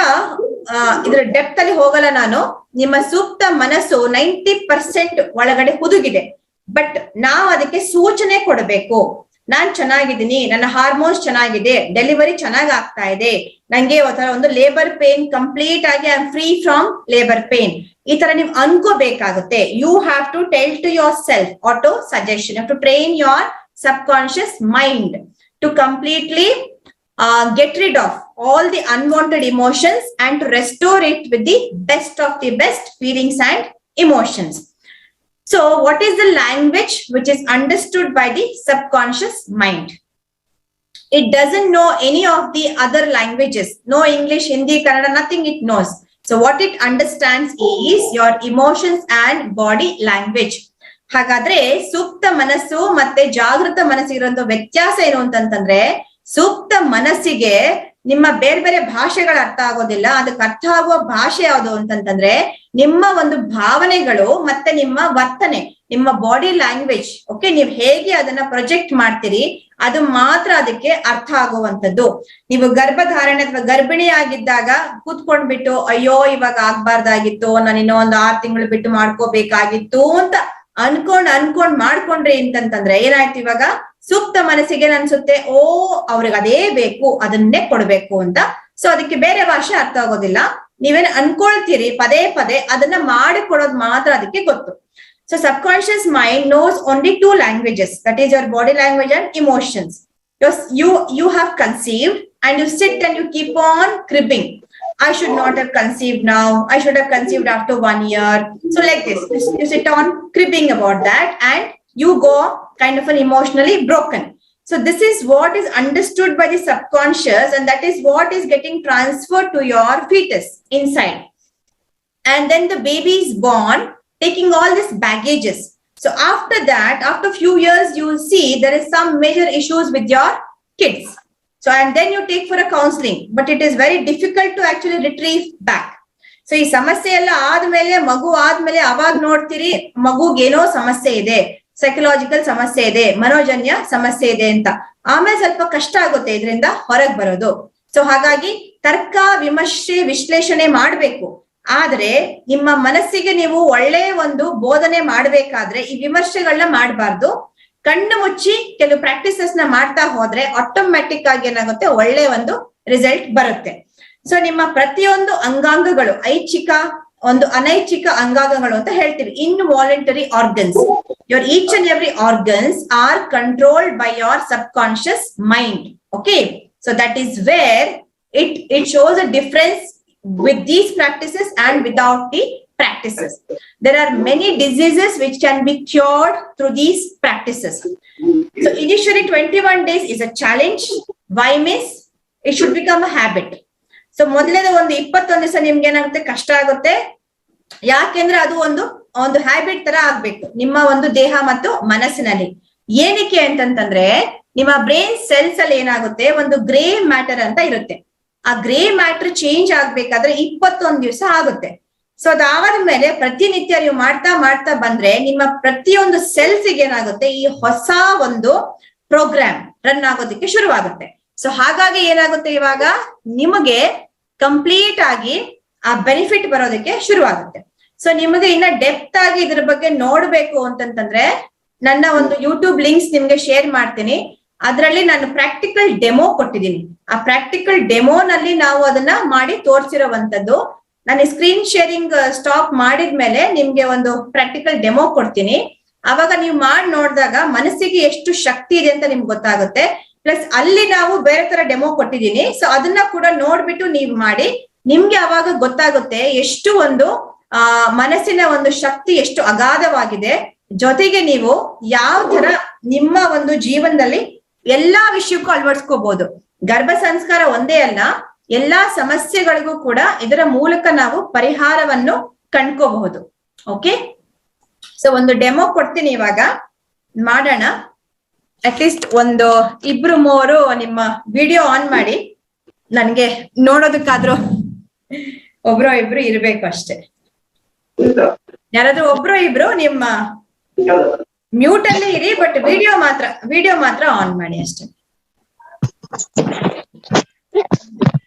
ಇದ್ರ ಡೆಪ್ತ್ ಅಲ್ಲಿ ಹೋಗಲ್ಲ ನಾನು. ನಿಮ್ಮ ಸೂಕ್ತ ಮನಸ್ಸು 90% ಒಳಗಡೆ ಹುದುಗಿದೆ, ಬಟ್ ನಾವು ಅದಕ್ಕೆ ಸೂಚನೆ ಕೊಡಬೇಕು. ನಾನ್ ಚೆನ್ನಾಗಿದ್ದೀನಿ, ನನ್ನ ಹಾರ್ಮೋನ್ಸ್ ಚೆನ್ನಾಗಿದೆ, ಡೆಲಿವರಿ ಚೆನ್ನಾಗಿ ಆಗ್ತಾ ಇದೆ, ನಂಗೆ ಒಂದು ಲೇಬರ್ ಪೇನ್ ಕಂಪ್ಲೀಟ್ ಆಗಿ I am free from labour pain, ಈ ತರ ನೀವು ಅನ್ಕೋಬೇಕಾಗುತ್ತೆ. You have to tell to yourself, auto suggestion, you have to train your sub conscious mind to completely get rid of all the unwanted emotions and to restore it with the best of the best feelings and emotions. So what is the language which is understood by the subconscious mind? It doesn't know any of the other languages, no English, Hindi, Kannada, nothing it knows. So what it understands is your emotions and body language. ಹಾಗಾದ್ರೆ ಸೂಕ್ತ ಮನಸ್ಸು ಮತ್ತೆ ಜಾಗೃತ ಮನಸ್ಸಿಗಿರುವಂತ ವ್ಯತ್ಯಾಸ ಏನು ಅಂತಂದ್ರೆ, ಸೂಕ್ತ ಮನಸ್ಸಿಗೆ ನಿಮ್ಮ ಬೇರೆ ಬೇರೆ ಭಾಷೆಗಳು ಅರ್ಥ ಆಗೋದಿಲ್ಲ. ಅದಕ್ಕೆ ಅರ್ಥ ಆಗುವ ಭಾಷೆ ಯಾವುದು ಅಂತಂತಂದ್ರೆ ನಿಮ್ಮ ಒಂದು ಭಾವನೆಗಳು ಮತ್ತೆ ನಿಮ್ಮ ವರ್ತನೆ, ನಿಮ್ಮ ಬಾಡಿ ಲ್ಯಾಂಗ್ವೇಜ್. ಓಕೆ, ನೀವು ಹೇಗೆ ಅದನ್ನ ಪ್ರೊಜೆಕ್ಟ್ ಮಾಡ್ತೀರಿ ಅದು ಮಾತ್ರ ಅದಕ್ಕೆ ಅರ್ಥ ಆಗುವಂತದ್ದು. ನೀವು ಗರ್ಭಧಾರಣೆ ಅಥವಾ ಗರ್ಭಿಣಿ ಆಗಿದ್ದಾಗ ಕೂತ್ಕೊಂಡ್ಬಿಟ್ಟು ಅಯ್ಯೋ ಇವಾಗ ಆಗ್ಬಾರ್ದಾಗಿತ್ತು, ನಾನು ಇನ್ನೂ ಒಂದು 6 ತಿಂಗಳು ಬಿಟ್ಟು ಮಾಡ್ಕೋಬೇಕಾಗಿತ್ತು ಅಂತ ಅನ್ಕೊಂಡ್ ಮಾಡ್ಕೊಂಡ್ರಿ ಅಂತಂತಂದ್ರೆ ಏನಾಯ್ತು, ಇವಾಗ ಸೂಕ್ತ ಮನಸ್ಸಿಗೆ ಅನ್ಸುತ್ತೆ ಓ ಅವ್ರಿಗೆ ಅದೇ ಬೇಕು, ಅದನ್ನೇ ಕೊಡ್ಬೇಕು ಅಂತ. ಸೊ ಅದಕ್ಕೆ ಬೇರೆ ಭಾಷೆ ಅರ್ಥ ಆಗೋದಿಲ್ಲ. ನೀವೇನ್ ಅನ್ಕೊಳ್ತೀರಿ ಪದೇ ಪದೇ ಅದನ್ನ ಮಾಡಿಕೊಡೋದು ಮಾತ್ರ ಅದಕ್ಕೆ ಗೊತ್ತು. So sub conscious mind knows only 2 languages, that is your body language and emotions. You have conceived and you sit and you keep on cribbing. I should not have conceived now, I should have conceived after 1 year. So like this, you sit on cribbing about that and you go kind of an emotionally broken. So this is what is understood by the subconscious, and that is what is getting transferred to your fetus inside. And then the baby is born taking all these baggages. So after that, after few years, you will see there is some major issues with your kids. So and then you take for a counseling, but it is very difficult to actually retrieve back. So ಈ ಸಮಸ್ಯೆ ಎಲ್ಲ ಆದ್ಮೇಲೆ ಮಗು ಆದ್ಮೇಲೆ ಅವಾಗ ನೋಡ್ತೀರಿ ಮಗುಗೆ ಏನೋ ಸಮಸ್ಯೆ ಇದೆ, ಸೈಕಲಾಜಿಕಲ್ ಸಮಸ್ಯೆ ಇದೆ, ಮನೋಜನ್ಯ ಸಮಸ್ಯೆ ಇದೆ ಅಂತ. ಆಮೇಲೆ ಸ್ವಲ್ಪ ಕಷ್ಟ ಆಗುತ್ತೆ ಇದರಿಂದ ಹೊರಗೆ ಬರೋದು. ಸೊ ಹಾಗಾಗಿ ತರ್ಕ ವಿಮರ್ಶೆ ವಿಶ್ಲೇಷಣೆ ಮಾಡ್ಬೇಕು. ಆದ್ರೆ ನಿಮ್ಮ ಮನಸ್ಸಿಗೆ ನೀವು ಒಳ್ಳೆ ಒಂದು ಬೋಧನೆ ಮಾಡ್ಬೇಕಾದ್ರೆ ಈ ವಿಮರ್ಶೆಗಳನ್ನ ಮಾಡಬಾರ್ದು. ಕಣ್ಣು ಮುಚ್ಚಿ ಕೆಲವು ಪ್ರಾಕ್ಟೀಸಸ್ ನ ಮಾಡ್ತಾ ಹೋದ್ರೆ ಆಟೋಮ್ಯಾಟಿಕ್ ಆಗಿ ಏನಾಗುತ್ತೆ, ಒಳ್ಳೆ ಒಂದು ರಿಸಲ್ಟ್ ಬರುತ್ತೆ. ಸೊ ನಿಮ್ಮ ಪ್ರತಿಯೊಂದು ಅಂಗಾಂಗಗಳು, ಐಚ್ಛಿಕ ಒಂದು ಅನೈಚ್ಛಿಕ ಅಂಗಾಂಗಗಳು ಅಂತ ಹೇಳ್ತೀವಿ, involuntary organs. your each and every organs are controlled by your subconscious mind. Okay, so that is where it shows a difference with these practices and without the practices. There are many diseases which can be cured through these practices. So initially 21 days is a challenge. Why miss? It should become a habit. So ಮೊದಲನೇ ಒಂದು 21 ದಿವಸ ನಿಮ್ಗೆ ಏನಾಗುತ್ತೆ, ಕಷ್ಟ ಆಗುತ್ತೆ. ಯಾಕೆಂದ್ರೆ ಅದು ಒಂದು ಹ್ಯಾಬಿಟ್ ತರ ಆಗ್ಬೇಕು ನಿಮ್ಮ ಒಂದು ದೇಹ ಮತ್ತು ಮನಸ್ಸಿನಲ್ಲಿ. ಏನಕ್ಕೆ ಅಂತಂತಂದ್ರೆ ನಿಮ್ಮ ಬ್ರೈನ್ ಸೆಲ್ಸ್ ಅಲ್ಲಿ ಏನಾಗುತ್ತೆ, ಒಂದು ಗ್ರೇ ಮ್ಯಾಟರ್ ಅಂತ ಇರುತ್ತೆ. ಆ ಗ್ರೇ ಮ್ಯಾಟರ್ ಚೇಂಜ್ ಆಗ್ಬೇಕಾದ್ರೆ 21 ದಿವಸ ಆಗುತ್ತೆ. ಸೊ ಅದಾದ್ಮೇಲೆ ಪ್ರತಿನಿತ್ಯ ನೀವು ಮಾಡ್ತಾ ಬಂದ್ರೆ ನಿಮ್ಮ ಪ್ರತಿಯೊಂದು ಸೆಲ್ಸ್ಗೆ ಏನಾಗುತ್ತೆ, ಈ ಹೊಸ ಒಂದು ಪ್ರೋಗ್ರಾಮ್ ರನ್ ಆಗೋದಕ್ಕೆ ಶುರುವಾಗುತ್ತೆ. ಸೊ ಹಾಗಾಗಿ ಏನಾಗುತ್ತೆ, ಇವಾಗ ನಿಮಗೆ ಕಂಪ್ಲೀಟ್ ಆಗಿ ಆ ಬೆನಿಫಿಟ್ ಬರೋದಕ್ಕೆ ಶುರುವಾಗುತ್ತೆ. ಸೊ ನಿಮಗೆ ಇನ್ನ ಡೆಪ್ತ್ ಆಗಿ ಇದ್ರ ಬಗ್ಗೆ ನೋಡ್ಬೇಕು ಅಂತಂತಂದ್ರೆ ನನ್ನ ಒಂದು ಯೂಟ್ಯೂಬ್ ಲಿಂಕ್ಸ್ ನಿಮ್ಗೆ ಶೇರ್ ಮಾಡ್ತೀನಿ. ಅದರಲ್ಲಿ ನಾನು ಪ್ರಾಕ್ಟಿಕಲ್ ಡೆಮೋ ಕೊಟ್ಟಿದ್ದೀನಿ. ಆ ಪ್ರಾಕ್ಟಿಕಲ್ ಡೆಮೋನಲ್ಲಿ ನಾವು ಅದನ್ನ ಮಾಡಿ ತೋರಿಸಿರುವಂತದ್ದು. ನಾನು ಸ್ಕ್ರೀನ್ ಶೇರಿಂಗ್ ಸ್ಟಾಪ್ ಮಾಡಿದ್ಮೇಲೆ ನಿಮ್ಗೆ ಒಂದು ಪ್ರಾಕ್ಟಿಕಲ್ ಡೆಮೋ ಕೊಡ್ತೀನಿ. ಅವಾಗ ನೀವು ಮಾಡಿ ನೋಡಿದಾಗ ಮನಸ್ಸಿಗೆ ಎಷ್ಟು ಶಕ್ತಿ ಇದೆ ಅಂತ ನಿಮ್ಗೆ ಗೊತ್ತಾಗುತ್ತೆ. ಪ್ಲಸ್ ಅಲ್ಲಿ ನಾವು ಬೇರೆ ತರ ಡೆಮೋ ಕೊಟ್ಟಿದ್ದೀನಿ. ಸೊ ಅದನ್ನ ಕೂಡ ನೋಡ್ಬಿಟ್ಟು ನೀವು ಮಾಡಿ. ನಿಮ್ಗೆ ಅವಾಗ ಗೊತ್ತಾಗುತ್ತೆ ಎಷ್ಟು ಒಂದು ಮನಸ್ಸಿನ ಒಂದು ಶಕ್ತಿ ಎಷ್ಟು ಅಗಾಧವಾಗಿದೆ. ಜೊತೆಗೆ ನೀವು ಯಾವ ತರ ನಿಮ್ಮ ಒಂದು ಜೀವನದಲ್ಲಿ ಎಲ್ಲಾ ವಿಷಯಕ್ಕೂ ಅಳವಡಿಸ್ಕೋಬಹುದು. ಗರ್ಭ ಸಂಸ್ಕಾರ ಒಂದೇ ಅಲ್ಲ, ಎಲ್ಲಾ ಸಮಸ್ಯೆಗಳಿಗೂ ಕೂಡ ಇದರ ಮೂಲಕ ನಾವು ಪರಿಹಾರವನ್ನು ಕಂಡ್ಕೋಬಹುದು. ಓಕೆ, ಸೊ ಒಂದು ಡೆಮೋ ಕೊಡ್ತೀನಿ, ಇವಾಗ ಮಾಡೋಣ. ಅಟ್ಲೀಸ್ಟ್ ಒಂದು 2-3 ನಿಮ್ಮ ವಿಡಿಯೋ ಆನ್ ಮಾಡಿ, ನನ್ಗೆ ನೋಡೋದಕ್ಕಾದ್ರೂ ಒಬ್ರು ಇಬ್ರು ಇರ್ಬೇಕು ಅಷ್ಟೇ. ಯಾರಾದ್ರೂ ಒಬ್ರು ಇಬ್ರು ನಿಮ್ಮ ಮ್ಯೂಟ್ ಅಲ್ಲಿ ಇರಿ, ಬಟ್ ವಿಡಿಯೋ ಮಾತ್ರ ಆನ್ ಮಾಡಿ ಅಷ್ಟೇ.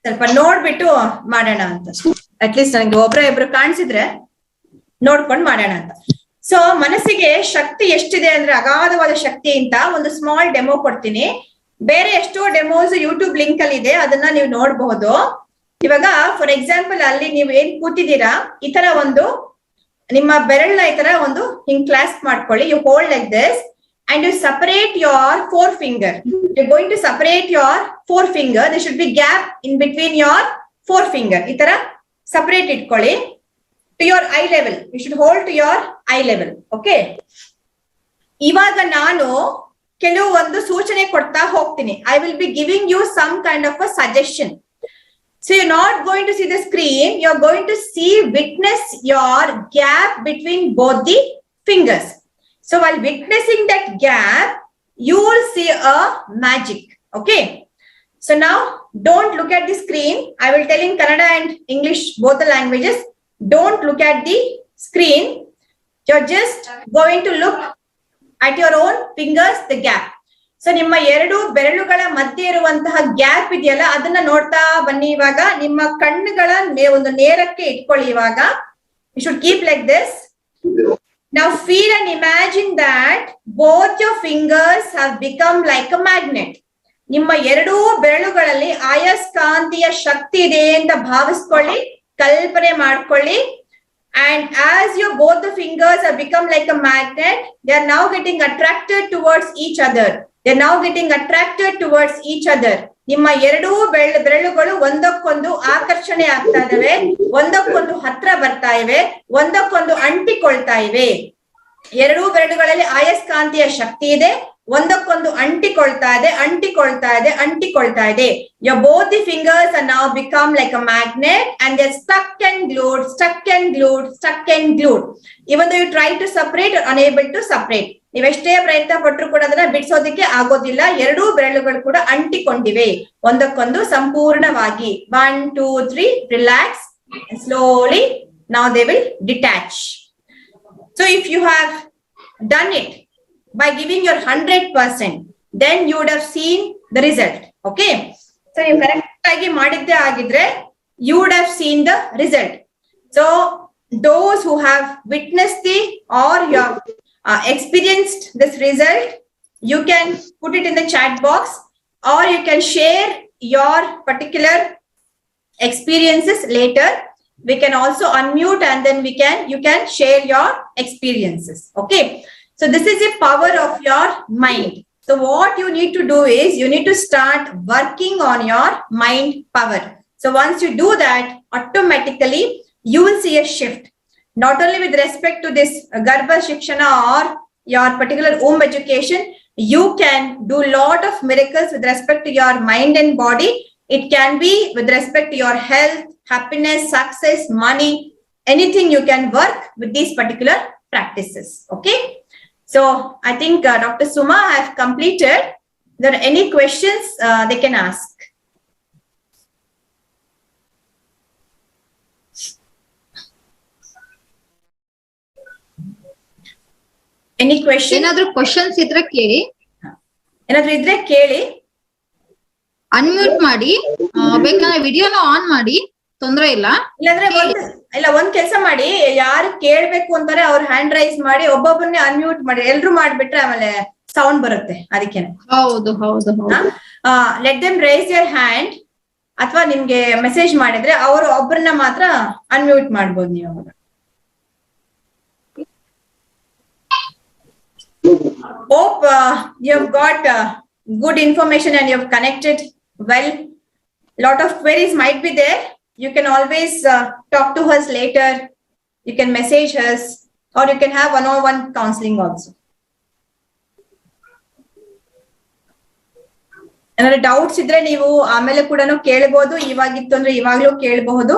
ಸ್ವಲ್ಪ ನೋಡ್ಬಿಟ್ಟು ಮಾಡೋಣ ಅಂತ. ಅಟ್ಲೀಸ್ಟ್ ನನಗೆ ಇಬ್ರು ಕಾಣಿಸಿದ್ರೆ ನೋಡ್ಕೊಂಡು ಮಾಡೋಣ ಅಂತ. ಸೊ ಮನಸ್ಸಿಗೆ ಶಕ್ತಿ ಎಷ್ಟಿದೆ ಅಂದ್ರೆ ಅಗಾಧವಾದ ಶಕ್ತಿ ಅಂತ ಒಂದು ಸ್ಮಾಲ್ ಡೆಮೋ ಕೊಡ್ತೀನಿ. ಬೇರೆ ಎಷ್ಟೋ ಡೆಮೋಸ್ ಯೂಟ್ಯೂಬ್ ಲಿಂಕ್ ಅಲ್ಲಿ ಇದೆ, ಅದನ್ನ ನೀವು ನೋಡ್ಬಹುದು. ಇವಾಗ ಫಾರ್ ಎಕ್ಸಾಂಪಲ್ ಅಲ್ಲಿ ನೀವು ಏನ್ ಕೂತಿದ್ದೀರಾ, ಈ ತರ ಒಂದು ನಿಮ್ಮ ಬೆರಳನ್ನ ಈ ತರ ಒಂದು ಹಿಂಗ್ ಕ್ಲಾಸ್ ಮಾಡ್ಕೊಳ್ಳಿ. You hold like this and you separate your forefinger. You're going to separate your forefinger. There should be gap in between your forefinger. ಈ ತರ separate ಇಟ್ಕೊಳ್ಳಿ to your eye level. You should hold to your eye level. Okay. ಇವಾಗ ನಾನು ಕೆಲವು ಒಂದು ಸೂಚನೆ ಕೊಡ್ತಾ ಹೋಗ್ತೀನಿ. I will be giving you some kind of a suggestion. So you're not going to see the screen. You're going to witness your gap between both the fingers. So while witnessing that gap, you will see a magic. Okay. So now don't look at the screen. I will tell in Kannada and English, both the languages. Don't look at the screen. You're just going to look at your own fingers, the gap. So ನಿಮ್ಮ 2 ಬೆರಳುಗಳ ಮಧ್ಯೆ ಇರುವಂತಹ gap ಇದೆಯಲ್ಲ, ಅದನ್ನ ನೋಡ್ತಾ ಬನ್ನಿ. ಇವಾಗ ನಿಮ್ಮ ಕಣ್ಣುಗಳ ಒಂದು ನೇರಕ್ಕೆ ಇಟ್ಕೊಳ್ಳಿ. ಇವಾಗ you should keep like this. Now feel and imagine that both your fingers have become like a magnet. ನಿಮ್ಮ 2 ಬೆರಳುಗಳಲ್ಲಿ ಆಯಸ್ಕಾಂತೀಯ ಶಕ್ತಿ ಇದೆ ಅಂತ ಭಾವಿಸ್ಕೊಳ್ಳಿ, ಕಲ್ಪನೆ ಮಾಡ್ಕೊಳ್ಳಿ. And as your both the fingers have become like a magnet, they are now getting attracted towards each other. They are now getting attracted towards each other. ನಿಮ್ಮ 2 ಬೆರಳುಗಳು ಒಂದಕ್ಕೊಂದು ಆಕರ್ಷಣೆ ಆಗ್ತಾ ಇದಾವೆ, ಒಂದಕ್ಕೊಂದು ಹತ್ರ ಬರ್ತಾ ಇವೆ, ಒಂದಕ್ಕೊಂದು ಅಂಟಿಕೊಳ್ತಾ ಇವೆ. 2 ಬೆರಳುಗಳಲ್ಲಿ ಆಯಸ್ಕಾಂತೀಯ ಶಕ್ತಿ ಇದೆ, ಒಂದಕ್ಕೊಂದು ಅಂಟಿಕೊಳ್ತಾ ಇದೆ. Your both the fingers are now become like a magnet and they're stuck and glued. Even though you try to separate, you're unable to separate. ನೀವೆಷ್ಟೇ ಪ್ರಯತ್ನ ಪಟ್ಟರು ಕೂಡ ಅದನ್ನ ಬಿಡಿಸೋದಕ್ಕೆ ಆಗೋದಿಲ್ಲ. 2 ಬೆರಳುಗಳು ಕೂಡ ಅಂಟಿಕೊಂಡಿವೆ ಒಂದಕ್ಕೊಂದು ಸಂಪೂರ್ಣವಾಗಿ. 1, 2, 3, relax. Slowly now they will detach. So if you have done it by giving your 100%, then you would have seen the result. Okay. So you correct agi madidde agidre, you would have seen the result. So those who have witnessed or you have experienced this result, you can put it in the chat box or you can share your particular experiences later. We can also unmute and then you can share your experiences. Okay. So this is the power of your mind. So what you need to do is you need to start working on your mind power. So once you do that, automatically you will see a shift. Not only with respect to this Garbha Shikshana or your particular womb education, you can do a lot of miracles with respect to your mind and body. It can be with respect to your health, happiness, success, money, anything you can work with these particular practices. Okay. So I think Dr. Suma have completed. If there are any questions, they can ask. Any question? ಏನಾದ್ರೂ questions ಇದ್ರೆ ಕೇಳಿ. ಏನಾದ್ರೂ ಇದ್ರೆ ಕೇಳಿ. Unmute ಮಾಡಿ, ಬೇಕಾದ್ರೆ ವಿಡಿಯೋನ on ಮಾಡಿ, ತೊಂದ್ರೆ ಇಲ್ಲ. ಇಲ್ಲಾಂದ್ರೆ ಒಂದ್ ಕೆಲಸ ಮಾಡಿ, ಯಾರು ಕೇಳ್ಬೇಕು ಅಂತಾರೆ ಅವ್ರ ಹ್ಯಾಂಡ್ ರೈಸ್ ಮಾಡಿ, ಒಬ್ಬೊಬ್ಬರನ್ನೇ ಅನ್ಮ್ಯೂಟ್ ಮಾಡಿ, ಎಲ್ರು ಮಾಡ್ಬಿಟ್ರೆ ಆಮೇಲೆ ಸೌಂಡ್ ಬರುತ್ತೆ. ಅದಕ್ಕೇನೆ. ಹೌದು. Let them raise your hand, ಅಥವಾ ನಿಮ್ಗೆ ಮೆಸೇಜ್ ಮಾಡಿದ್ರೆ ಅವರು ಒಬ್ಬರನ್ನ ಮಾತ್ರ ಅನ್ಮ್ಯೂಟ್ ಮಾಡ್ಬೋದು ನೀವು. Hope you have got good information and you've connected well. Lot of queries might be there. You can always talk to us later. You can message us, or you can have one-on-one counseling also. ಏನಾದ್ರು doubts ಇದ್ರೆ ನೀವು ಆಮೇಲೆ ಕೂಡ ಕೇಳಬಹುದು. ಇವಾಗಿತ್ತು ಅಂದ್ರೆ ಇವಾಗ್ಲೂ ಕೇಳಬಹುದು.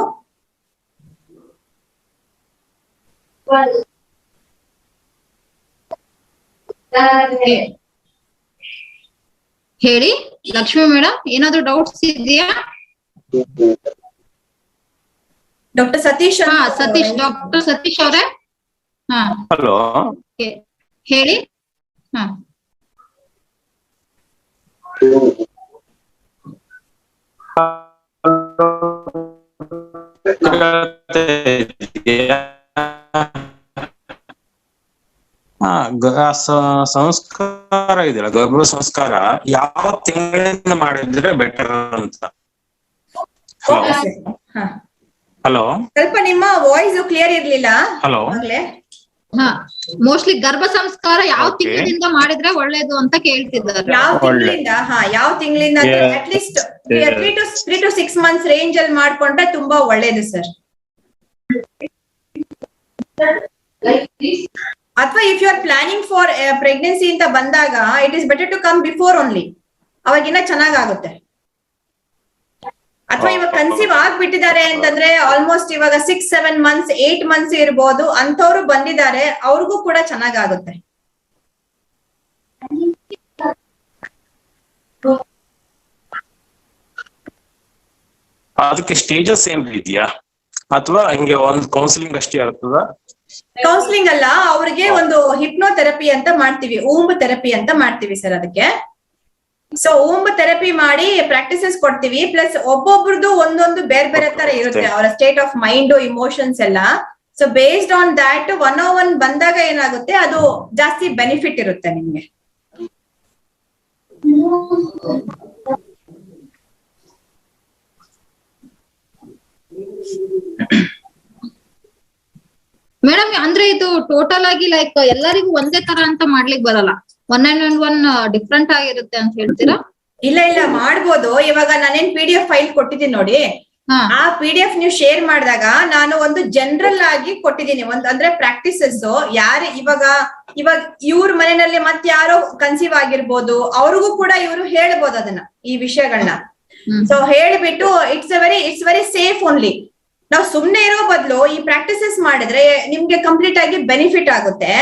ಹೇಳಿ ಲಕ್ಷ್ಮಿ ಮೇಡಮ್, ಏನಾದ್ರು ಡೌಟ್ಸ್ ಇದೆಯಾ? ಡಾಕ್ಟರ್ ಸತೀಶ್. ಸತೀಶ್, ಡಾಕ್ಟರ್ ಸತೀಶ್ ಅವರೇ. ಹಲೋ, ಹೇಳಿ. ಸಂಸ್ಕಾರ ಇದೆಯಲ್ಲ, ಗರ್ಭ ಸಂಸ್ಕಾರ ಯಾವ ತಿಂಗಳಿಂದ ಮಾಡಿದ್ರೆ ಬೆಟರ್ ಅಂತ. ಹಲೋ, ಸ್ವಲ್ಪ ನಿಮ್ಮ ವಾಯ್ಸ್ ಕ್ಲಿಯರ್ ಇರ್ಲಿಲ್ಲ. ಹಲೋ, ಮೋಸ್ಟ್ಲಿ ಗರ್ಭ ಸಂಸ್ಕಾರ ಯಾವ ತಿಂಗಳಿಂದ ಮಾಡಿದ್ರೆ ಒಳ್ಳೇದು ಅಂತ ಕೇಳ್ತಿದ್ದಾರೆ. ಯಾವ ತಿಂಗಳಿಂದ at least 3 to 6 months range ಅಲ್ಲಿ ಮಾಡ್ಕೊಂಡ್ರೆ ತುಂಬಾ ಒಳ್ಳೇದು ಸರ್. ಅಥವಾ if you are planning for pregnancy ಅಂತ ಬಂದಾಗ it is better to come before only, ಅವಾಗಿನ್ನ ಚೆನ್ನಾಗುತ್ತೆ. ಅಥವಾ ಇವಾಗ ಕನ್ಸೀವ್ ಆಗ್ಬಿಟ್ಟಿದ್ದಾರೆ ಅಂತಂದ್ರೆ ಆಲ್ಮೋಸ್ಟ್ ಇವಾಗ 6-7 months 8 months ಇರ್ಬೋದು, ಅಂತವ್ರು ಬಂದಿದ್ದಾರೆ, ಅವ್ರಿಗೂ ಕೂಡ ಚೆನ್ನಾಗುತ್ತೆ. ಅದಕ್ಕೆ ಸ್ಟೇಜಸ್ ಏನ್ ಇದೆಯಾ ಅಥವಾ ಹಿಂಗೆ ಒಂದು ಕೌನ್ಸಿಲಿಂಗ್ ಅಷ್ಟೇ ಇರ್ತದ? ಕೌನ್ಸಿಲಿಂಗ್ ಅಲ್ಲ, ಅವ್ರಿಗೆ ಒಂದು ಹಿಪ್ನೋಥೆರಪಿ ಅಂತ ಮಾಡ್ತೀವಿ, ಊಂಬ್ ಥೆರಪಿ ಅಂತ ಮಾಡ್ತೀವಿ ಸರ್ ಅದಕ್ಕೆ. ಸೊ ಊಂಬ್ ಥೆರಪಿ ಮಾಡಿ ಪ್ರಾಕ್ಟೀಸಸ್ ಕೊಡ್ತೀವಿ. ಪ್ಲಸ್ ಒಬ್ಬೊಬ್ರದ್ದು ಒಂದೊಂದು ಬೇರೆ ಬೇರೆ ತರ ಇರುತ್ತೆ, ಅವರ ಸ್ಟೇಟ್ ಆಫ್ ಮೈಂಡ್, ಇಮೋಷನ್ಸ್ ಎಲ್ಲ. ಸೊ ಬೇಸ್ಡ್ ಆನ್ ದ್ಯಾಟ್ 101 ಬಂದಾಗ ಏನಾಗುತ್ತೆ, ಅದು ಜಾಸ್ತಿ ಬೆನಿಫಿಟ್ ಇರುತ್ತೆ ನಿಮ್ಗೆ. ಮೇಡಮ್, ಅಂದ್ರೆ ಇದು ಟೋಟಲ್ ಆಗಿ ಲೈಕ್ ಎಲ್ಲರಿಗೂ ಒಂದೇ ತರ ಅಂತ ಮಾಡ್ಲಿಕ್ಕೆ ಬರಲ್ಲ, 1 ಡಿಫ್ರೆಂಟ್ ಆಗಿರುತ್ತೆ ಅಂತ ಹೇಳ್ತೀರಾ? ಇಲ್ಲ ಮಾಡ್ಬೋದು. ಇವಾಗ ನಾನೇನ್ PDF ಫೈಲ್ ಕೊಟ್ಟಿದ್ದೀನಿ ನೋಡಿ, ಆ PDF ನೀವು ಶೇರ್ ಮಾಡಿದಾಗ ನಾನು ಒಂದು ಜನರಲ್ ಆಗಿ ಕೊಟ್ಟಿದ್ದೀನಿ. ಒಂದು ಅಂದ್ರೆ ಪ್ರಾಕ್ಟೀಸಸ್ ಯಾರು ಇವಾಗ ಇವ್ರ ಮನೆಯಲ್ಲಿ ಮತ್ತೆ ಯಾರೋ ಕನ್ಸೀವ್ ಆಗಿರ್ಬೋದು, ಅವ್ರಿಗೂ ಕೂಡ ಇವರು ಹೇಳ್ಬೋದು ಅದನ್ನ, ಈ ವಿಷಯಗಳನ್ನ. ಸೊ ಹೇಳ್ಬಿಟ್ಟು ಇಟ್ಸ್ ವೆರಿ ಸೇಫ್ ಓನ್ಲಿ. ನಾವು ಸುಮ್ನೆ ಇರೋ ಬದಲು ಈ ಪ್ರಾಕ್ಟೀಸಸ್ ಮಾಡಿದ್ರೆ ನಿಮ್ಗೆ ಕಂಪ್ಲೀಟ್ ಆಗಿ ಬೆನಿಫಿಟ್ ಆಗುತ್ತೆ.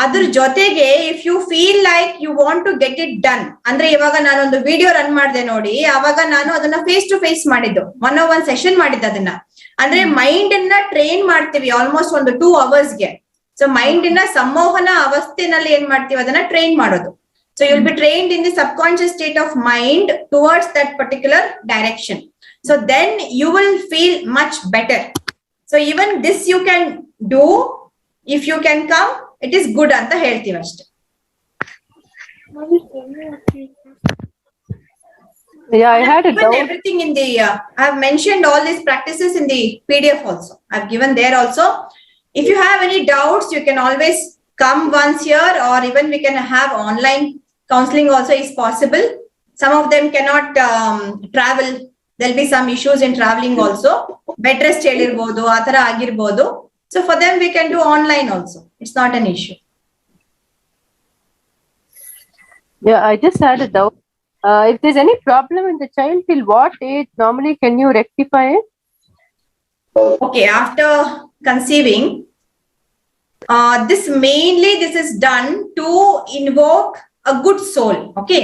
ಅದ್ರ ಜೊತೆಗೆ if you feel like you want to get it done ಅಂದ್ರೆ, ಇವಾಗ ನಾನೊಂದು ವಿಡಿಯೋ ರನ್ ಮಾಡಿದೆ ನೋಡಿ, ಅವಾಗ ನಾನು ಅದನ್ನ ಫೇಸ್ ಟು ಫೇಸ್ ಮಾಡಿದ್ದು, 101 ಸೆಷನ್ ಮಾಡಿದ್ದೆ. ಅದನ್ನ ಅಂದ್ರೆ ಮೈಂಡ್ ಅನ್ನ ಟ್ರೈನ್ ಮಾಡ್ತೀವಿ ಆಲ್ಮೋಸ್ಟ್ ಒಂದು 2 hours. ಸೊ ಮೈಂಡ್ ಅನ್ನ ಸಂಮೋಹನ ಅವಸ್ಥೆನಲ್ಲಿ ಏನ್ ಮಾಡ್ತೀವಿ, ಅದನ್ನ ಟ್ರೈನ್ ಮಾಡೋದು. So you will be trained in the subconscious state of mind towards that particular direction. So then you will feel much better. So even this you can do if you can come, it is good anta ಹೇಳ್ತೀವಿ ಅಷ್ಟೇ. Yeah, I had a doubt. Everything in the I have mentioned all these practices in the PDF also. I have given there also. If you have any doubts, you can always come once here, or even we can have online counseling also is possible. Some of them cannot travel. There'll be some issues in traveling also. Bed rest ಹೇಳಿರ್ಬೋದು, ಆ ತರ ಆಗಿರ್ಬೋದು. So for them we can do online also. It's not an issue. Yeah, I just had a doubt. If there's any problem in the child, till what age normally can you rectify it? Okay, after conceiving, this is done to invoke a good soul. Okay.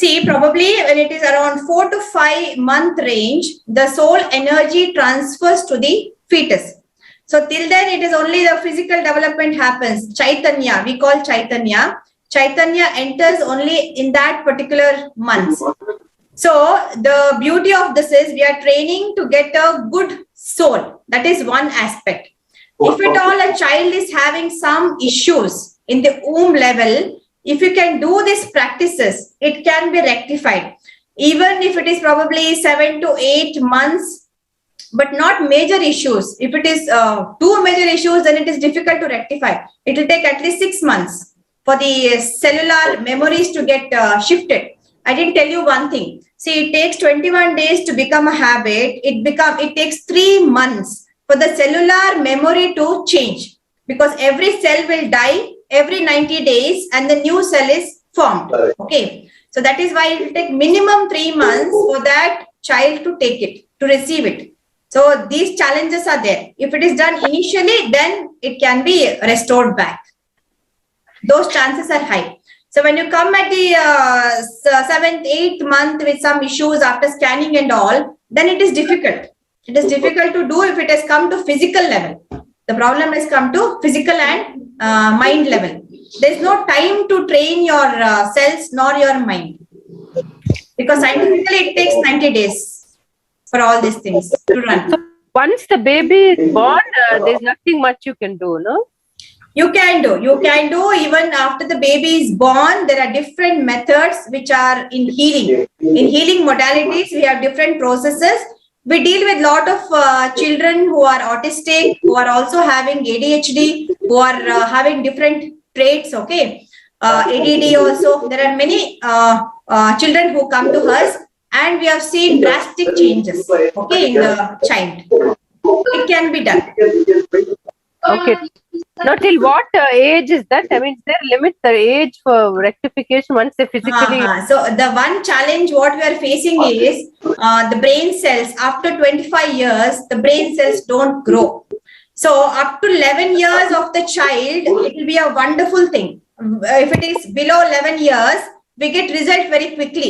See, probably when it is around 4 to 5 month range, the soul energy transfers to the fetus. So till then, it is only the physical development happens. Chaitanya, we call Chaitanya. Chaitanya enters only in that particular month. So the beauty of this is we are training to get a good soul. That is one aspect. If at all a child is having some issues in the womb level, if you can do these practices, it can be rectified. Even if it is probably 7 to 8 months, but not major issues. If it is 2 major issues, then it is difficult to rectify. It will take at least 6 months for the cellular memories to get shifted. I didn't tell you one thing. See, it takes 21 days to become a habit. It takes 3 months for the cellular memory to change, because every cell will die every 90 days and the new cell is formed. Okay. So that is why it will take minimum 3 months for that child to take it, to receive it. So these challenges are there. If it is done initially, then it can be restored back. Those chances are high. So when you come at the 7th, 8th month with some issues after scanning and all, then it is difficult. It is difficult to do if it has come to physical level. The problem has come to physical and mind level. There is no time to train your cells nor your mind, because scientifically it takes 90 days for all these things to run. So once the baby is born, there's nothing much you can do, no? You can do even after the baby is born. There are different methods which are in healing. In healing modalities, we have different processes. We deal with a lot of children who are autistic, who are also having ADHD, who are having different traits, okay? ADD also. There are many children who come to us, and we have seen drastic changes, okay, in the child. It can be done. Okay. Now, till what age is that? I mean, is there a limit, the age for rectification once they physically... So the one challenge what we are facing is the brain cells. After 25 years, the brain cells don't grow. So up to 11 years of the child, it will be a wonderful thing. If it is below 11 years, we get result very quickly.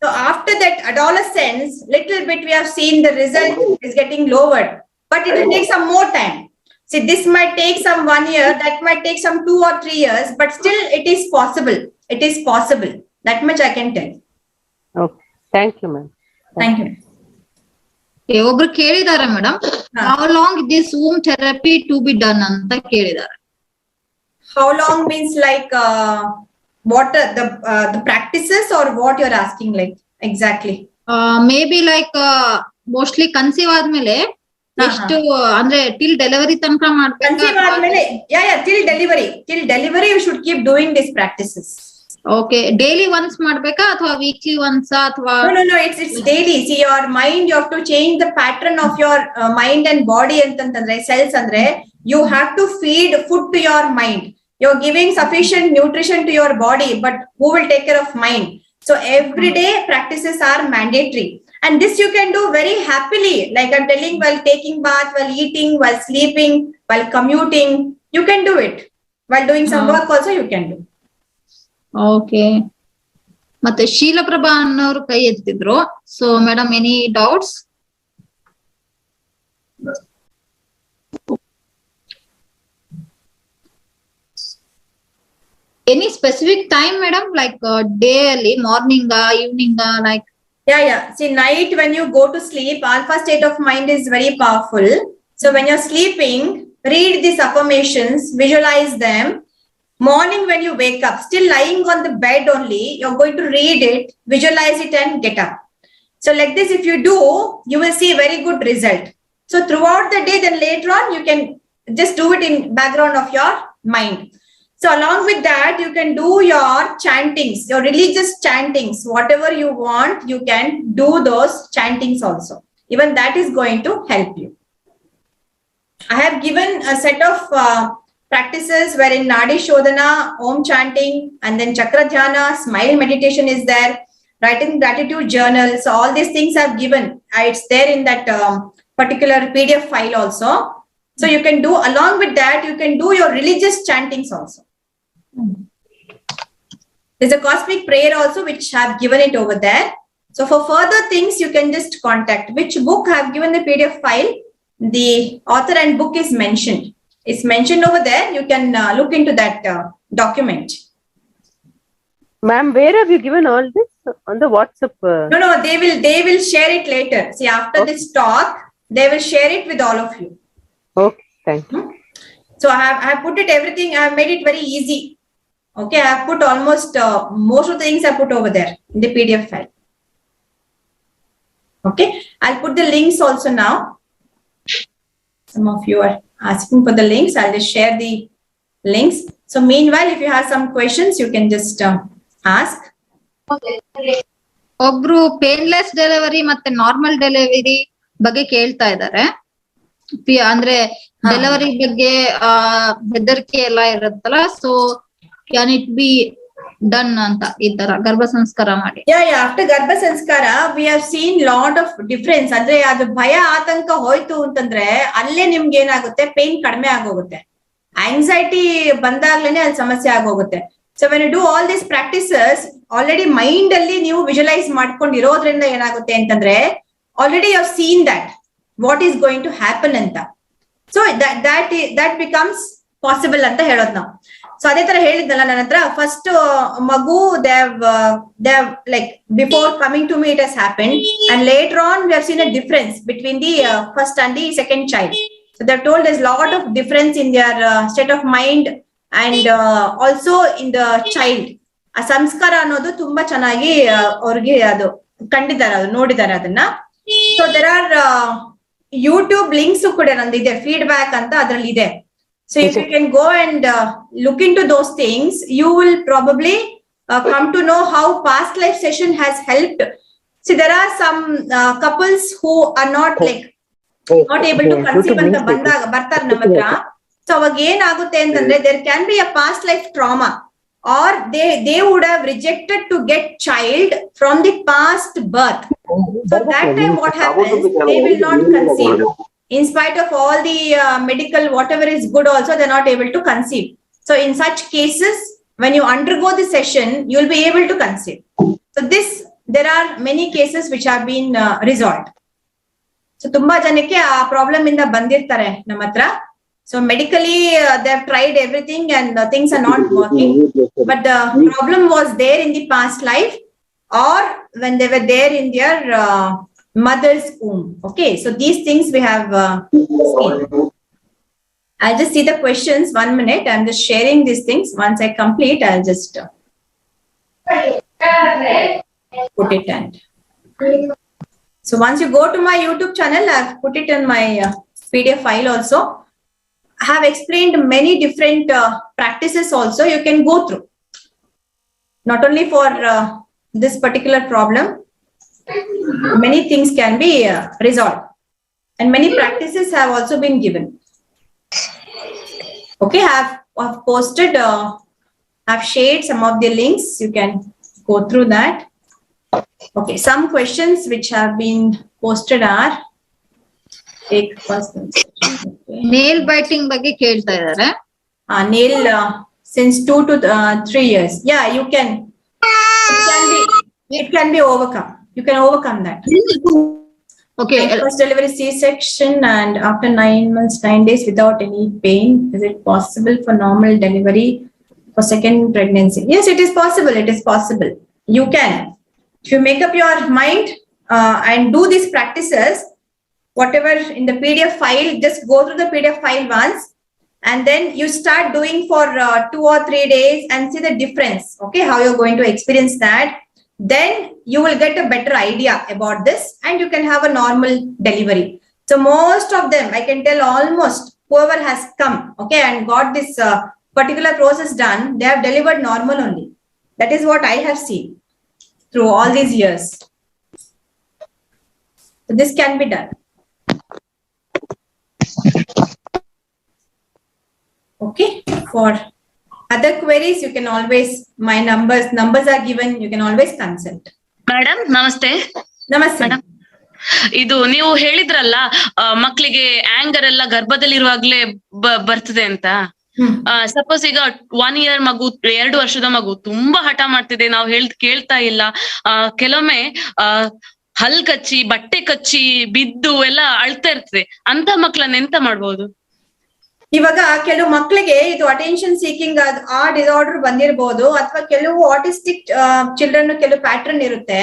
So after that adolescence, little bit we have seen the result is getting lowered, but it will take some more time. See, this might take some 1 year, that might take some 2 or 3 years, but still it is possible. It is possible. That much I can tell. Okay. Thank you, ma'am. Thank you. ಒಬ್ರು ಕೇಳಿದಾರೆ madam, how long this womb therapy to be done ಅಂತ ಕೇಳಿದಾರೆ. How long means like what the practices or what you're asking, like exactly? Maybe like mostly conceive ಆದ್ಮೇಲೆ ಎಷ್ಟು ಅಂದ್ರೆ till delivery ತನಕ ಮಾಡ್ಬೇಕಾ? Conceive ಆದ್ಮೇಲೆ, till delivery you should keep doing these practices. Okay, daily once ಮಾಡ್ಬೇಕಾ ಅಥವಾ weekly once ಅಥವಾ? No, it's daily. See, your mind, you have to change the pattern of your mind and body ಅಂತಂದ್ರೆ cells ಅಂದ್ರೆ you have to feed food to your mind. You're giving sufficient nutrition to your body, but who will take care of mind? So everyday practices are mandatory, and this you can do very happily, like I'm telling, while taking bath, while eating, while sleeping, while commuting. You can do it while doing some work also. You can do. Okay. ಮತ್ತೆ ಶೀಲಪ್ರಭಾ ಅನ್ನೋರು ಕೈ ಎತ್ತಿದ್ರು. So madam, any doubts? Any specific time madam, like day ಅಲ್ಲಿ morning evening like? Yeah. See, night when you go to sleep, alpha state of mind is very powerful. So when you're sleeping, read these affirmations, visualize them. Morning when you wake up, still lying on the bed only, you're going to read it, visualize it and get up. So like this, if you do, you will see very good result. So throughout the day, then later on, you can just do it in background of your mind. So along with that, you can do your chantings, your religious chantings, whatever you want, you can do those chantings also. Even that is going to help you. I have given a set of practices wherein Nadi Shodhana, Om chanting, and then Chakra Jñāna, smile meditation is there, writing gratitude journal. So all these things I've given. It's there in that particular PDF file also. So you can do, along with that, you can do your religious chantings also. There's a cosmic prayer also, which I've given it over there. So for further things, you can just contact. Which book I've given the PDF file, the author and book is mentioned. It's mentioned over there. You can look into that document. Ma'am, where have you given all this? On the WhatsApp? No, they will share it later. See, after this talk, they will share it with all of you. Okay, thank you. So I have put it everything. I have made it very easy. Okay, I have put almost most of the things I put over there in the PDF file. Okay, I'll put the links also now. Some of you are asking for the links. I'll just share the links. So meanwhile, if you have some questions, you can just ask. ಒಬ್ರು painless delivery ಮತ್ತೆ normal delivery ಬಗ್ಗೆ ಕೇಳ್ತಾ ಇದ್ದಾರೆ. ಅಂದ್ರೆ delivery ಬಗ್ಗೆ ಹೆದರಿಕೆ ಎಲ್ಲ ಇರುತ್ತಲ್ಲ, so can it be done ಅಂತ ಈ ತರ ಗರ್ಭ ಸಂಸ್ಕಾರ ಮಾಡಿ? ಆಫ್ಟರ್ ಗರ್ಭ ಸಂಸ್ಕಾರ we have seen lot of difference. ಅಂದ್ರೆ ಅದು ಭಯ ಆತಂಕ ಹೋಯ್ತು ಅಂತಂದ್ರೆ ಅಲ್ಲೇ ನಿಮ್ಗೆ ಏನಾಗುತ್ತೆ, ಪೇನ್ ಕಡಿಮೆ ಆಗೋಗುತ್ತೆ. ಆಂಗ್ಸೈಟಿ ಬಂದಾಗ್ಲೇನೆ ಅಲ್ಲಿ ಸಮಸ್ಯೆ ಆಗೋಗುತ್ತೆ. So when you do all these practices, already mind ಅಲ್ಲಿ ನೀವು ವಿಜುವಲೈಸ್ ಮಾಡ್ಕೊಂಡಿರೋದ್ರಿಂದ ಏನಾಗುತ್ತೆ ಅಂತಂದ್ರೆ already you have seen that what is going to happen ಅಂತ. ಸೊ ದಟ್ ಬಿಕಮ್ಸ್ ಪಾಸಿಬಲ್ ಅಂತ ಹೇಳೋದು ನಾವು. ಸೊ ಅದೇ ತರ ಹೇಳಿದ್ನಲ್ಲ ನನ್ನ ಹತ್ರ, ಫಸ್ಟ್ ಮಗು they have like before coming to me it has happened, and later on we have seen a difference between the first and the second child. So they have told there's a lot of difference in their state of mind and also in the child. ಆ ಸಂಸ್ಕಾರ ಅನ್ನೋದು ತುಂಬಾ ಚೆನ್ನಾಗಿ ಅವ್ರಿಗೆ ಅದು ಕಂಡಿದ್ದಾರೆ, ಅದು ನೋಡಿದ್ದಾರೆ ಅದನ್ನ. So there are YouTube links ಕೂಡ ನಂದಿದೆ, ಫೀಡ್ಬ್ಯಾಕ್ ಅಂತ ಅದ್ರಲ್ಲಿ ಇದೆ. So if you can go and look into those things, you will probably come to know how past life session has helped. See, there are some couples who are not able to conceive anta bartar namatra. So avage en agutte antandre there can be a past life trauma, or they would have rejected to get child from the past birth. So that time what happens, they will not conceive. In spite of all the medical whatever is good also, they're not able to conceive. So in such cases, when you undergo the session, you will be able to conceive. So there are many cases which have been resolved. So tumba janake aa problem inda bandirtare namatra. So medically they have tried everything and things are not working, but the problem was there in the past life or when they were there in their mother's womb. Okay, so these things we have seen. I'll just see the questions. 1 minute. I'm just sharing these things. Once I complete, I'll just put it and. So once you go to my YouTube channel, I've put it in my PDF file also. I have explained many different practices also you can go through. Not only for this particular problem, many things can be resolved, and many practices have also been given. Okay, I've posted, I've shared some of the links. You can go through that. Okay, some questions which have been posted are take first. Nail biting ಬಗ್ಗೆ ಕೇಳ್ತಾ ಇದ್ದಾರೆ. Nail since 2 to 3 years. Yeah, you can. It can be overcome. You can overcome that. Okay. First delivery C-section and after 9 months, 9 days without any pain. Is it possible for normal delivery for second pregnancy? Yes, it is possible. It is possible. You can. If you make up your mind and do these practices, whatever in the PDF file, just go through the PDF file once and then you start doing for 2 or 3 days and see the difference. Okay, how you're going to experience that. Then you will get a better idea about this and you can have a normal delivery. So most of them, I can tell almost whoever has come, okay, and got this particular process done, they have delivered normal only. That is what I have seen through all these years. So this can be done. Okay, for other queries, you can always, my numbers are given, you can always consult. Madam, namaste. Namaste. Madam, ಇದು ನೀವು ಹೇಳಿದ್ರಲ್ಲ ಮಕ್ಳಿಗೆ anger ಎಲ್ಲ ಗರ್ಭದಲ್ಲಿರುವಾಗ್ಲೇ ಬರ್ತದೆ ಅಂತ. Suppose ಈಗ 1 year ಮಗು, 2 ವರ್ಷದ ಮಗು ತುಂಬಾ ಹಠ ಮಾಡ್ತಿದೆ, ನಾವು ಕೇಳ್ತಾ ಇಲ್ಲ, ಕೆಲವೊಮ್ಮೆ ಹಲ್ ಕಚ್ಚಿ ಬಟ್ಟೆ ಕಚ್ಚಿ ಬಿದ್ದು ಎಲ್ಲ ಅಳ್ತಾ ಇರ್ತದೆ, ಅಂತ ಮಕ್ಳನ್ನ ಎಂತ ಮಾಡ್ಬೋದು? ಇವಾಗ ಕೆಲವು ಮಕ್ಕಳಿಗೆ ಇದು ಅಟೆನ್ಷನ್ ಸೀಕಿಂಗ್ ಆ ಡಿಸಾರ್ಡರ್ ಬಂದಿರಬಹುದು, ಅಥವಾ ಕೆಲವು ಆಟಿಸ್ಟಿಕ್ ಚಿಲ್ಡ್ರನ್ ಕೆಲವು ಪ್ಯಾಟರ್ನ್ ಇರುತ್ತೆ.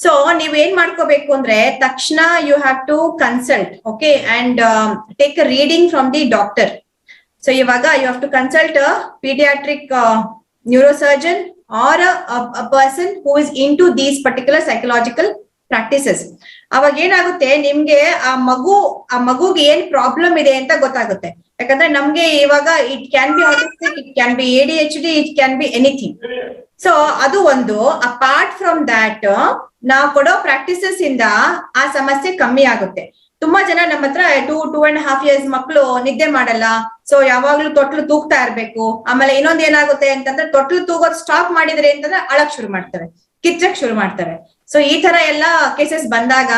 ಸೊ ನೀವ್ ಏನ್ ಮಾಡ್ಕೋಬೇಕು ಅಂದ್ರೆ ತಕ್ಷಣ you have to consult, okay, and take a reading from the doctor. So ಇವಾಗ you have to consult a paediatric neurosurgeon or a person who is into these particular psychological practices. ಅವಾಗ ಏನಾಗುತ್ತೆ, ನಿಮ್ಗೆ ಆ ಮಗುಗೆ ಏನ್ problem ಇದೆ ಅಂತ ಗೊತ್ತಾಗುತ್ತೆ. ಯಾಕಂದ್ರೆ ನಮ್ಗೆ ಇವಾಗ it can be autistic, it can be ADHD, it can be anything. So ಅದು ಒಂದು. ಅಪಾರ್ಟ್ ಫ್ರಮ್ ದ್ಯಾಟ್ ನಾವು ಕೊಡೋ ಪ್ರಾಕ್ಟೀಸಸ್ ಇಂದ ಆ ಸಮಸ್ಯೆ ಕಮ್ಮಿ ಆಗುತ್ತೆ. ತುಂಬಾ ಜನ ನಮ್ಮ ಹತ್ರ 2.5 years ಮಕ್ಕಳು ನಿದ್ದೆ ಮಾಡಲ್ಲ, ಸೊ ಯಾವಾಗ್ಲೂ ತೊಟ್ಲು ತೂಗ್ತಾ ಇರ್ಬೇಕು. ಆಮೇಲೆ ಇನ್ನೊಂದ್ ಏನಾಗುತ್ತೆ ಅಂತಂದ್ರೆ ತೊಟ್ಲು ತೂಗೋದ್ ಸ್ಟಾಪ್ ಮಾಡಿದ್ರೆ ಅಂತಂದ್ರೆ ಅಳಕ್ ಶುರು ಮಾಡ್ತವೆ, ಕಿಚ್ಚಕ್ ಶುರು ಮಾಡ್ತವೆ. ಸೊ ಈ ತರ ಎಲ್ಲಾ ಕೇಸಸ್ ಬಂದಾಗ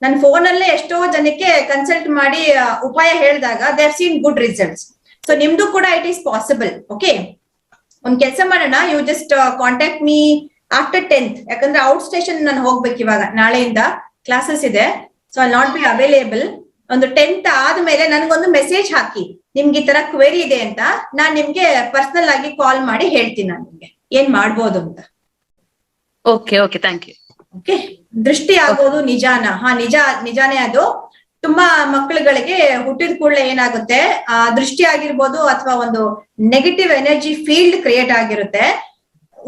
ನನ್ ಫೋನ್ ಅಲ್ಲೇ ಎಷ್ಟೋ ಜನಕ್ಕೆ ಕನ್ಸಲ್ಟ್ ಮಾಡಿ ಉಪಾಯ ಹೇಳಿದಾಗ they have seen good results. So ನಿಮ್ದು ಕೂಡ ಇಟ್ ಈಸ್ ಪಾಸಿಬಲ್. ಓಕೆ, ಒಂದ್ ಕೆಲಸ ಮಾಡೋಣ, you just contact me after 10th. ಯಾಕಂದ್ರೆ ಔಟ್ ಸ್ಟೇಷನ್ ನಾನು ಹೋಗ್ಬೇಕು ಇವಾಗ, ನಾಳೆಯಿಂದ ಕ್ಲಾಸಸ್ ಇದೆ. So I not be available. ಒಂದು 10th ಆದ್ಮೇಲೆ ನನ್ಗೊಂದು ಮೆಸೇಜ್ ಹಾಕಿ, ನಿಮ್ಗೆ ಈ ತರ ಕ್ವೆರಿ ಇದೆ ಅಂತ. ನಾನ್ ನಿಮ್ಗೆ ಪರ್ಸನಲ್ ಆಗಿ ಕಾಲ್ ಮಾಡಿ ಹೇಳ್ತೀನಿ ನಾನು ನಿಮ್ಗೆ ಏನ್ ಮಾಡ್ಬೋದು ಅಂತ. Okay okay, thank you. Okay, ದೃಷ್ಟಿ ಆಗೋದು ನಿಜಾನ? ನಿಜಾನೇ ಅದು. ತುಂಬಾ ಮಕ್ಕಳುಗಳಿಗೆ ಹುಟ್ಟಿದ ಕೂಡಲೇ ಏನಾಗುತ್ತೆ, ದೃಷ್ಟಿ ಆಗಿರ್ಬೋದು ಅಥವಾ ಒಂದು ನೆಗೆಟಿವ್ ಎನರ್ಜಿ ಫೀಲ್ಡ್ ಕ್ರಿಯೇಟ್ ಆಗಿರುತ್ತೆ.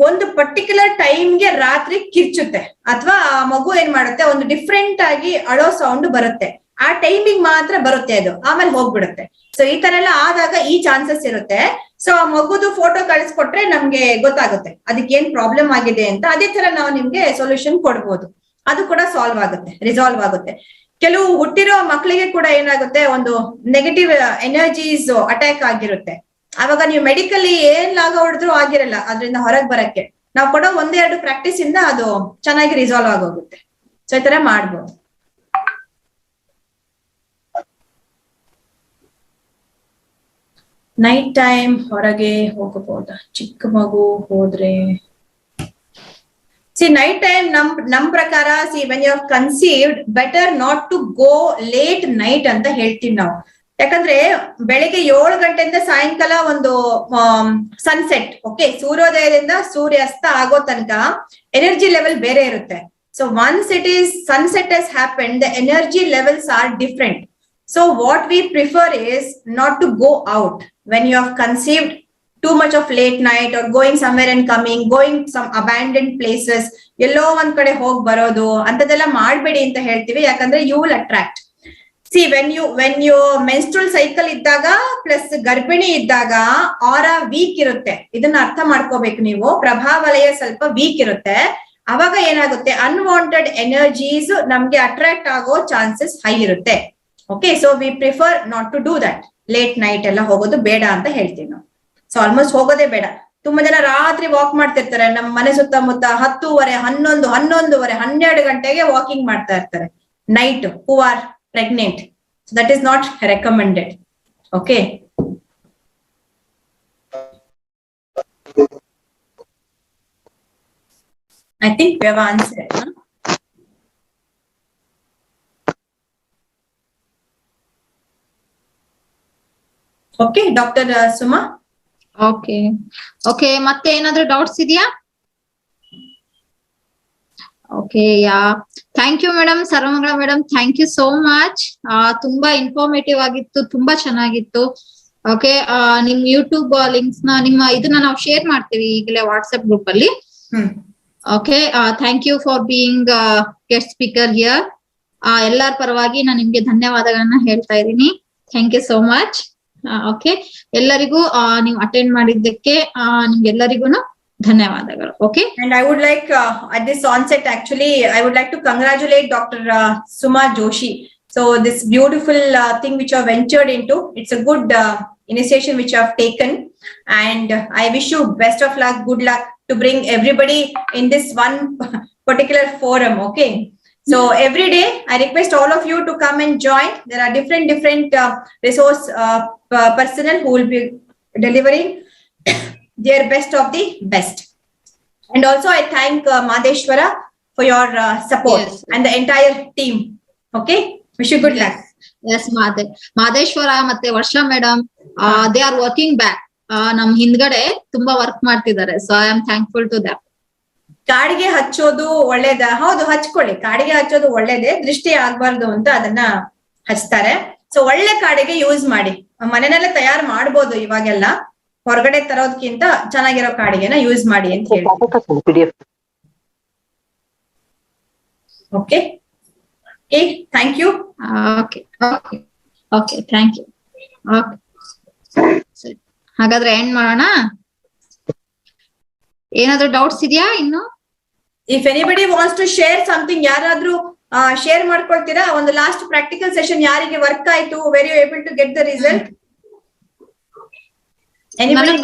ಒಂದು ಪರ್ಟಿಕ್ಯುಲರ್ ಟೈಮ್ಗೆ ರಾತ್ರಿ ಕಿರ್ಚುತ್ತೆ, ಅಥವಾ ಮಗು ಏನ್ ಮಾಡುತ್ತೆ, ಒಂದು ಡಿಫ್ರೆಂಟ್ ಆಗಿ ಅಳೋ ಸೌಂಡ್ ಬರುತ್ತೆ. ಆ ಟೈಮಿಂಗ್ ಮಾತ್ರ ಬರುತ್ತೆ, ಅದು ಆಮೇಲೆ ಹೋಗ್ಬಿಡುತ್ತೆ. ಸೊ ಈ ತರ ಎಲ್ಲ ಆದಾಗ ಈ ಚಾನ್ಸಸ್ ಇರುತ್ತೆ. ಸೊ ಆ ಮಗುದು ಫೋಟೋ ಕಳಿಸ್ಕೊಟ್ರೆ ನಮ್ಗೆ ಗೊತ್ತಾಗುತ್ತೆ ಅದಕ್ಕೆ ಏನ್ ಪ್ರಾಬ್ಲಮ್ ಆಗಿದೆ ಅಂತ. ಅದೇ ತರ ನಾವು ನಿಮ್ಗೆ ಸೊಲ್ಯೂಷನ್ ಕೊಡ್ಬೋದು, ಅದು ಕೂಡ ಸಾಲ್ವ್ ಆಗುತ್ತೆ, ರಿಸಾಲ್ವ್ ಆಗುತ್ತೆ. ಕೆಲವು ಹುಟ್ಟಿರೋ ಮಕ್ಕಳಿಗೆ ಕೂಡ ಏನಾಗುತ್ತೆ, ಒಂದು ನೆಗೆಟಿವ್ ಎನರ್ಜೀಸ್ ಅಟ್ಯಾಕ್ ಆಗಿರುತ್ತೆ. ಅವಾಗ ನೀವು ಮೆಡಿಕಲಿ ಏನ್ ಲಾಗ ಹೊಡೆದ್ರು ಆಗಿರಲ್ಲ ಅದ್ರಿಂದ ಹೊರಗೆ ಬರಕ್ಕೆ. ನಾವು ಕೊಡೋ 1-2 ಪ್ರಾಕ್ಟೀಸ್ ಇಂದ ಅದು ಚೆನ್ನಾಗಿ ರಿಸಾಲ್ವ್ ಆಗೋಗುತ್ತೆ. ಸೊ ಈ ತರ ಮಾಡ್ಬೋದು. ನೈಟ್ ಟೈಮ್ ಹೊರಗೆ ಹೋಗಬಹುದಾ? ಚಿಕ್ಕ ಮಗು ಹೋದ್ರೆ ನೈಟ್ ಟೈಮ್ ನಮ್ ಪ್ರಕಾರ when you have conceived, better not to go late night ಅಂತ ಹೇಳ್ತೀವಿ ನಾವು. ಯಾಕಂದ್ರೆ ಬೆಳಿಗ್ಗೆ 7 ಗಂಟೆಯಿಂದ ಸಾಯಂಕಾಲ ಒಂದು ಸನ್ಸೆಟ್, ಓಕೆ, ಸೂರ್ಯೋದಯದಿಂದ ಸೂರ್ಯಾಸ್ತ ಆಗೋ ತನಕ ಎನರ್ಜಿ ಲೆವೆಲ್ ಬೇರೆ ಇರುತ್ತೆ. So once it is sunset has happened, the energy levels are different. So what we prefer is not to go out when you have conceived too much of late night or going somewhere and coming, going some abandoned places, ಎಲ್ಲೋ ಒಂದ್ ಕಡೆ ಹೋಗ್ ಬರೋದು ಅಂತದೆಲ್ಲ ಮಾಡ್ಬೇಡಿ ಅಂತ ಹೇಳ್ತೀವಿ. ಯಾಕಂದ್ರೆ you will attract. See, when you menstrual cycle ಇದ್ದಾಗ plus ಗರ್ಭಿಣಿ ಇದ್ದಾಗ ಆರಾ ವೀಕ್ ಇರುತ್ತೆ. ಇದನ್ನ ಅರ್ಥ ಮಾಡ್ಕೋಬೇಕು ನೀವು. ಪ್ರಭಾವಲಯ ಸ್ವಲ್ಪ ವೀಕ್ ಇರುತ್ತೆ. ಅವಾಗ ಏನಾಗುತ್ತೆ, ಅನ್ವಾಂಟೆಡ್ ಎನರ್ಜೀಸ್ ನಮ್ಗೆ ಅಟ್ರಾಕ್ಟ್ ಆಗೋ ಚಾನ್ಸಸ್ ಹೈ ಇರುತ್ತೆ. Okay, so we prefer not to do that. Late night ಎಲ್ಲ ಹೋಗೋದು ಬೇಡ ಅಂತ ಹೇಳ್ತೀವಿ ನಾವು. ಸೊ ಆಲ್ಮೋಸ್ಟ್ ಹೋಗೋದೇ ಬೇಡ. ತುಂಬಾ ಜನ ರಾತ್ರಿ ವಾಕ್ ಮಾಡ್ತಿರ್ತಾರೆ ನಮ್ಮ ಮನೆ ಸುತ್ತಮುತ್ತ. 10:30, 11, 11:30, 12 ಗಂಟೆಗೆ ವಾಕಿಂಗ್ ಮಾಡ್ತಾ ಇರ್ತಾರೆ night, who are pregnant. So that is not recommended. Okay, I think we have answered. Okay doctor Suma. Okay okay, ಮತ್ತೆ ಏನಾದ್ರೂ ಡೌಟ್ಸ್ ಇದೆಯಾ? Okay, yeah, thank you madam, Sarvamangala madam, thank you so much. ತುಂಬಾ informative ಆಗಿತ್ತು, ತುಂಬಾ ಚೆನ್ನಾಗಿತ್ತು. Okay, ನಿಮ್ YouTube links ನ ಇದನ್ನ ನಾವು ಶೇರ್ ಮಾಡ್ತೀವಿ ಈಗಲೇ ವಾಟ್ಸ್ಆಪ್ ಗ್ರೂಪ್ ಅಲ್ಲಿ. Okay, thank you for being guest speaker here. ಎಲ್ಲರ ಪರವಾಗಿ ನಾನು ನಿಮ್ಗೆ ಧನ್ಯವಾದಗಳನ್ನ ಹೇಳ್ತಾ ಇದ್ದೀನಿ. Thank you so much. Okay, ಎಲ್ಲರಿಗೂ ನೀವು ಅಟೆಂಡ್ ಮಾಡಿದ್ದಕ್ಕೆ ನಿಮ್ಗೆಲ್ಲರಿಗೂ ಧನ್ಯವಾದಗಳು. Okay, and I would like at this onset actually I would like to congratulate Dr. Suma Joshi. So this beautiful thing which you have ventured into, it's a good initiation which you have taken, and I wish you best of luck, good luck to bring everybody in this one particular forum. Okay, so every day I request all of you to come and join. There are different resource personnel who will be delivering their best of the best. And also I thank Madeshwara for your support. Yes. And the entire team. Okay, wish you good luck. Yes, Madeshwara ಮತ್ತೆ Varsha madam, they are working back. ನಮ್ ಹಿಂದ್ಗಡೆ ತುಂಬಾ work ಮಾಡ್ತಿದ್ದಾರೆ. So I am thankful to that. ಕಾಡಿಗೆ ಹಚ್ಚೋದು ಒಳ್ಳೇದ? ಹೌದು, ಹಚ್ಕೊಳ್ಳಿ. ಕಾಡಿಗೆ ಹಚ್ಚೋದು ಒಳ್ಳೇದೇ, ದೃಷ್ಟಿ ಆಗ್ಬಾರ್ದು ಅಂತ ಅದನ್ನ ಹಚ್ತಾರೆ. ಸೊ ಒಳ್ಳೆ ಕಾಡಿಗೆ ಯೂಸ್ ಮಾಡಿ. ಮನೆಯಲ್ಲೇ ತಯಾರು ಮಾಡ್ಬೋದು ಇವಾಗೆಲ್ಲ, ಹೊರಗಡೆ ತರೋದಕ್ಕಿಂತ ಚೆನ್ನಾಗಿರೋ ಕಾಡಿಗೆನ ಯೂಸ್ ಮಾಡಿ ಅಂತ ಹೇಳಿ. Okay, thank you. Okay okay okay, thank you. Okay. ಸರಿ, ಹಾಗಾದ್ರೆ ಎಂಡ್ ಮಾಡೋಣ. ಏನಾದ್ರು ಡೌಟ್ಸ್ ಇದೆಯಾ ಇನ್ನು? If anybody wants to share something, ಯಾರಾದ್ರೂ ಶೇರ್ ಮಾಡ್ಕೊಳ್ತೀರಾ? ಒಂದು ಲಾಸ್ಟ್ ಪ್ರಾಕ್ಟಿಕಲ್ ಸೆಷನ್ ಯಾರಿಗೆ ವರ್ಕ್ ಆಯ್ತು, were you able to get the result?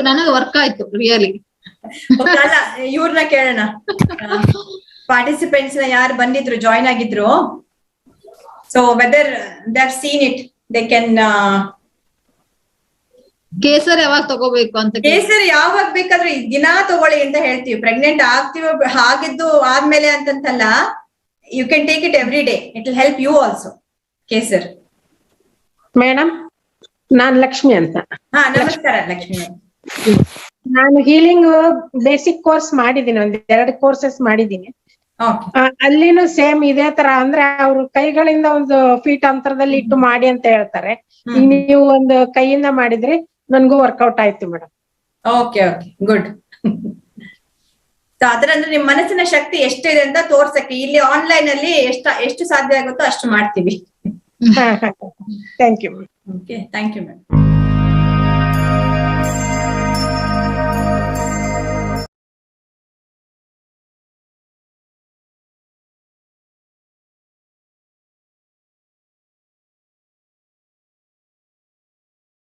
ನನಗೆ ವರ್ಕ್ ಆಯ್ತು ರಿಯಲಿ. ಅಲ್ಲ, ಇವ್ರನ್ನ ಕೇಳೋಣ, ಪಾರ್ಟಿಸಿಪೆಂಟ್ಸ್ ನ ಯಾರು ಬಂದಿದ್ರು, ಜಾಯ್ನ್ ಆಗಿದ್ರು. So whether they have seen it, they can. ಕೇಸರ್ ಯಾವಾಗ ತಗೋಬೇಕು ಅಂತ? ಕೇಸರಿ ಯಾವಾಗ ಬೇಕಾದ್ರೂ ದಿನಾ ತಗೊಳ್ಳಿ ಅಂತ ಹೇಳ್ತೀವಿ. ಪ್ರೆಗ್ನೆಂಟ್ ಆಗ್ತೀವ ಆಗಿದ್ದು ಆದ್ಮೇಲೆ ಅಂತಂತಲ್ಲ, you can take it every day, it will help you also. ಕೇಸರ್. ಮೇಡಮ್, ನಾನ್ ಲಕ್ಷ್ಮಿ ಅಂತ. ಹಾ, ನಮಸ್ಕಾರ ಲಕ್ಷ್ಮಿ. ನಾನು ಹೀಲಿಂಗ್ ಬೇಸಿಕ್ ಕೋರ್ಸ್ ಮಾಡಿದೀನಿ, ಒಂದ್ 2 ಕೋರ್ಸಸ್ ಮಾಡಿದೀನಿ. ಅಲ್ಲಿನೂ ಸೇಮ್ ಇದೇ ತರ, ಅಂದ್ರೆ ಅವ್ರು ಕೈಗಳಿಂದ ಒಂದು ಫೀಟ್ ಅಂತರದಲ್ಲಿ ಇಟ್ಟು ಮಾಡಿ ಅಂತ ಹೇಳ್ತಾರೆ. ನೀವು ಒಂದು ಕೈಯಿಂದ ಮಾಡಿದ್ರೆ ನನ್ಗೂ ವರ್ಕೌಟ್ ಆಯ್ತು ಮೇಡಮ್. Okay okay, good. ಅದ್ರಂದ್ರೆ ನಿಮ್ ಮನಸ್ಸಿನ ಶಕ್ತಿ ಎಷ್ಟಿದೆ ಅಂತ ತೋರ್ಸಕ್ಕೆ ಇಲ್ಲಿ ಆನ್ಲೈನ್ ಅಲ್ಲಿ ಎಷ್ಟು ಸಾಧ್ಯ ಆಗುತ್ತೋ ಅಷ್ಟು ಮಾಡ್ತೀವಿ. Thank you. Okay, thank you madam.